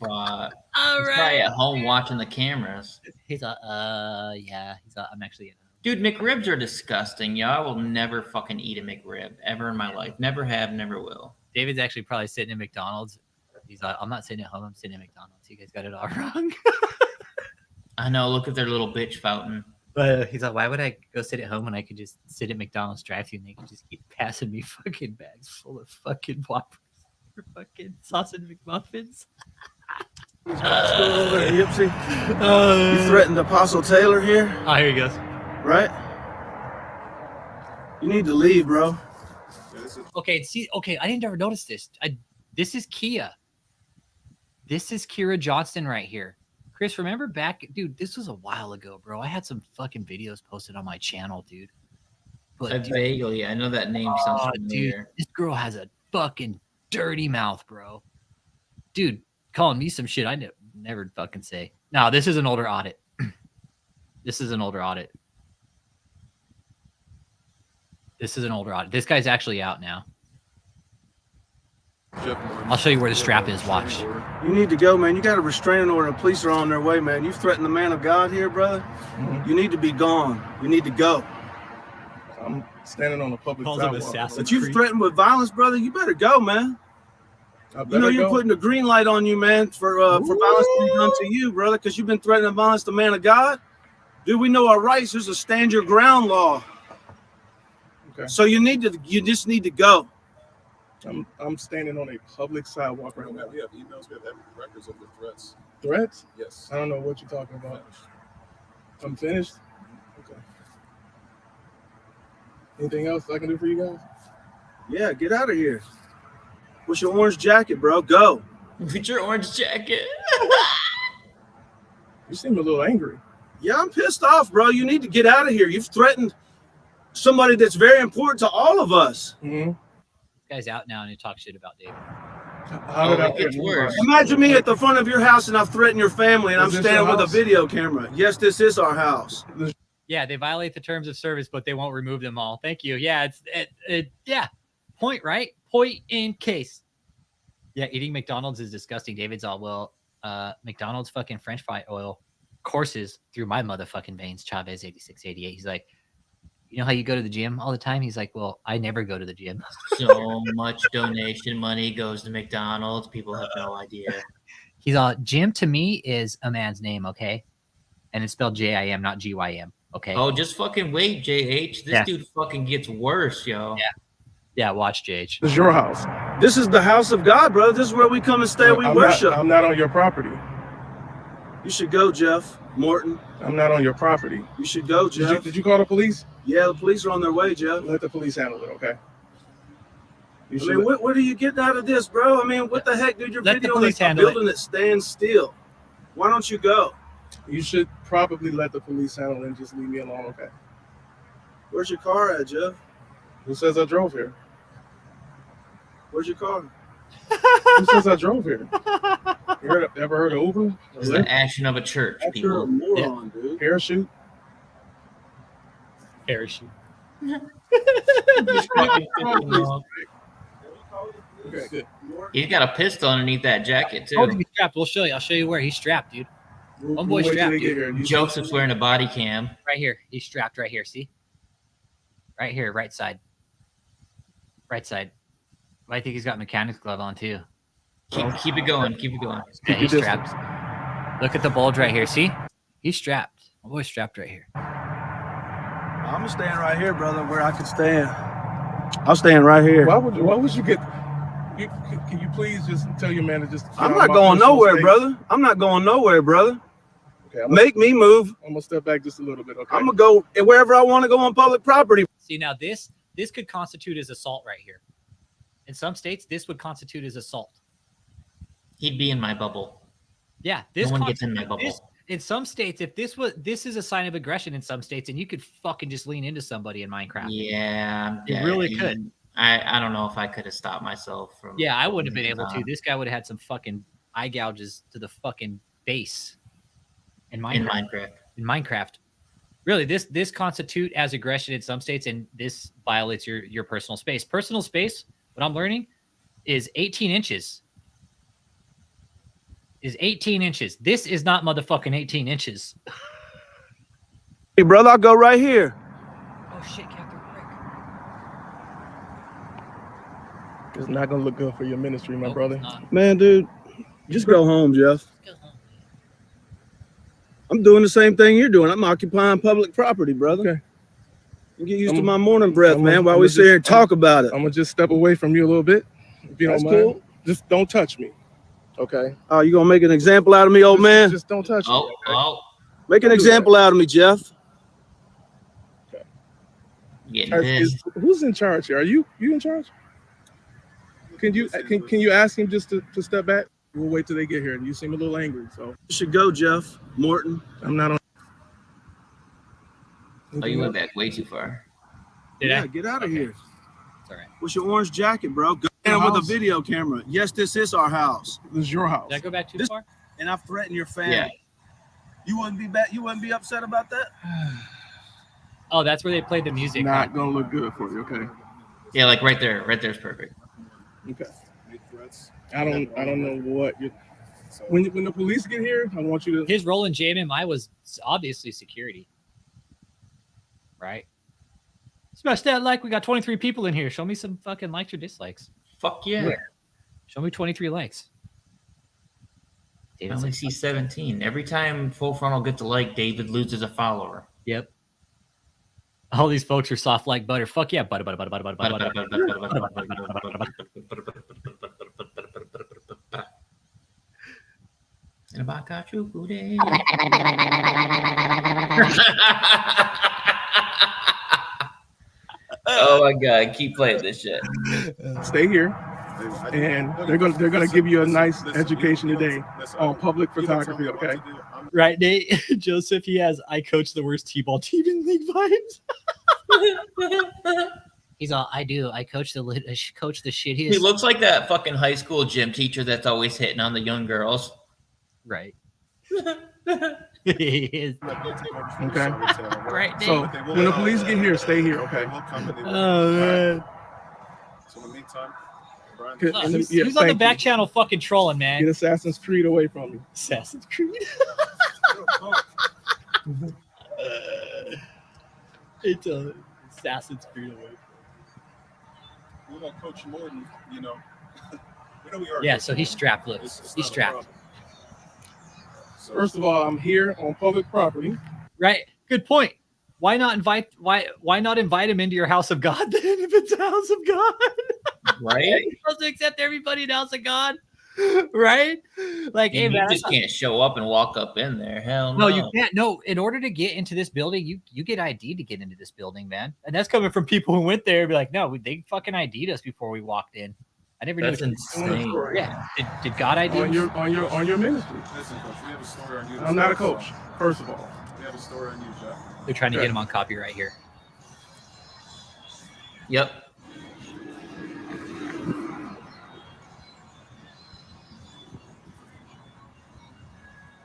All All He's right. probably at home watching the cameras. He's yeah. I'm actually at home. Dude, McRibs are disgusting. Yo, I will never fucking eat a McRib ever in my life. Never have, never will. David's actually probably sitting in McDonald's. He's like, I'm not sitting at home. I'm sitting at McDonald's. You guys got it all wrong. I know. Look at their little bitch fountain. But he's like, why would I go sit at home when I could just sit at McDonald's drive-thru and they could just keep passing me fucking bags full of fucking Whoppers or fucking sausage McMuffins? You threatened Apostle Taylor here, Oh, here he goes. right? You need to leave, bro. Okay, see, I didn't ever notice this. This is Kia. This is Kira Johnston right here. Chris, remember back, dude, this was a while ago, bro. I had some fucking videos posted on my channel, dude. But Vaguely, I know that name sounds familiar. dude, this girl has a fucking dirty mouth, bro. Dude, calling me some shit I never fucking say. No, this is an older audit. This is an older audit. This is an older audit. This guy's actually out now. I'll show you where the strap is. Watch. You need to go, man. You got a restraining order. The police are on their way, man. You've threatened the man of God here, brother. You need to be gone. You need to go. I'm standing on a public sidewalk. But you've threatened with violence, brother. You better go, man. You know you're putting a green light on you, man, for violence to be done to you, brother, because you've been threatening violence to the man of God. Dude, we know our rights. There's a stand your ground law. Okay. So you just need to go. I'm standing on a public sidewalk right now. We have emails, we have records of the threats. Threats? Yes. I don't know what you're talking about. I'm finished? Okay. Anything else I can do for you guys? Yeah, get out of here. What's your orange jacket, bro? Go. With your orange jacket. You seem a little angry. Yeah, I'm pissed off, bro. You need to get out of here. You've threatened somebody that's very important to all of us. Mm-hmm. This guy's out now and he talks shit about David. How did I get worse? Imagine me at the front of your house and I've threatened your family and I'm standing with a video camera. Yes, this is our house. Yeah, they violate the terms of service, but they won't remove them all. Thank you. Yeah, yeah. Point, right? Point in case. Yeah, eating McDonald's is disgusting. David's all, well, McDonald's fucking French fry oil courses through my motherfucking veins. Chavez 8688. He's like, you know how you go to the gym all the time? He's like, well, I never go to the gym. So much donation money goes to McDonald's. People have no idea. He's all, Jim to me is a man's name, okay? And it's spelled J-I-M, not G-Y-M, okay? Oh, just fucking wait, JH. This dude fucking gets worse, yo. Yeah. Yeah, watch JH. This is your house. This is the house of God, brother. This is where we come and stay. We worship. I'm not on your property. You should go, Jeff Morton. I'm not on your property. You should go, Jeff. Did you call the police? Yeah, the police are on their way, Jeff. Let the police handle it, okay? I mean, what are you getting out of this, bro? I mean, what the heck, dude? You're Let the police videoing a handle building that stands still. Why don't you go? You should probably let the police handle it and just leave me alone, okay? Where's your car at, Jeff? Who says I drove here? Where's your car? Who says I drove here? You ever heard of Uber? It's the action of a church, You're a people. moron, dude. Parachute? Parachute. Okay, good. He's got a pistol underneath that jacket, Oh, too. he's strapped. We'll show you. I'll show you where. He's strapped, dude. Homeboy's strapped, dude. Joseph's wearing a body cam. Right here. He's strapped right here. See? Right here, right side. Right side. I think he's got mechanics glove on, too. Keep it going. Keep it going. Yeah, he's strapped. Look at the bulge right here. See? He's strapped. My boy's strapped right here. I'm staying right here, brother, where I can stand. I'm staying right here. Why would you get... Can you please just tell your man to just... I'm not going nowhere, brother. I'm not going nowhere, brother. Okay, Make me move. I'm going to step back just a little bit, okay? I'm going to go wherever I want to go on public property. See, now this could constitute as assault right here. In some states, this would constitute as assault. He'd be in my bubble. Yeah, this No one gets in my bubble. In some states, if this is a sign of aggression in some states, and you could fucking just lean into somebody in Minecraft. Yeah. You really could. I don't know if I could have stopped myself from... Yeah, I wouldn't have been able to. This guy would have had some fucking eye gouges to the fucking face in Minecraft. In Minecraft. Really, this constitute as aggression in some states, and this violates your personal space. Personal space, what I'm learning, is 18 inches. Is 18 inches. This is not motherfucking 18 inches. Hey, brother, I'll go right here. Oh shit, Captain Rick. It's not gonna look good for your ministry, my brother. Man, dude, just go home, Jeff. I'm doing the same thing you're doing. I'm occupying public property, brother. Okay. You get used to my morning breath, man, while we sit here and talk about it. I'm gonna just step away from you a little bit, if you That's don't mind. cool. Just don't touch me, okay? Oh, you gonna make an example out of me, old man? Just don't touch me. Okay? Make an example out of me, Jeff. Who's in charge here? Are you in charge? Can you ask him just to step back? We'll wait till they get here. You seem a little angry, so you should go, Jeff Morton. I'm not on. Oh, you went back way too far. Yeah, get out of here. It's all right. What's your orange jacket, bro? Go in with a video camera. Yes, this is our house. This is your house. Did I go back too far? And I threaten your family. Yeah. You wouldn't be upset about that? Oh, that's where they played the music. Not gonna look good for you, okay? Yeah, like right there. Right there's perfect. Okay. I don't know what you. When the police get here, I want you to. His role in JMMI was obviously security, right? Smash that like. We got 23 people in here. Show me some fucking likes or dislikes. Fuck yeah. Show me 23 likes. I only see 17. Every time Full Frontal gets a like, David loses a follower. Yep. All these folks are soft like butter. Fuck yeah, butter. Oh my god, keep playing this shit. Stay here, and they're gonna give you a nice education today on public photography. Okay. Right, Nate? Joseph, he has I coach the worst T-ball team in league vibes. He's all, I do. I coach the shittiest. He looks like that fucking high school gym teacher that's always hitting on the young girls. Right. He is. Okay. Right, So when the police get here, stay here. Okay. Oh man. So in the meantime, Oh, he's on the back channel fucking trolling, man. Get Assassin's Creed away from me. Assassin's Creed. It's a Assassin's Creed away. We're gonna coach Morton, you know. We know we are. Yeah, so he's strapped. Look, he's strapped. First of all, I'm here on public property. Right. Good point. Why not invite him into your house of God then if it's a house of God? Right? You're supposed to accept everybody in the house of God. Right? Like, hey, man, you just can't show up and walk up in there. Hell No, no. you can't. No, in order to get into this building, you get ID to get into this building, man. And that's coming from people who went there and be like, no, they fucking ID'd us before we walked in. I never knew. That's insane. Yeah. Did God ID on your ministry? Listen, coach, we have a story on you. I'm not a coach, first of all. We have a story on you, Jeff. They're trying to get him on copyright here. Yep.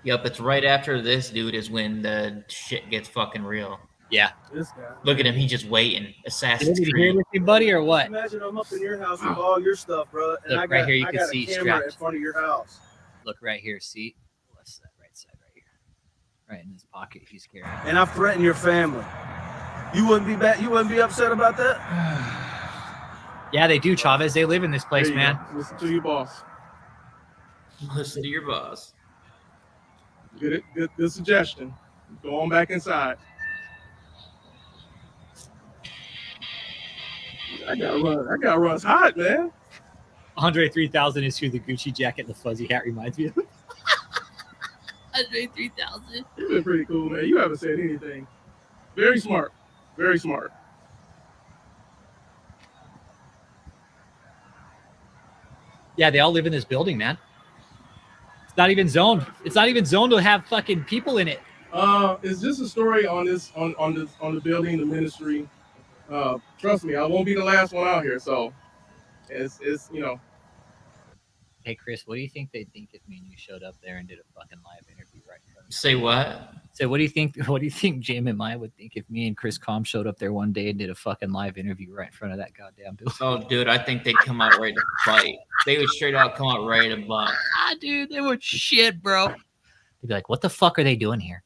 Yep, it's right after this dude is when the shit gets fucking real. Yeah. This guy. Look at him, he just waiting. Assassin's Did you Creed. hear anything, buddy, or what? Imagine I'm up in your house with all your stuff, bro. And Look, I got, right here, you I can got see a camera in strapped. front of your house. Look right here. See? Left side, right side, right here. Right in his pocket. He's carrying. And I threaten your family. You wouldn't be upset about that? Yeah, they do, Chavez. They live in this place, There you man. go. Listen to your boss. Listen to your boss. Good suggestion. Go on back inside. I got Russ hot, man. Andre 3000 is who the Gucci jacket and the fuzzy hat reminds me of. Andre 3000. You've been pretty cool, man. You haven't said anything. Very smart. Very smart. Yeah, they all live in this building, man. It's not even zoned. It's not even zoned to have fucking people in it. It's just a story on the building, the ministry. Trust me, I won't be the last one out here. So it's you know. Hey, Chris, what do you think they'd think if me and you showed up there and did a fucking live interview right in front of Say what? So what do you think? What do you think Jim and I would think if me and Chris Calm showed up there one day and did a fucking live interview right in front of that goddamn building? Oh, dude, I think they'd come out ready to fight. They would straight out come out ready to buck. Dude, they would shit, bro. They'd be like, "What the fuck are they doing here?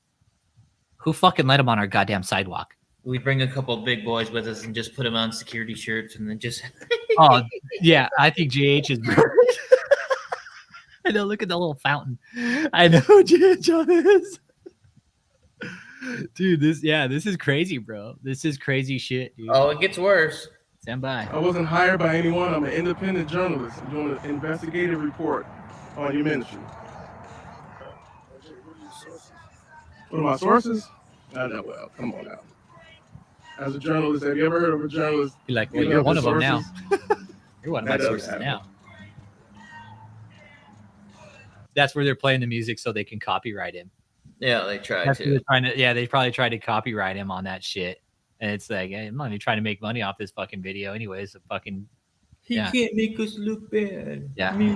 Who fucking let them on our goddamn sidewalk?" We'd bring a couple of big boys with us and just put them on security shirts and then just. Oh yeah, I think GH is. I know. Look at the little fountain. I know GH is. Dude, this is crazy, bro. This is crazy shit, dude. Oh, it gets worse. Stand by. I wasn't hired by anyone. I'm an independent journalist. I'm doing an investigative report on your ministry. What are my sources? Well, come on now. As a journalist, have you ever heard of a journalist? You're like, well, you're one of them now. sources? You're one of my That doesn't sources happen. now. That's where they're playing the music so they can copyright him. Yeah, they try That's where to. they're trying to. Yeah, they probably tried to copyright him on that shit. And it's like, hey, I'm not even trying to make money off this fucking video, anyways. So fucking. He Yeah. can't make us look bad. Yeah. Man.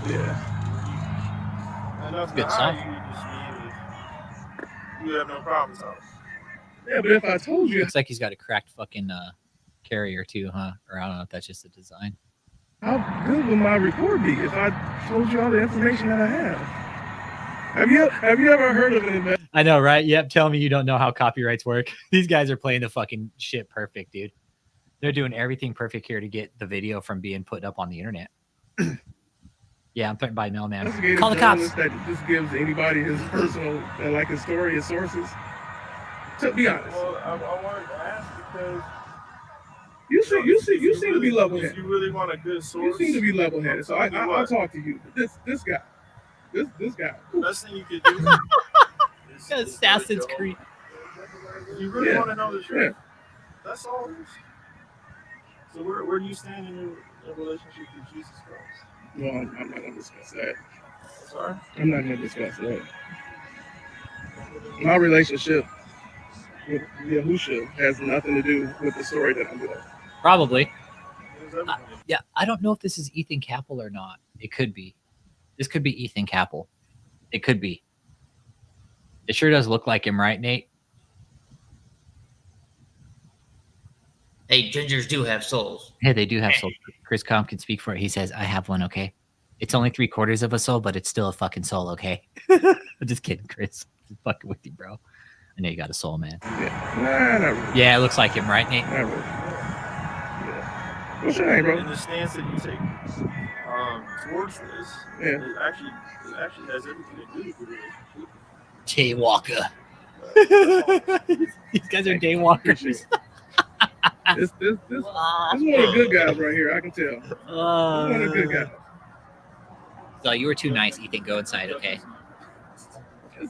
Yeah. And that's Good not stuff. you have no problems, though. Yeah, but if I told you, Looks like he's got a cracked fucking carrier too, huh? Or I don't know if that's just a design. how good would my report be if I told you all the information that I have? Have you ever heard of an investment? I know, right? Yep. Tell me you don't know how copyrights work. These guys are playing the fucking shit perfect, dude. They're doing everything perfect here to get the video from being put up on the internet. Yeah, I'm threatened by mailman. Investigative Call the cops. journalist that just gives anybody his personal, like his story, his sources? To be honest, Well, I wanted to ask because you seem to be level-headed. if you really want a good You source, seem to be level-headed, so I'll tell you I'll what. talk to you. This guy, this guy. The best thing you could do is Assassin's go. Creed. If you really Yeah. want to know the Yeah. truth, that's all it is. So where do you stand in your relationship with Jesus Christ? Well, I'm not going to discuss that. Sorry? I'm not going to discuss that. My relationship with Yahusha has nothing to do with the story that I'm doing. Probably. What is everything? Yeah, I don't know if this is Ethan Capel or not. It could be. This could be Ethan Capel. It could be. It sure does look like him, right, Nate? Hey, gingers do have souls. Yeah, they do have soul. Chris Comp can speak for it. He says, I have one, okay? It's only 3/4 of a soul, but it's still a fucking soul, okay? I'm just kidding, Chris. Just fucking with you, bro. I know you got a soul, man. Yeah. Nah, not really. Yeah, it looks like him, right, Nate? Not really. Yeah. What's your name, bro? And the stance that you take towards this, Yeah. it actually has everything to do with the relationship. Jaywalker. These guys are daywalkers. This is one of the good guys right here. I can tell. This is one of the good guys. So you were too nice, Ethan. Go inside, okay?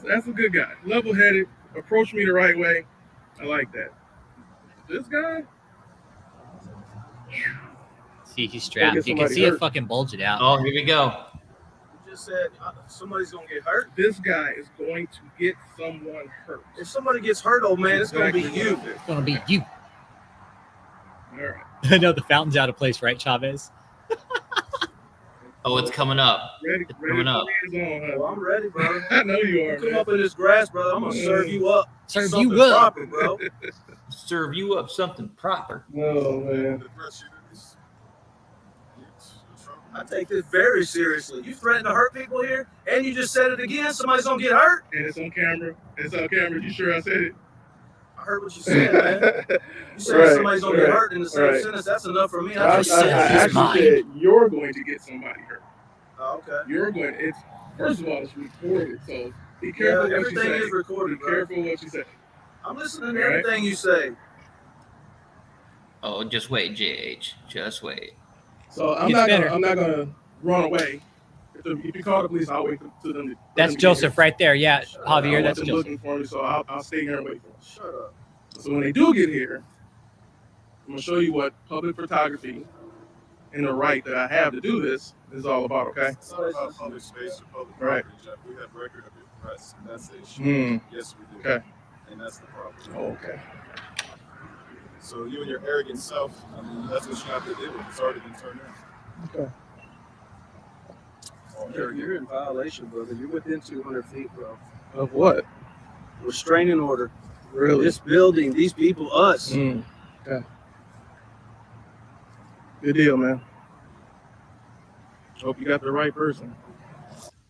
That's a good guy. Level-headed. Approach me the right way. I like that. This guy. See, he's strapped. Get You can somebody see it hurt. fucking bulge it out. Oh, here we go. You just said somebody's gonna get hurt. This guy is going to get someone hurt. If somebody gets hurt, old man, it's gonna be Exactly you. what I said. It's going to be you. All right. I know the fountain's out of place, right, Chavez? Oh, it's coming up. Ready coming up. for hands on, huh? Well, I'm ready, bro. I know you You are, come man. up in this grass, brother. I'm gonna serve you up. Serve something you up. proper, bro. Serve you up something proper. Oh, man. I take this very seriously. You threaten to hurt people here, and you just said it again. Somebody's gonna get hurt. And it's on camera. It's on camera. You sure I said it? I heard what you said, man. You said Right, somebody's gonna get right, hurt in the same right. sentence. That's enough for me. I I just said actually he's mine. said you're going to get somebody hurt. Oh, okay. You're going. It's first of all, it's recorded, so be Yeah, careful what you everything say. is recorded, Be bro. careful what you say. I'm listening to Right. everything you say. Oh, just wait, JH. Just wait. So I'm Gets not better. gonna run away. If you call the police, I'll wait for them to. That's Joseph right there. Yeah, I Javier, want that's them Joseph. looking for me, so I'll stay here and wait for them. Shut up. So when they do get here, I'm gonna show you what public photography and the right that I have to do this is all about. Okay. It's not about public space or public Right. property, Jeff. We have record of your press, and that's the issue. Hmm. Yes, we do. Okay. And that's the problem. Oh, okay. So you and your arrogant self, I mean, that's what you have to deal with. It's already been turned in. Okay. You're in violation, brother. You're within 200 feet, bro. Of what? Restraining order. Really? This building, these people, us. Okay. Good deal, man. Hope you got the right person.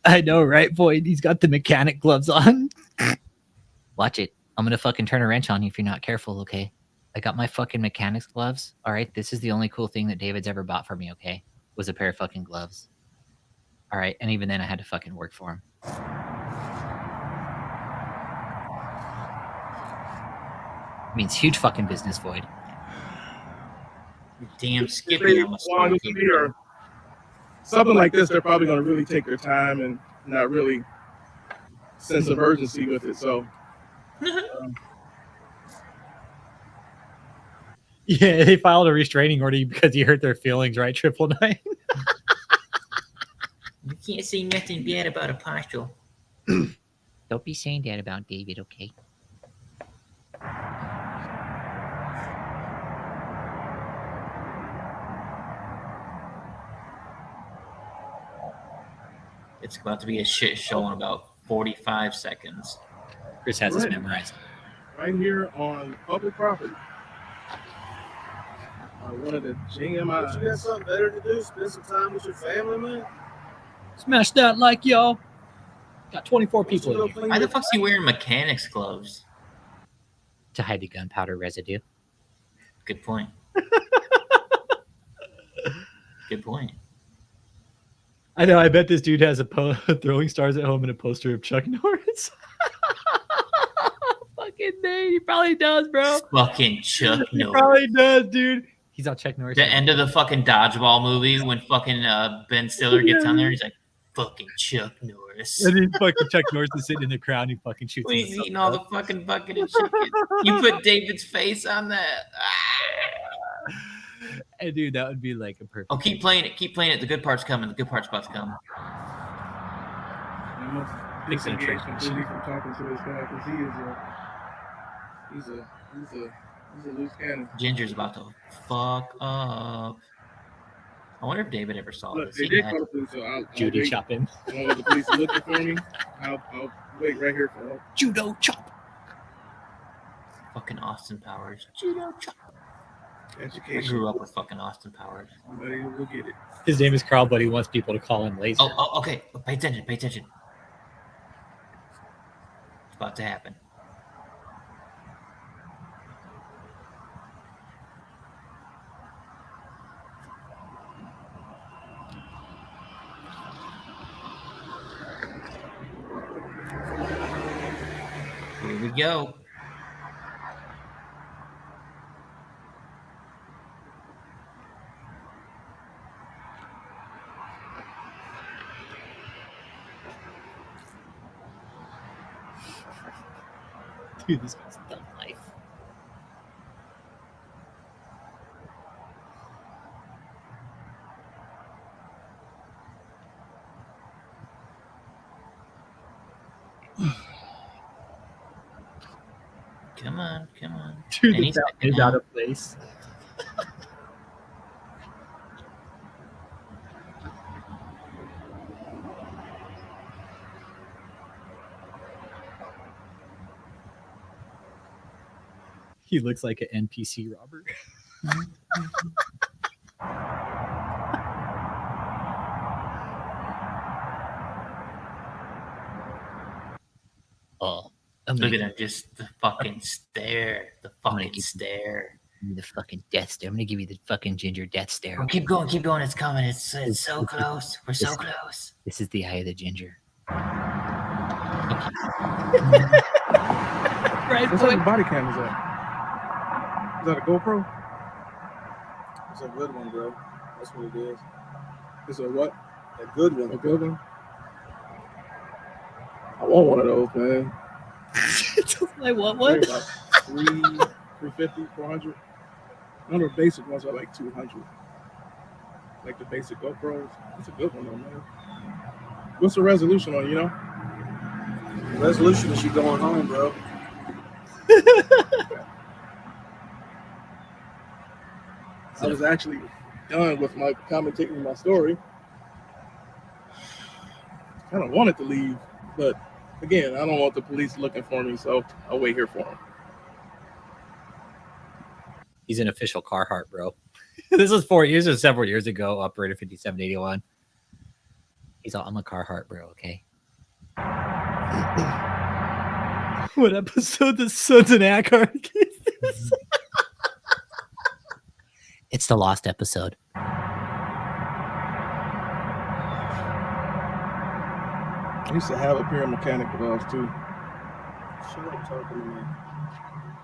I know, right, Boyd? He's got the mechanic gloves on. Watch it. I'm gonna fucking turn a wrench on you if you're not careful, okay? I got my fucking mechanics gloves. All right, this is the only cool thing that David's ever bought for me, okay? Was a pair of fucking gloves. All right, and even then I had to fucking work for him. Means huge fucking business, Void. Damn Skippy almost stole it. Something like this, they're probably going to really take their time and not really sense of urgency with it. So, Yeah, they filed a restraining order because you hurt their feelings, right? 999. You can't say nothing bad about Apostle. Don't be saying that about David, okay? It's about to be a shit show in about 45 seconds. Chris has this memorized. Right here on public property. I wanted to jam my. You got something better to do? Spend some time with your family, man? Smash that like, y'all. Got 24 people in here. Why the fuck's he wearing mechanics gloves? To hide the gunpowder residue. Good point. Good point. I know. I bet this dude has a throwing stars at home and a poster of Chuck Norris. Fucking name. He probably does, bro. Fucking Chuck Norris. He probably does, dude. He's on Chuck Norris. The end of the fucking dodgeball movie when fucking Ben Stiller gets on there, he's like, fucking Chuck Norris. And then fucking Chuck Norris is sitting in the crowd and he fucking shoots. He's eating all the fucking bucket of chicken. You put David's face on that. And dude, that would be like a perfect. Oh, keep playing it. Keep playing it. The good part's coming. The good part's about to come. I must disengage completely from talking to this guy because he's a loose cannon. Ginger's about to fuck up. I wonder if David ever saw Look, this. they did call the police, so I'll Judo wait. chop him. I want the police to look for me. I'll wait right here for him. Judo chop. Fucking Austin Powers. Judo chop. I Education. grew up with fucking Austin Powers. Somebody will get it. His name is Carl, but he wants people to call him Laser. Oh, okay. Pay attention. Pay attention. It's about to happen. Here we go. Dude, this guy's done life. Come on, come on. Dude, Any the fountain second is now. out of place. He looks like an NPC robber. Oh, Look at him, just the fucking stare. The fucking stare. Give me the fucking death stare. I'm gonna give you the fucking ginger death stare. Oh, keep going, it's coming. It's so close. We're so close. This is the eye of the ginger. Right, What's the body cam is that? Is that a GoPro? It's a good one, bro. That's what it is. It's a what? A good one. A good one? I want one of those, man. Like what? They're about 350, 400. None of the basic ones are like 200. Like the basic GoPros. It's a good one though, man. What's the resolution on it, you know? The resolution is you going home, bro. I was actually done with my commentating my story. kind of wanted to leave, but again, I don't want the police looking for me, so I'll wait here for him. He's an official Carhartt, bro. This was 4 years or several years ago. Operator 5781. He's all, I'm a Carhartt, bro. Okay. What episode the Sons and Eckhart? It's the lost episode. I used to have a pair of mechanical gloves too. Shut up talking to me.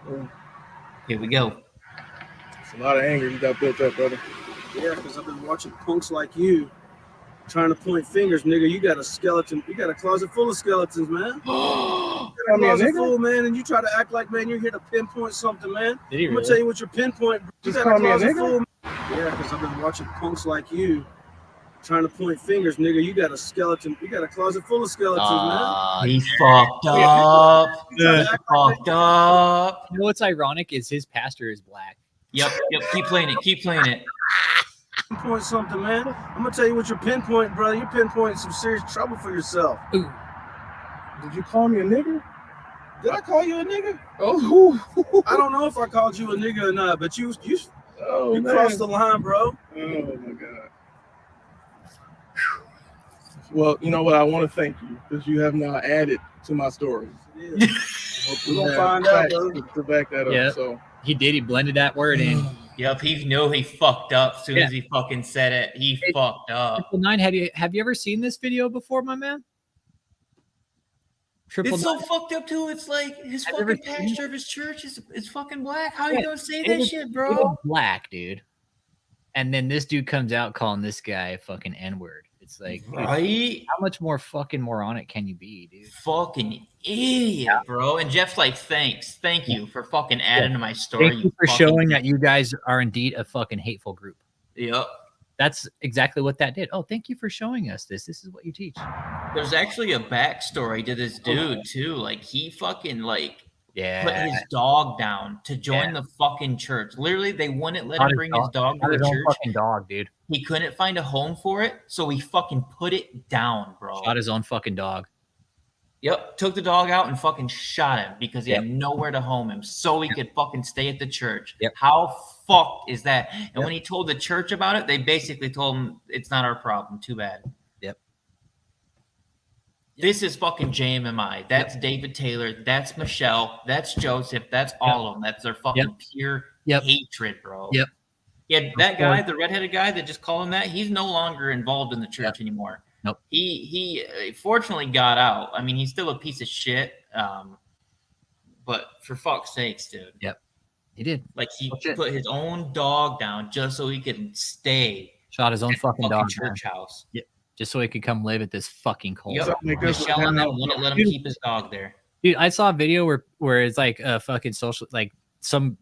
Yeah. Here we go. It's a lot of anger you got built up, brother. Yeah, because I've been watching punks like you trying to point fingers, nigga. You got a skeleton. You got a closet full of skeletons, man. You got a closet full, man, and you try to act like, man, you're here to pinpoint something, man. Did he I'm really? gonna tell you what your pinpoint. You Just got a call me a closet nigga? full. Yeah, because I've been watching punks like you trying to point fingers, nigga. You got a skeleton. You got a closet full of skeletons, man. He fucked up. He fucked up. You know what's ironic is his pastor is black. Yep. Keep playing it. Keep playing it. Pinpoint something, man. I'm gonna tell you what your pinpoint, brother. You're pinpointing some serious trouble for yourself. Did you call me a nigger? Did I call you a nigga? Oh, I don't know if I called you a nigga or not, but you man. crossed the line, bro. Oh my God. Well, you know what? I want to thank you because you have now added to my story. Yeah. We're gonna find out, bro. To back that up. Yeah. So He did. He blended that word in. Yep, he knew he fucked up as soon as he fucking said it. He fucked up. 999, have you ever seen this video before, my man? It's so 999. fucked up too. It's like his Have you ever fucking seen pastor of his church is fucking black. How you gonna say that shit, It bro? was black, dude. And then this dude comes out calling this guy a fucking N-word. It's like, dude, Right? how much more fucking moronic can you be, dude? Fucking idiot, bro. And Jeff's like, thank you for fucking adding to my story. Thank you for fucking showing that you guys are indeed a fucking hateful group. Yep. That's exactly what that did. Oh, thank you for showing us this. This is what you teach. There's actually a backstory to this dude too. Like he fucking like put his dog down to join the fucking church. Literally, they wouldn't let him bring his dog to the church. Fucking dog, dude. He couldn't find a home for it, so he fucking put it down, bro. Shot his own fucking dog. Yep, took the dog out and fucking shot him because he had nowhere to home him, so he could fucking stay at the church. Yep. How fucked is that? And when he told the church about it, they basically told him it's not our problem. Too bad. Yep. This is fucking JMMI. That's David Taylor. That's Michelle. That's Joseph. That's all of them. That's their fucking pure hatred, bro. Yep. Yeah, that guy, the redheaded guy that just called him that, he's no longer involved in the church anymore. Nope. He fortunately got out. I mean, he's still a piece of shit. But for fuck's sakes, dude. Yep. He did. Like he put his own dog down just so he could stay. Shot his own fucking dog. Church house. Yep. Just so he could come live at this fucking cult. Yep. Michelle and them wouldn't let him keep his dog there. Dude, I saw a video where it's like a fucking social, like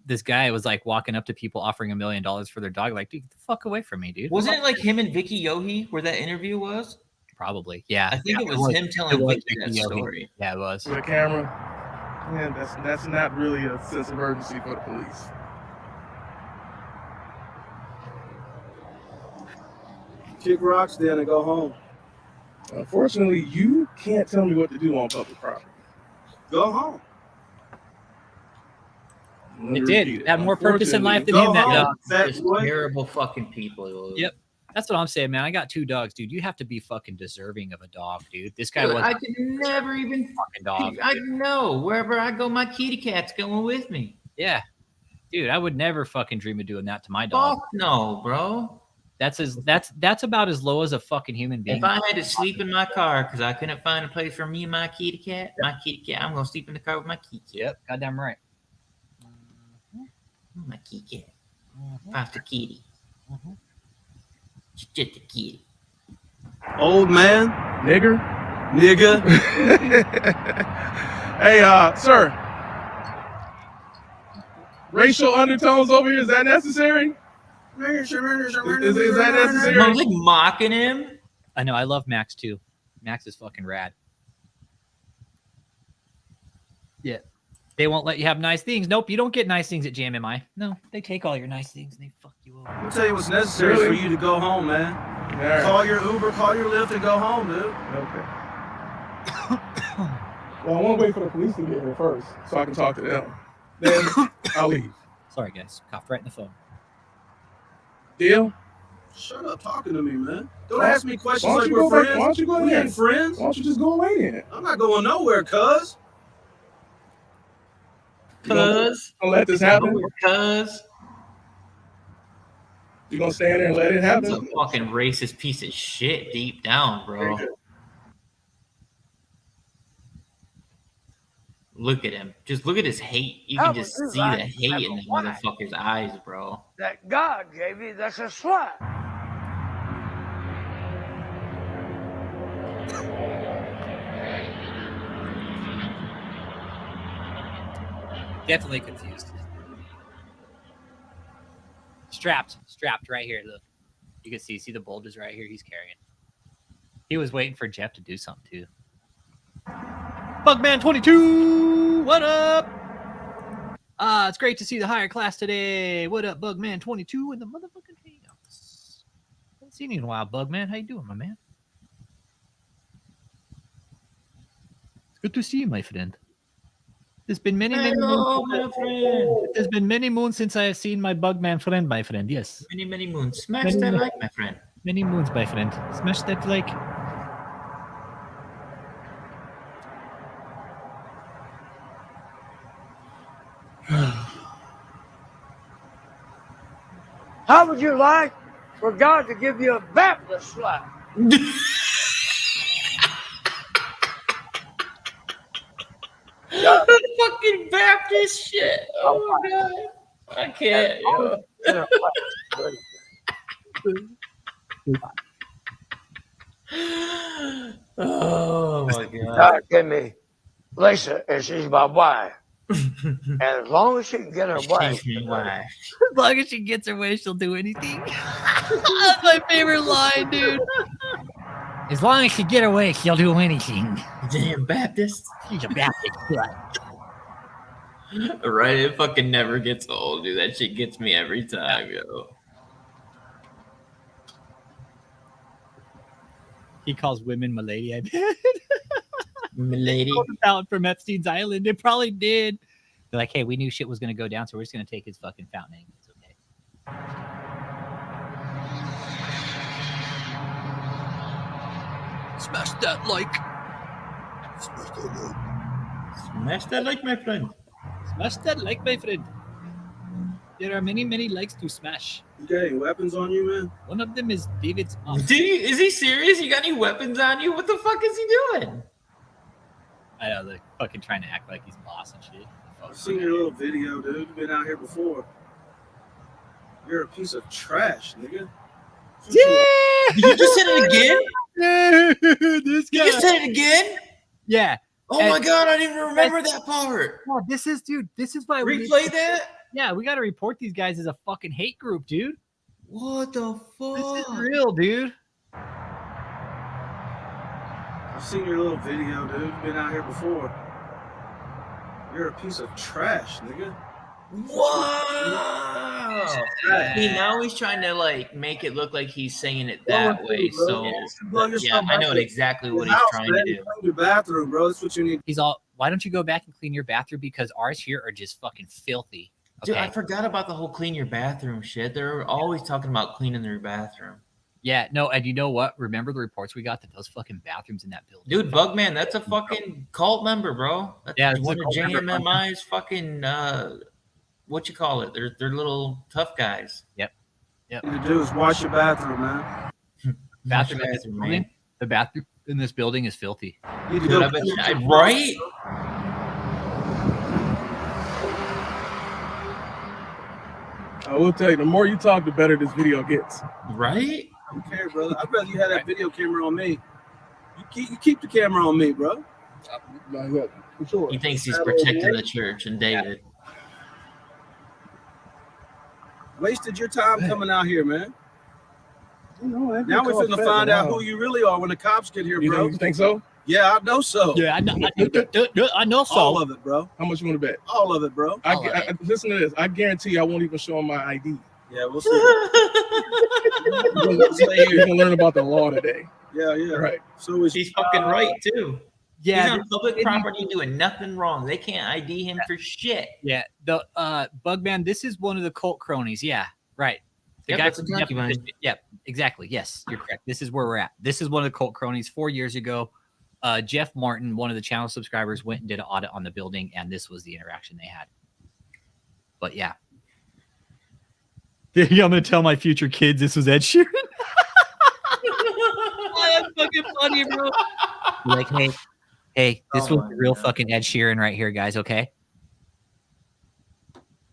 this guy was like walking up to people offering $1 million for their dog. Like, dude, get the fuck away from me, dude. Wasn't it like him and Vicky Yohe where that interview was? Probably. Yeah. I think it was him telling Vicky that story. Yeah, it was. with a camera, man, that's not really a sense of urgency for the police. Kick rocks then and go home. Unfortunately, you can't tell me what to do on public property. Go home. It did. It had more purpose in life than him. That dog. Just terrible fucking people. Yep. That's what I'm saying, man. I got 2 dogs, dude. You have to be fucking deserving of a dog, dude. This guy was. I could never even fucking dog. I know wherever I go, my kitty cat's going with me. Yeah, dude. I would never fucking dream of doing that to my dog. Fuck no, bro. That's about as low as a fucking human being. If I had to sleep in my car because I couldn't find a place for me and my kitty cat, I'm gonna sleep in the car with my kitty cat. Yep, goddamn right. My kitty cat. Foster kitty. Just a kitty. Old man. Nigger. Hey, sir. Racial undertones over here, is that necessary? Is that necessary? I'm like mocking him. I know. I love Max too. Max is fucking rad. Yeah. They won't let you have nice things. Nope, you don't get nice things at JMMI. No, they take all your nice things and they fuck you over. I'll tell you what's necessary for you to go home, man. Right. Call your Uber, call your Lyft, and go home, dude. Okay. Well, I want to wait for the police to get here first so I can talk to them. Then I'll leave. Sorry, guys. Coughed right in the phone. Deal? Shut up talking to me, man. Don't ask me questions Why like don't you we're go back? friends. Why don't you go We ahead? ain't friends. Why don't you just go away then? I'm not going nowhere, cuz. Don't let this happen? Cuz. You gonna stand there and let it He's a happen? fucking racist piece of shit deep down, bro. Look at him. Just look at his hate. You How can just would see you the like hate have in a the wife motherfucker's eyes, bro. that God gave you that's a slut? Definitely confused. Strapped right here. Look, you can see the bulges right here. He's carrying. He was waiting for Jeff to do something too. Bugman22, what up? It's great to see the higher class today. What up, Bugman22 in the motherfucking house? Haven't seen you in a while, Bugman. How you doing, my man? It's good to see you, my friend. There's been many Hello, moons. my friend. There's been many moons since I have seen my Bugman friend, my friend. Yes. Many moons. Smash that like, my friend. Many moons, my friend. Smash that like. How would you like for God to give you a Baptist slut? The fucking Baptist shit. Oh my god. I can't. Yo. Oh my god. God give me Lisa, and she's my wife. And as long as she can get her way, As long as she gets her way, she'll do anything. That's my favorite line, dude. As long as she get her way, she'll do anything. Damn Baptist. She's a Baptist. Right? It fucking never gets old, dude. That shit gets me every time, yo. He calls women "milady." I bet. Milady. Out from Epstein's Island. It probably did. They're like, hey, we knew shit was gonna go down, so we're just gonna take his fucking fountain egg. It's okay. Smash that like. Smash that like. Smash that like, my friend. Smash that like, my friend. There are many, many likes to smash. You got any weapons on you, man? One of them is David's mom. Is he serious? You got any weapons on you? What the fuck is he doing? I know, they're fucking trying to act like he's boss and shit. I've seen your little video, dude. You've been out here before. You're a piece of trash, nigga. Yeah! Did you just say it again? This guy. You just said it again? Yeah. Oh my god, I didn't even remember that part. Oh, this is why Replay that? Yeah, we got to report these guys as a fucking hate group, dude. What the fuck? This is real, dude. I've seen your little video, dude. You've been out here before. You're a piece of trash, nigga. Wow. See, now he's trying to like make it look like he's saying it that way. So yeah, I know exactly what he's trying to do. Clean your bathroom, bro. That's what you need. He's all, why don't you go back and clean your bathroom? Because ours here are just fucking filthy. Dude, Okay? I forgot about the whole clean your bathroom shit. They're always talking about cleaning their bathroom. Yeah, no, and you know what? Remember the reports we got that those fucking bathrooms in that building? Dude, Bugman, that's a fucking cult member, bro. That's Yeah, it's one a of cult member. JMMI's fucking what you call it? They're little tough guys. Yep. Yep. What you need to do is wash your bathroom, man. Bathroom, Wash your bathroom, man. The bathroom in this building is filthy. You need to Dude, go I bet you, right? I will tell you, the more you talk, the better this video gets. Right? I don't care, brother. I'd rather you have that video camera on me. You keep the camera on me, bro. For sure. He thinks he's protecting the church and David. Wasted your time coming out here, man. Now Now we're finna find out who you really are when the cops get here, bro. You think so? Yeah, I know so. Yeah, I know so. All of it, bro. How much you want to bet? All of it, bro. Listen to this. I guarantee you I won't even show him my ID. Yeah, we'll see. You're gonna learn about the law today. Yeah. Right. So is He's fucking right too. Yeah, he's on public property doing nothing wrong. They can't ID him for shit. Yeah, the Bugman. This is one of the cult cronies. Yeah, right. The guy that's a from the concubine. deposition. Yep, exactly. Yes, you're correct. This is where we're at. This is one of the cult cronies. 4 years ago, Jeff Martin, one of the channel subscribers, went and did an audit on the building, and this was the interaction they had. But yeah. I'm gonna tell my future kids this was Ed Sheeran. Oh, that's fucking funny, bro. Like, hey, this was the real fucking Ed Sheeran right here, guys. Okay.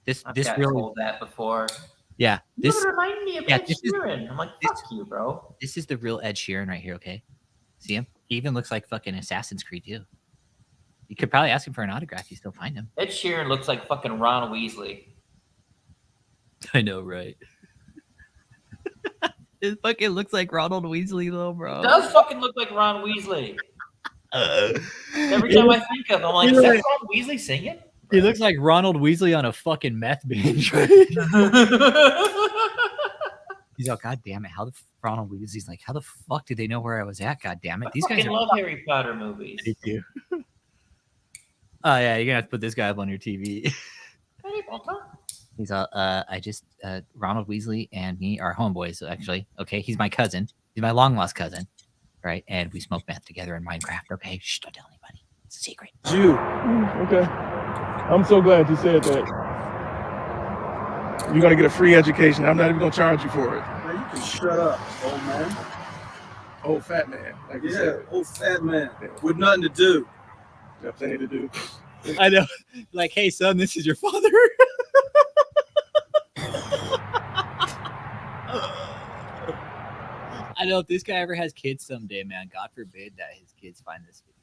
This I've really told that before. Yeah, You this remind me of Ed Sheeran. I'm like, fuck you, bro. This is the real Ed Sheeran right here. Okay, see him? He even looks like fucking Assassin's Creed too. You could probably ask him for an autograph. You still find him. Ed Sheeran looks like fucking Ron Weasley. I know, right? It fucking looks like Ronald Weasley, though, bro. It does fucking look like Ron Weasley. Every time I think of him, I'm like, is that Ron Weasley singing? He looks like Ronald Weasley on a fucking meth binge, right? He's like, God damn it! How the Ronald Weasley's like, how the fuck did they know where I was at? God damn it! These guys love Harry Potter movies. They do. Oh yeah, you're gonna have to put this guy up on your TV. Harry Potter. He's I just Ronald Weasley and me are homeboys actually. Okay, he's my cousin. He's my long lost cousin, right? And we smoke meth together in Minecraft. Okay, shh, don't tell anybody. It's a secret. You. Okay. I'm so glad you said that. You're gonna get a free education. I'm not even gonna charge you for it. Man, you can shut up, old man. Old fat man. Like you Yeah, said. old fat man with nothing to do. Got plenty to do. I know. Like, hey son, this is your father. I know if this guy ever has kids someday, man, God forbid that his kids find this video.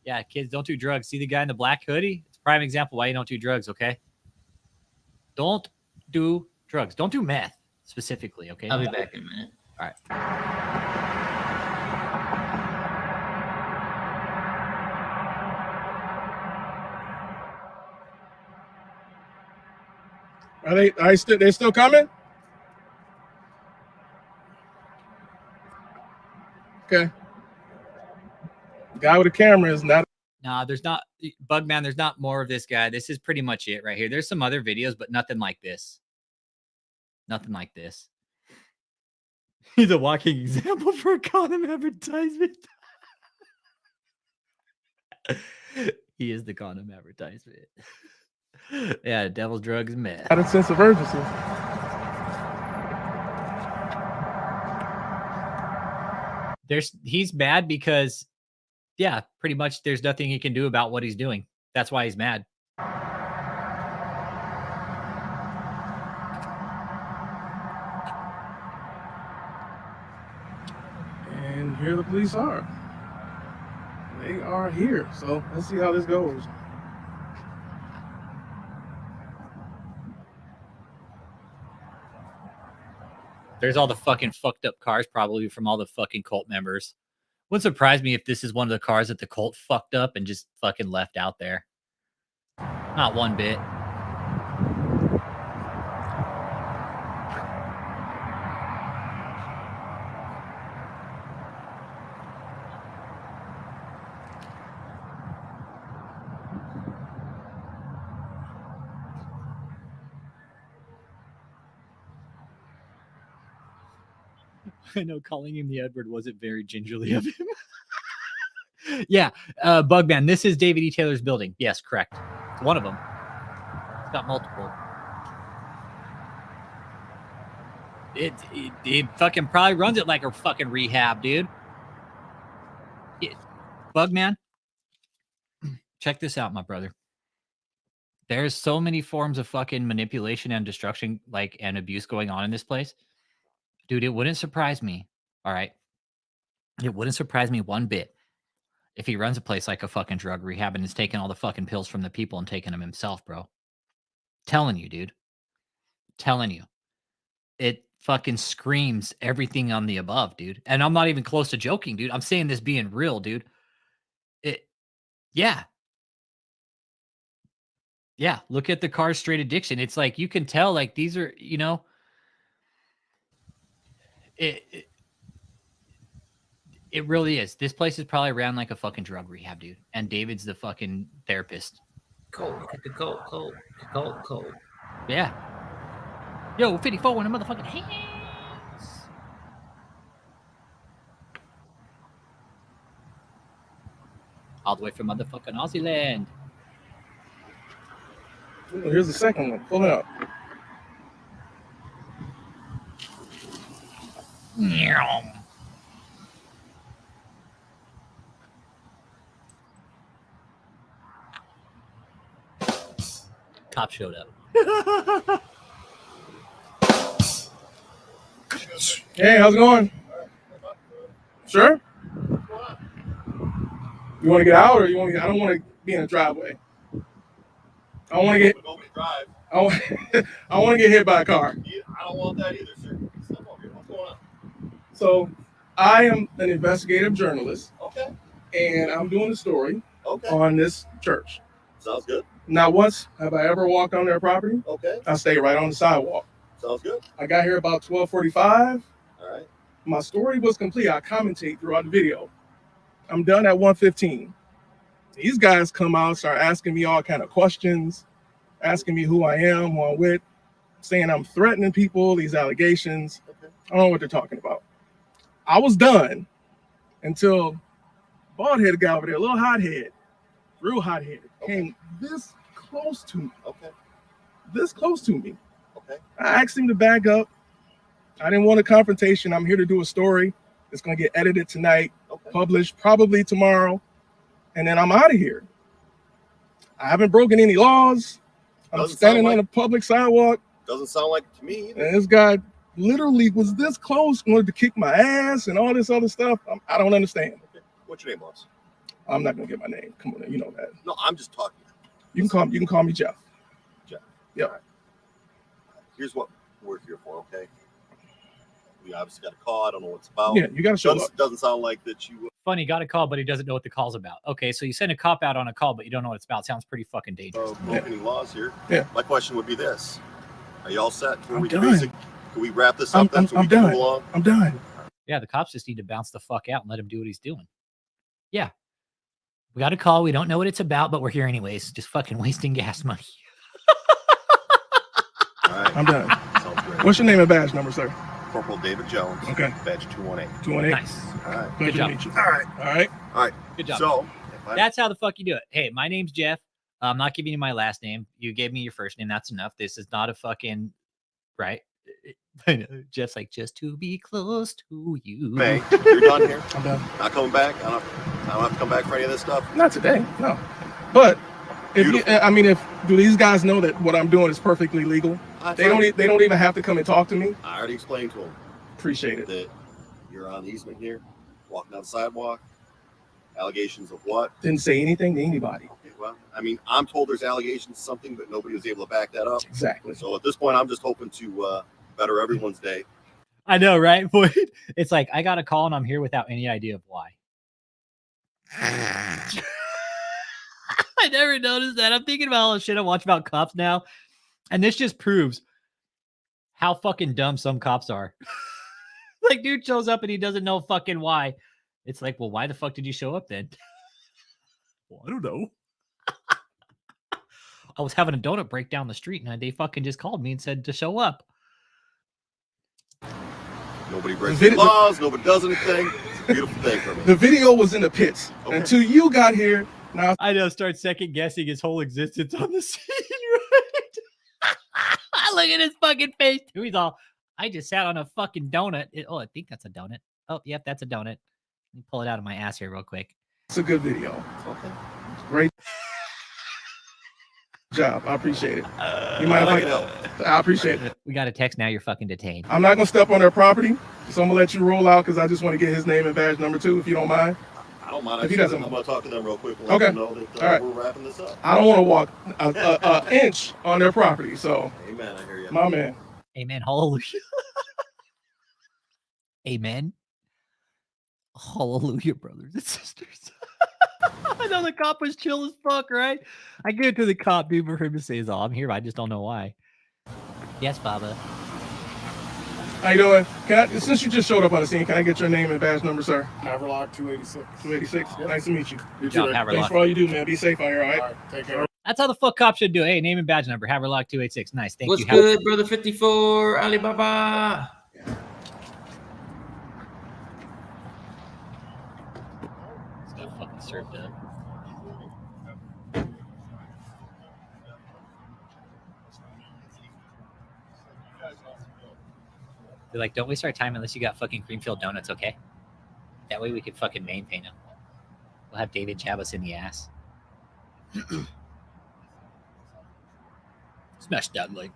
Yeah, kids, don't do drugs. See the guy in the black hoodie? It's a prime example why you don't do drugs, okay? Don't do drugs. Don't do meth specifically, okay? I'll be back in a minute. All right. Are they still coming? Okay. Guy with a camera is not. Nah, there's not Bugman. There's not more of this guy. This is pretty much it right here. There's some other videos, but nothing like this. Nothing like this. He's a walking example for a condom advertisement. He is the condom advertisement. Yeah, devil's drugs, meth. Got a sense of urgency. He's mad because, yeah, pretty much there's nothing he can do about what he's doing. That's why he's mad. And here the police are. They are here. So let's see how this goes. There's all the fucking fucked up cars probably from all the fucking cult members. Wouldn't surprise me if this is one of the cars that the cult fucked up and just fucking left out there. Not one bit. I know calling him the Edward wasn't very gingerly of him. Yeah, Bugman, this is David E. Taylor's building. Yes, correct. It's one of them. It's got multiple. It fucking probably runs it like a fucking rehab, dude. Bugman, check this out, my brother. There's so many forms of fucking manipulation and destruction, like, and abuse going on in this place. Dude, it wouldn't surprise me. All right. It wouldn't surprise me one bit if he runs a place like a fucking drug rehab and is taking all the fucking pills from the people and taking them himself, bro. Telling you, dude. Telling you. It fucking screams everything on the above, dude. And I'm not even close to joking, dude. I'm saying this being real, dude. Yeah. Yeah, look at the Cars Straight Addiction. It's like you can tell, like these are, it really is. This place is probably ran like a fucking drug rehab, dude. And David's the fucking therapist. Cold. Yeah. Yo, 54 in the motherfucking hands. All the way from motherfucking Aussie land. Here's the second one. Pull it up. Cop showed up. Hey, how's it going? Sure? You want to get out or you want to I don't want to be in the driveway. I want to get I want to get hit by a car. I don't want that either, sir. Step over here. What's going on? So I am an investigative journalist. Okay. And I'm doing a story on this church. Sounds good. Not once have I ever walked on their property. Okay. I stay right on the sidewalk. Sounds good. I got here about 12:45. All right. My story was complete. I commentate throughout the video. I'm done at 1:15. These guys come out, start asking me all kind of questions, asking me who I am, who I'm with, saying I'm threatening people, these allegations. Okay. I don't know what they're talking about. I was done until bald-headed guy over there, a little hot-head, real hot-headed, came this close to me. Okay. This close to me. Okay. I asked him to back up. I didn't want a confrontation. I'm here to do a story. It's going to get edited tonight, published probably tomorrow, and then I'm out of here. I haven't broken any laws. I'm standing on a public sidewalk. Doesn't sound like it to me either. And this guy literally was this close, wanted to kick my ass and all this other stuff. I don't understand. Okay. What's your name, boss? I'm not going to get my name. Come on, you know that. No, I'm just talking. You can call me Jeff. Jeff. Yeah. All right. Here's what we're here for, okay? We obviously got a call. I don't know what it's about. Yeah, you got to show up. Doesn't sound like that you... Funny, got a call, but he doesn't know what the call's about. Okay, so you send a cop out on a call, but you don't know what it's about. Sounds pretty fucking dangerous. broke any laws here. Yeah. My question would be this. Are you all set? Can I'm we done. Can we wrap this up then so I'm we can done. move along? I'm done. Yeah, the cops just need to bounce the fuck out and let him do what he's doing. Yeah. We got a call. We don't know what it's about, but we're here anyways. Just fucking wasting gas money. All right. I'm done. Sounds great. What's your name and badge number, sir? Corporal David Jones. Okay. Badge 218. 218. Nice. All right. Good job. Meet you. All right. All right. All right. Good job. So, That's how the fuck you do it. Hey, my name's Jeff. I'm not giving you my last name. You gave me your first name. That's enough. This is not a fucking right. I know. Jeff's like, just to be close to you. May, you're done here? I'm done. Not coming back? I don't have to come back for any of this stuff? Not today. No. But if do these guys know that what I'm doing is perfectly legal? They don't even have to come and talk to me. I already explained to them. Appreciate it. That you're on the easement here, walking down the sidewalk. Allegations of what? Didn't say anything to anybody. Okay, well, I mean, I'm told there's allegations of something, but nobody was able to back that up. Exactly. So at this point, I'm just hoping to better everyone's day. I know, right? But it's like I got a call and I'm here without any idea of why. I never noticed that. I'm thinking about all the shit I watch about cops now, and this just proves how fucking dumb some cops are. Like, dude shows up and he doesn't know fucking why. It's like, well, why the fuck did you show up then? Well, I don't know. I was having a donut break down the street and they fucking just called me and said to show up. Nobody breaks the laws. Nobody does anything. It's a beautiful thing for me. The video was in the pits until you got here. Now I know, start second guessing his whole existence on the scene, right? Look at his fucking face. He's all, I just sat on a fucking donut. Oh, I think that's a donut. Oh, yep, that's a donut. Let me pull it out of my ass here real quick. It's a good video. Okay. Great job. I appreciate it. You mind if I appreciate it. We got a text now. You're fucking detained. I'm not gonna step on their property, so I'm gonna let you roll out because I just want to get his name and badge number 2, if you don't mind. I don't mind. If he doesn't, I'm gonna talk to them real quick and let them know that all right. we're wrapping this up. I don't want to walk an inch on their property. So, amen. I hear you. My man. Amen. Hallelujah. Amen. Hallelujah, brothers and sisters. I know the cop was chill as fuck, right? I give it to the cop, dude, for him to say, "Oh, I'm here. I just don't know why." Yes, Baba. How you doing? Since you just showed up on the scene, can I get your name and badge number, sir? Haverlock 286. 286. Yep. Nice to meet you. Good job, Haverlock. Thanks for all you do, man. Be safe out here, all right? All right, take care. That's how the fuck cops should do it. Hey, name and badge number. Haverlock 286. Nice. Thank What's you. good, brother 54? Alibaba. It's got fucking served up. They're like, don't waste our time unless you got fucking Creamfield donuts, okay? That way we can fucking maintain them. We'll have David jab us in the ass. Smash that like.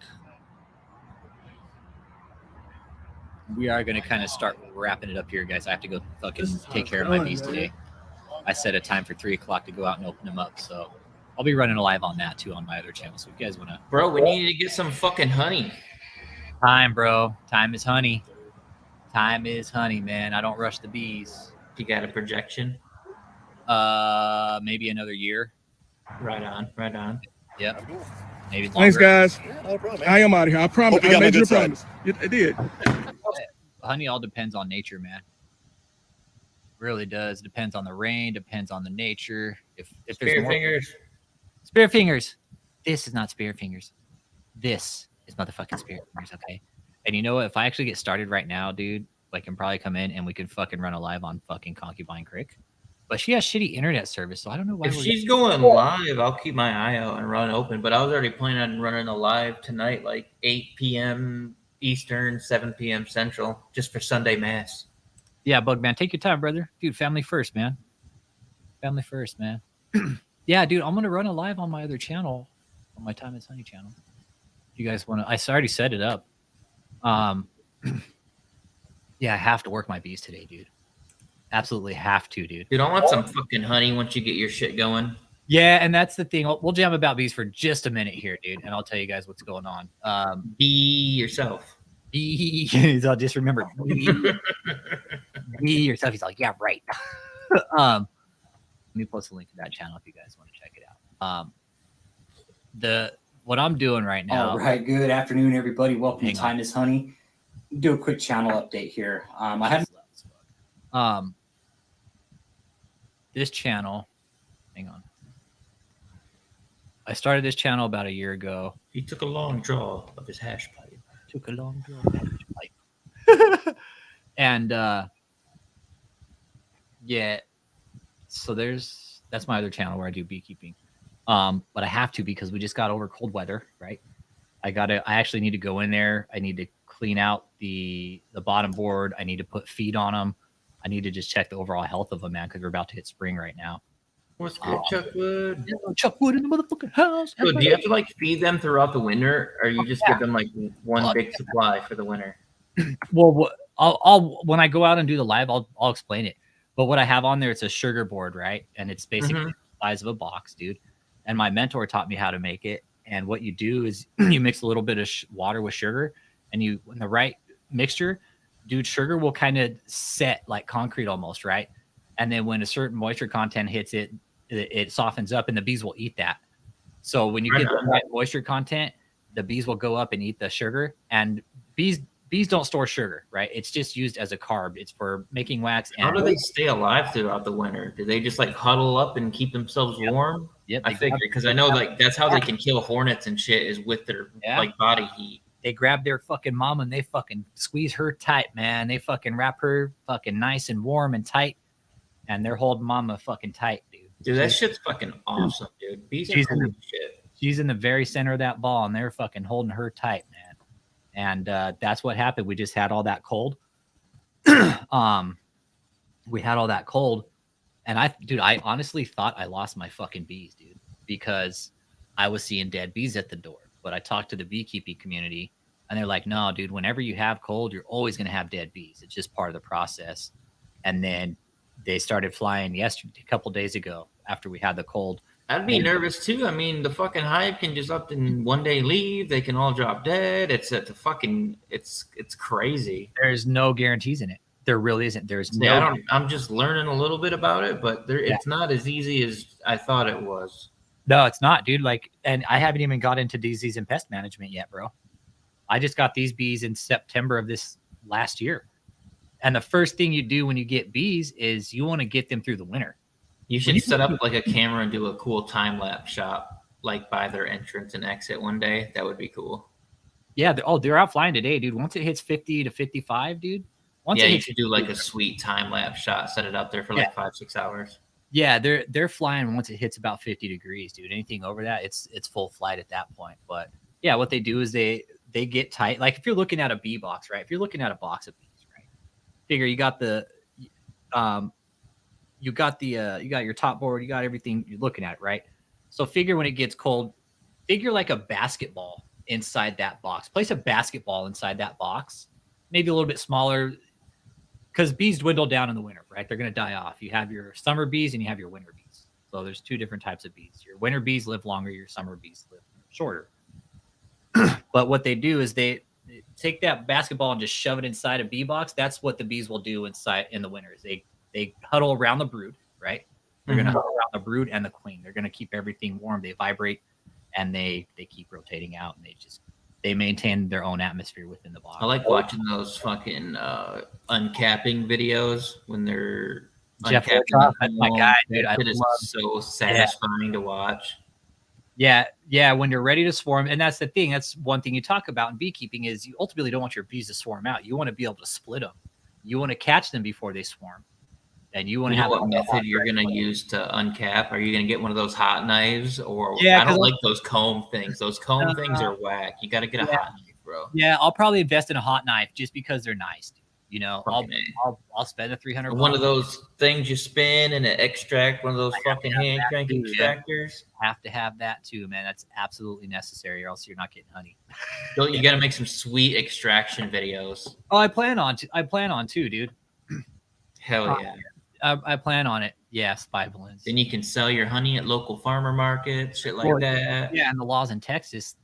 We are going to kind of start wrapping it up here, guys. I have to go fucking take care of my bees today. I set a time for 3 o'clock to go out and open them up, so I'll be running a live on that too on my other channel. So if you guys want to... Bro, we need to get some fucking honey. Time, bro. Time is honey. Time is honey, man. I don't rush the bees. You got a projection? Maybe another year. Right on, right on. Yep. Maybe longer. Thanks, guys. Yeah, no problem. I am out of here. I promise. Hope you got I my made you a good side. promise. I did. Honey all depends on nature, man. Really does. Depends on the rain. Depends on the nature. If there's Spear more... fingers. Spear fingers. This is not spear fingers. This is motherfucking spear fingers, okay? And you know what? If I actually get started right now, dude, I can probably come in and we could fucking run a live on fucking Concubine Creek. But she has shitty internet service, so I don't know why. If she's going live, I'll keep my eye out and run open. But I was already planning on running a live tonight, like 8 p.m. Eastern, 7 p.m. Central, just for Sunday Mass. Yeah, Bug Man, take your time, brother. Dude, family first, man. Family first, man. Yeah, dude, I'm going to run a live on my other channel, on my Time is Honey channel. If you guys want to, I already set it up. Yeah, I have to work my bees today, dude. Absolutely have to, dude. Dude, I want some fucking honey once you get your shit going. Yeah, and that's the thing. We'll jam about bees for just a minute here, dude, and I'll tell you guys what's going on. Be yourself. Bees. I'll just remember. Be yourself. He's like, yeah, right. Let me post a link to that channel if you guys want to check it out. What I'm doing right now. All right. Good afternoon, everybody. Welcome to Time is Honey. Do a quick channel update here. I haven't. This channel. Hang on. I started this channel about a year ago. He took a long draw of his hash pipe. Took a long draw of his pipe. And yeah, so that's my other channel where I do beekeeping. But I have to because we just got over cold weather, right? I actually need to go in there. I need to clean out the bottom board. I need to put feed on them. I need to just check the overall health of them, man, because we're about to hit spring right now. What's good, Chuckwood? Yeah, Chuckwood in the motherfucking house. So do you have to like feed them throughout the winter, or you just give them like one big supply for the winter? Well, I'll when I go out and do the live, I'll explain it. But what I have on there, it's a sugar board, right? And it's basically the size of a box, dude. And my mentor taught me how to make it. And what you do is you mix a little bit of water with sugar, and in the right mixture, dude, sugar will kind of set like concrete almost, right? And then when a certain moisture content hits it, it softens up, and the bees will eat that. So when you get the right moisture content, the bees will go up and eat the sugar. And bees don't store sugar, right? It's just used as a carb. It's for making wax. How do they stay alive throughout the winter? Do they just like huddle up and keep themselves warm? Yep. I figured, because I know like that's how they can kill hornets and shit is with their like body heat. They grab their fucking mom and they fucking squeeze her tight, man. They fucking wrap her fucking nice and warm and tight, and they're holding mama fucking tight, dude. Dude, that shit's fucking awesome, dude. Bees are cool shit. She's in the very center of that ball, and they're fucking holding her tight, man. And that's what happened. We just had all that cold. We had all that cold, and I honestly thought I lost my fucking bees, dude, because I was seeing dead bees at the door. But I talked to the beekeeping community, and they're like, no, dude, whenever you have cold, you're always going to have dead bees. It's just part of the process. And then they started flying a couple days ago after we had the cold. I'd be nervous too. I mean, the fucking hive can just up in one day leave. They can all drop dead. It's crazy. There's no guarantees in it. There really isn't. There's See, no. I'm just learning a little bit about it, but it's not as easy as I thought it was. No, it's not, dude. Like, and I haven't even got into disease and pest management yet, bro. I just got these bees in September of this last year. And the first thing you do when you get bees is you want to get them through the winter. You should set up like a camera and do a cool time lapse shot, like by their entrance and exit one day. That would be cool. Yeah. They're out flying today, dude. Once it hits 50 to 55, dude. Once yeah, it you hits should do like a sweet time lapse shot. Set it up there for like 5-6 hours. Yeah, they're flying once it hits about 50 degrees, dude. Anything over that, it's full flight at that point. But yeah, what they do is they get tight. Like if you're looking at a bee box, right? If you're looking at a box of bees, right? Figure you got your top board, you got everything you're looking at, right? So figure when it gets cold, figure like a basketball inside that box. Place a basketball inside that box, maybe a little bit smaller, because bees dwindle down in the winter, right? They're going to die off. You have your summer bees and you have your winter bees. So there's two different types of bees. Your winter bees live longer, your summer bees live shorter. But what they do is they take that basketball and just shove it inside a bee box. That's what the bees will do in the winter. They huddle around the brood, right? They're going to huddle around the brood and the queen. They're going to keep everything warm. They vibrate and they keep rotating out, and they maintain their own atmosphere within the box. I like watching those fucking uncapping videos when they're Jeff uncapping. That's my guy, dude. It is so satisfying to watch. Yeah, when you're ready to swarm, and that's the thing. That's one thing you talk about in beekeeping is you ultimately don't want your bees to swarm out. You want to be able to split them. You want to catch them before they swarm, and you want to have what method you're going to use to uncap. Are you going to get one of those hot knives, or Yeah, I don't like those comb things. Those comb things are whack. You got to get a hot knife, bro. Yeah, I'll probably invest in a hot knife just because they're nice. Dude. You know, I'll spend the $300. One of those things you spin and it extract. One of those fucking hand crank extractors. Have to have that too, man. That's absolutely necessary, or else you're not getting honey. You got to make some sweet extraction videos. Oh, I plan on to, dude. Hell yeah. I plan on it. Yeah, spy balloons. Then you can sell your honey at local farmer markets, shit like that. Yeah, and the laws in Texas,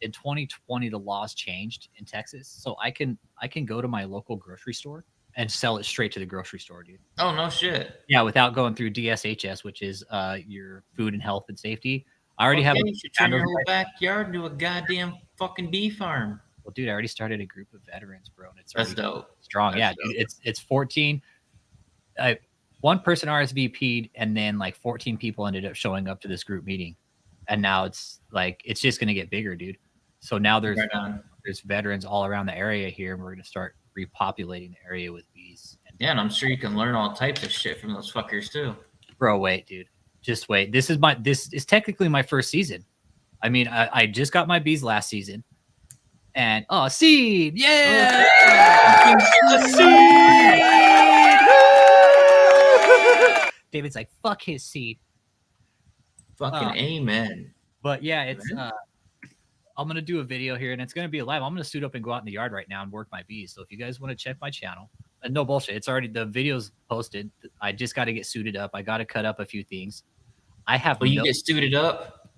in 2020, the laws changed in Texas, so I can go to my local grocery store and sell it straight to the grocery store, dude. Oh no shit. Yeah, without going through DSHS, which is your food and health and safety. I already have. You should turn your whole backyard into a goddamn fucking bee farm. Well, dude, I already started a group of veterans, bro, and it's that's dope. Strong, that's yeah, dope. Dude, it's 14. One person RSVP'd, and then like 14 people ended up showing up to this group meeting, and now it's just gonna get bigger, dude. So now there's veterans all around the area here, and we're gonna start repopulating the area with bees. And I'm sure you can learn all types of shit from those fuckers too. Bro, wait, dude. Just wait. This is technically my first season. I mean, I just got my bees last season. And seed! Yeah! Seed! David's like, fuck his seed. Fucking amen. But yeah, it's I'm gonna do a video here, and it's gonna be live. I'm gonna suit up and go out in the yard right now and work my bees. So if you guys want to check my channel, and no bullshit, it's already the video's posted. I just got to get suited up. I got to cut up a few things. I have. Will you get suited up?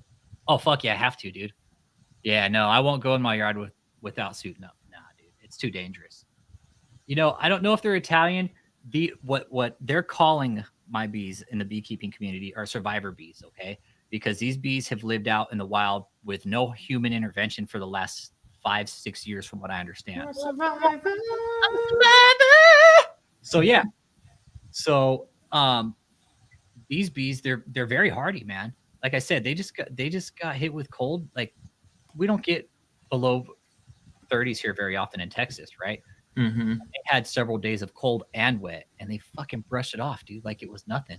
Oh fuck yeah, I have to, dude. Yeah, no, I won't go in my yard without suiting up. Nah, dude, it's too dangerous. You know, I don't know if they're Italian. What they're calling my bees in the beekeeping community are survivor bees, okay? Because these bees have lived out in the wild with no human intervention for the last 5-6 years, from what I understand. So yeah, these bees, they're very hardy, man. Like I said, they just got hit with cold. Like we don't get below 30s here very often in Texas, right? Mm-hmm. They had several days of cold and wet, and they fucking brushed it off, dude, like it was nothing.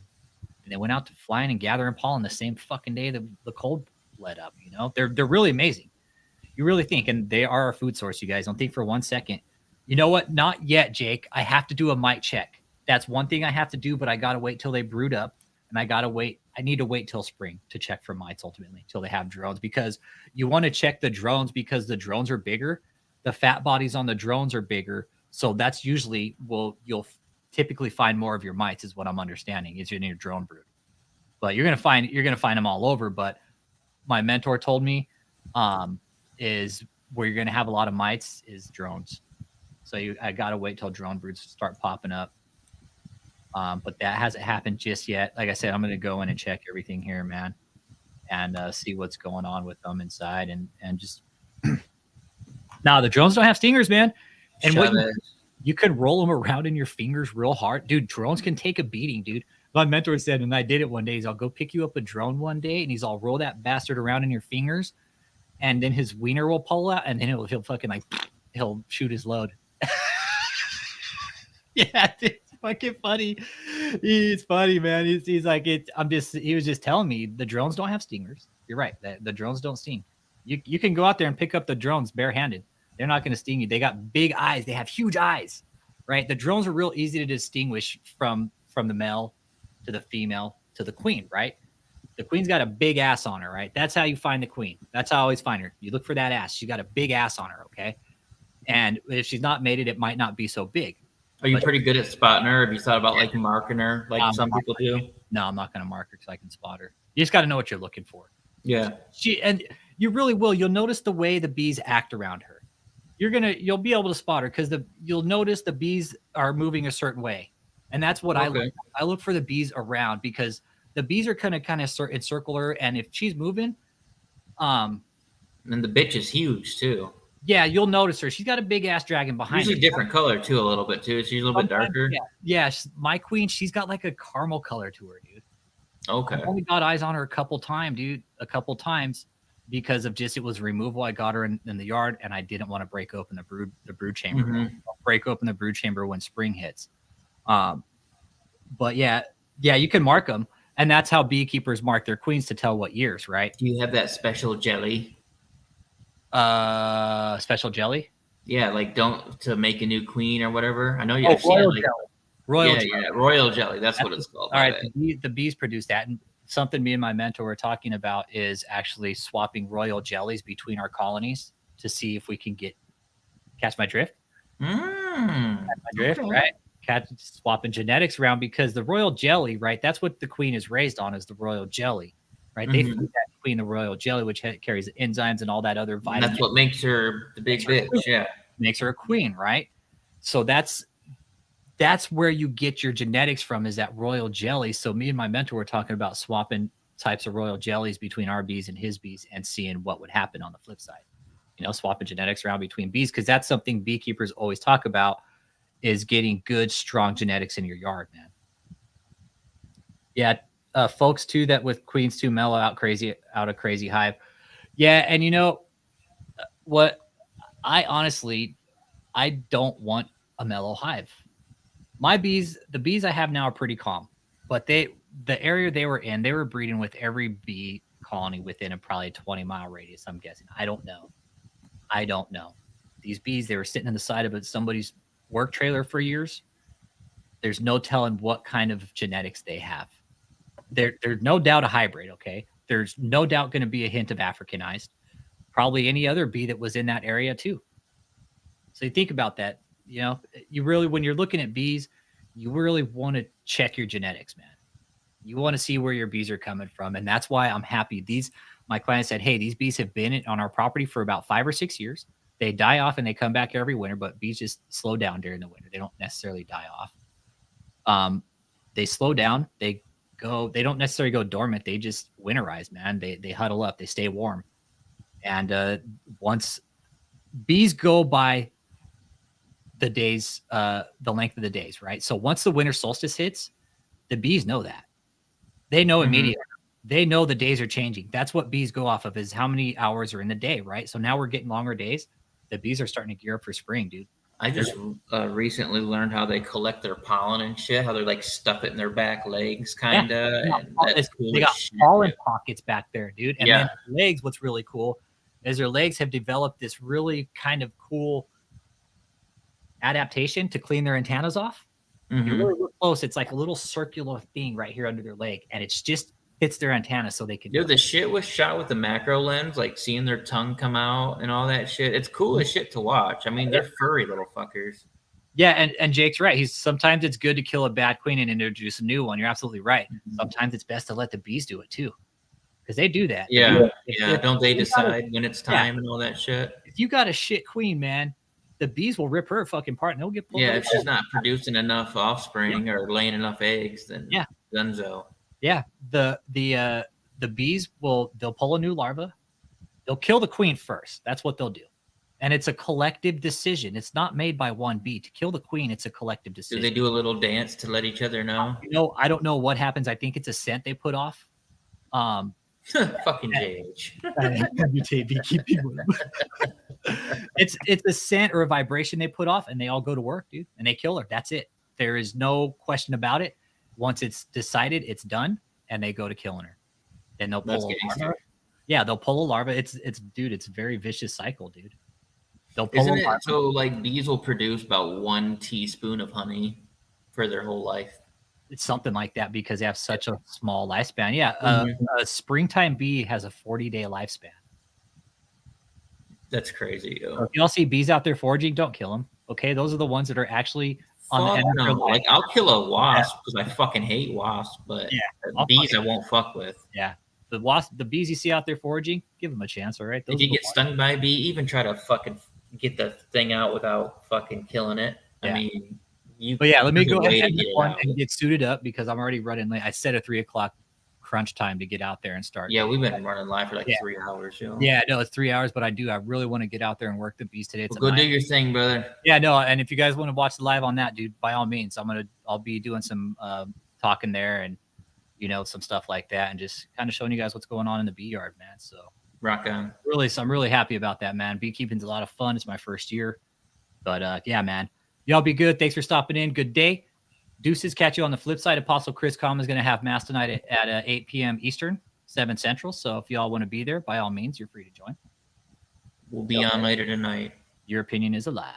And they went out to flying and gathering pollen the same fucking day that the cold let up. You know, they're really amazing. You really think, and they are our food source, you guys. Don't think for 1 second. You know what? Not yet, Jake. I have to do a mic check. That's one thing I have to do, but I got to wait till they brood up, and I need to wait till spring to check for mites ultimately, till they have drones, because you want to check the drones because the drones are bigger. The fat bodies on the drones are bigger. So that's usually you'll typically find more of your mites, is what I'm understanding, is in your drone brood. But you're gonna find them all over. But my mentor told me is where you're gonna have a lot of mites is drones. So I gotta wait till drone broods start popping up. But that hasn't happened just yet. Like I said, I'm gonna go in and check everything here, man, and see what's going on with them inside, and just now the drones don't have stingers, man. And what you can roll them around in your fingers real hard, dude. Drones can take a beating, dude. My mentor said, and I did it one day. I'll go pick you up a drone one day, and I'll roll that bastard around in your fingers, and then his wiener will pull out, and then he'll fucking like he'll shoot his load. Yeah, dude, it's fucking funny. He's funny, man. He's like it. He was just telling me the drones don't have stingers. You're right. The drones don't sting. You can go out there and pick up the drones barehanded. They're not going to sting you. They got big eyes. They have huge eyes, right? The drones are real easy to distinguish from the male to the female to the queen, right? The queen's got a big ass on her, right? That's how you find the queen. That's how I always find her. You look for that ass. She's got a big ass on her, okay? And if she's not mated, it might not be so big. Are you pretty good at spotting her? Have you thought about like marking her like some people do? No, I'm not going to mark her because I can spot her. You just got to know what you're looking for. Yeah. And you really will. You'll notice the way the bees act around her. You'll be able to spot her because you'll notice the bees are moving a certain way. And that's what I look for. I look for the bees around because the bees are kind of encircle her. And if she's moving, and the bitch is huge too. Yeah, you'll notice her. She's got a big ass dragon behind Usually her. different color too, a little bit too. She's a little bit darker. Yeah, my queen, she's got like a caramel color to her, dude. Okay. I've only got eyes on her a couple times, dude. A couple times because of it was removal. I got her in the yard, and I didn't want to break open the brood chamber. Mm-hmm. I'll break open the brood chamber when spring hits. But yeah, you can mark them, and that's how beekeepers mark their queens to tell what years, right? Do you have that special jelly? Special jelly? Yeah, like to make a new queen or whatever. I know you have royal like, jelly. Royal jelly. Yeah, royal jelly. That's what it's called. All right, the bees produce that, and something me and my mentor were talking about is actually swapping royal jellies between our colonies to see if we can catch my drift. Catch my drift, right? Swapping genetics around because the royal jelly, right? That's what the queen is raised on, is the royal jelly, right? They feed that queen the royal jelly, which carries enzymes and all that other vitamins. And that's what makes her the big bitch. Yeah, makes her a queen, right? So that's where you get your genetics from, is that royal jelly. So me and my mentor were talking about swapping types of royal jellies between our bees and his bees and seeing what would happen on the flip side. Swapping genetics around between bees, because that's something beekeepers always talk about, is getting good, strong genetics in your yard, man. Yeah, folks too that with queens too mellow out a crazy hive. Yeah, and what? I honestly don't want a mellow hive. My bees, the bees I have now are pretty calm, but the area they were in, they were breeding with every bee colony within a probably 20-mile radius. I'm guessing. I don't know. These bees, they were sitting in the side of somebody's work trailer for years. There's no telling what kind of genetics they have. There's no doubt a hybrid. Okay, there's no doubt going to be a hint of Africanized. Probably any other bee that was in that area too. So you think about that. You really, when you're looking at bees, you really want to check your genetics, man. You want to see where your bees are coming from, and that's why I'm happy. My client said, hey, these bees have been on our property for about 5 or 6 years. They die off and they come back every winter, but bees just slow down during the winter. They don't necessarily die off. They slow down. They don't necessarily go dormant. They just winterize, man. They huddle up. They stay warm. And once bees go by the days, the length of the days, right? So once the winter solstice hits, the bees know that. They know immediately. They know the days are changing. That's what bees go off of, is how many hours are in the day, right? So now we're getting longer days. The bees are starting to gear up for spring, dude. I just recently learned how they collect their pollen and shit, how they like stuff it in their back legs, kind of. Yeah. They got pollen pockets back there, dude. And then legs, what's really cool is their legs have developed this really kind of cool adaptation to clean their antennas off. You really look close, it's like a little circular thing right here under their leg, and it's just hits their antenna so they can. Dude, the shit was shot with the macro lens, like seeing their tongue come out and all that shit. It's cool as shit to watch. I mean, they're furry little fuckers. Yeah, and Jake's right. Sometimes it's good to kill a bad queen and introduce a new one. You're absolutely right. Sometimes it's best to let the bees do it too, because they do that. Yeah. Don't they decide when it's time and all that shit? If you got a shit queen, man, the bees will rip her fucking part, and they'll get pulled. Yeah, if she's not producing enough offspring or laying enough eggs, then yeah, dunzo. Yeah, the bees they'll pull a new larva. They'll kill the queen first. That's what they'll do. And it's a collective decision. It's not made by one bee. To kill the queen, it's a collective decision. Do they do a little dance to let each other know? I don't know what happens. I think it's a scent they put off. Fucking JH. It's a scent or a vibration they put off, and they all go to work, dude, and they kill her. That's it. There is no question about it. Once it's decided, it's done, and they go to killing her. Then they'll pull a larva. Yeah, they'll pull a larva. It's a very vicious cycle, dude. They'll pull Isn't it so like bees will produce about 1 teaspoon of honey for their whole life? It's something like that because they have such a small lifespan. Yeah, a springtime bee has a 40-day lifespan. That's crazy. Yo. So if y'all see bees out there foraging, don't kill them. Okay, those are the ones that are actually on the end of their life. Like I'll kill a wasp because I fucking hate wasps, but bees I won't fuck with. Yeah, the bees you see out there foraging, give them a chance. All right. If you get stung by a bee, even try to fucking get the thing out without fucking killing it. Yeah. I mean, But yeah, let me go ahead and get suited up because I'm already running late. I set a 3 o'clock crunch time to get out there and start. Yeah, we've been running live for like 3 hours. Yo. Yeah, no, it's 3 hours, but I really want to get out there and work the bees today. Well, go do your thing, brother. Yeah, no, and if you guys want to watch the live on that, dude, by all means, I'll be doing some talking there and some stuff like that, and just kind of showing you guys what's going on in the bee yard, man. So rock on. I'm really happy about that, man. Beekeeping's a lot of fun. It's my first year, but yeah, man, y'all be good. Thanks for stopping in. Good day. Deuces, catch you on the flip side. Apostle Chris Com is going to have mass tonight at 8 p.m. Eastern, 7 Central. So if y'all want to be there, by all means, you're free to join. We'll be on later tonight. Your opinion is a lie.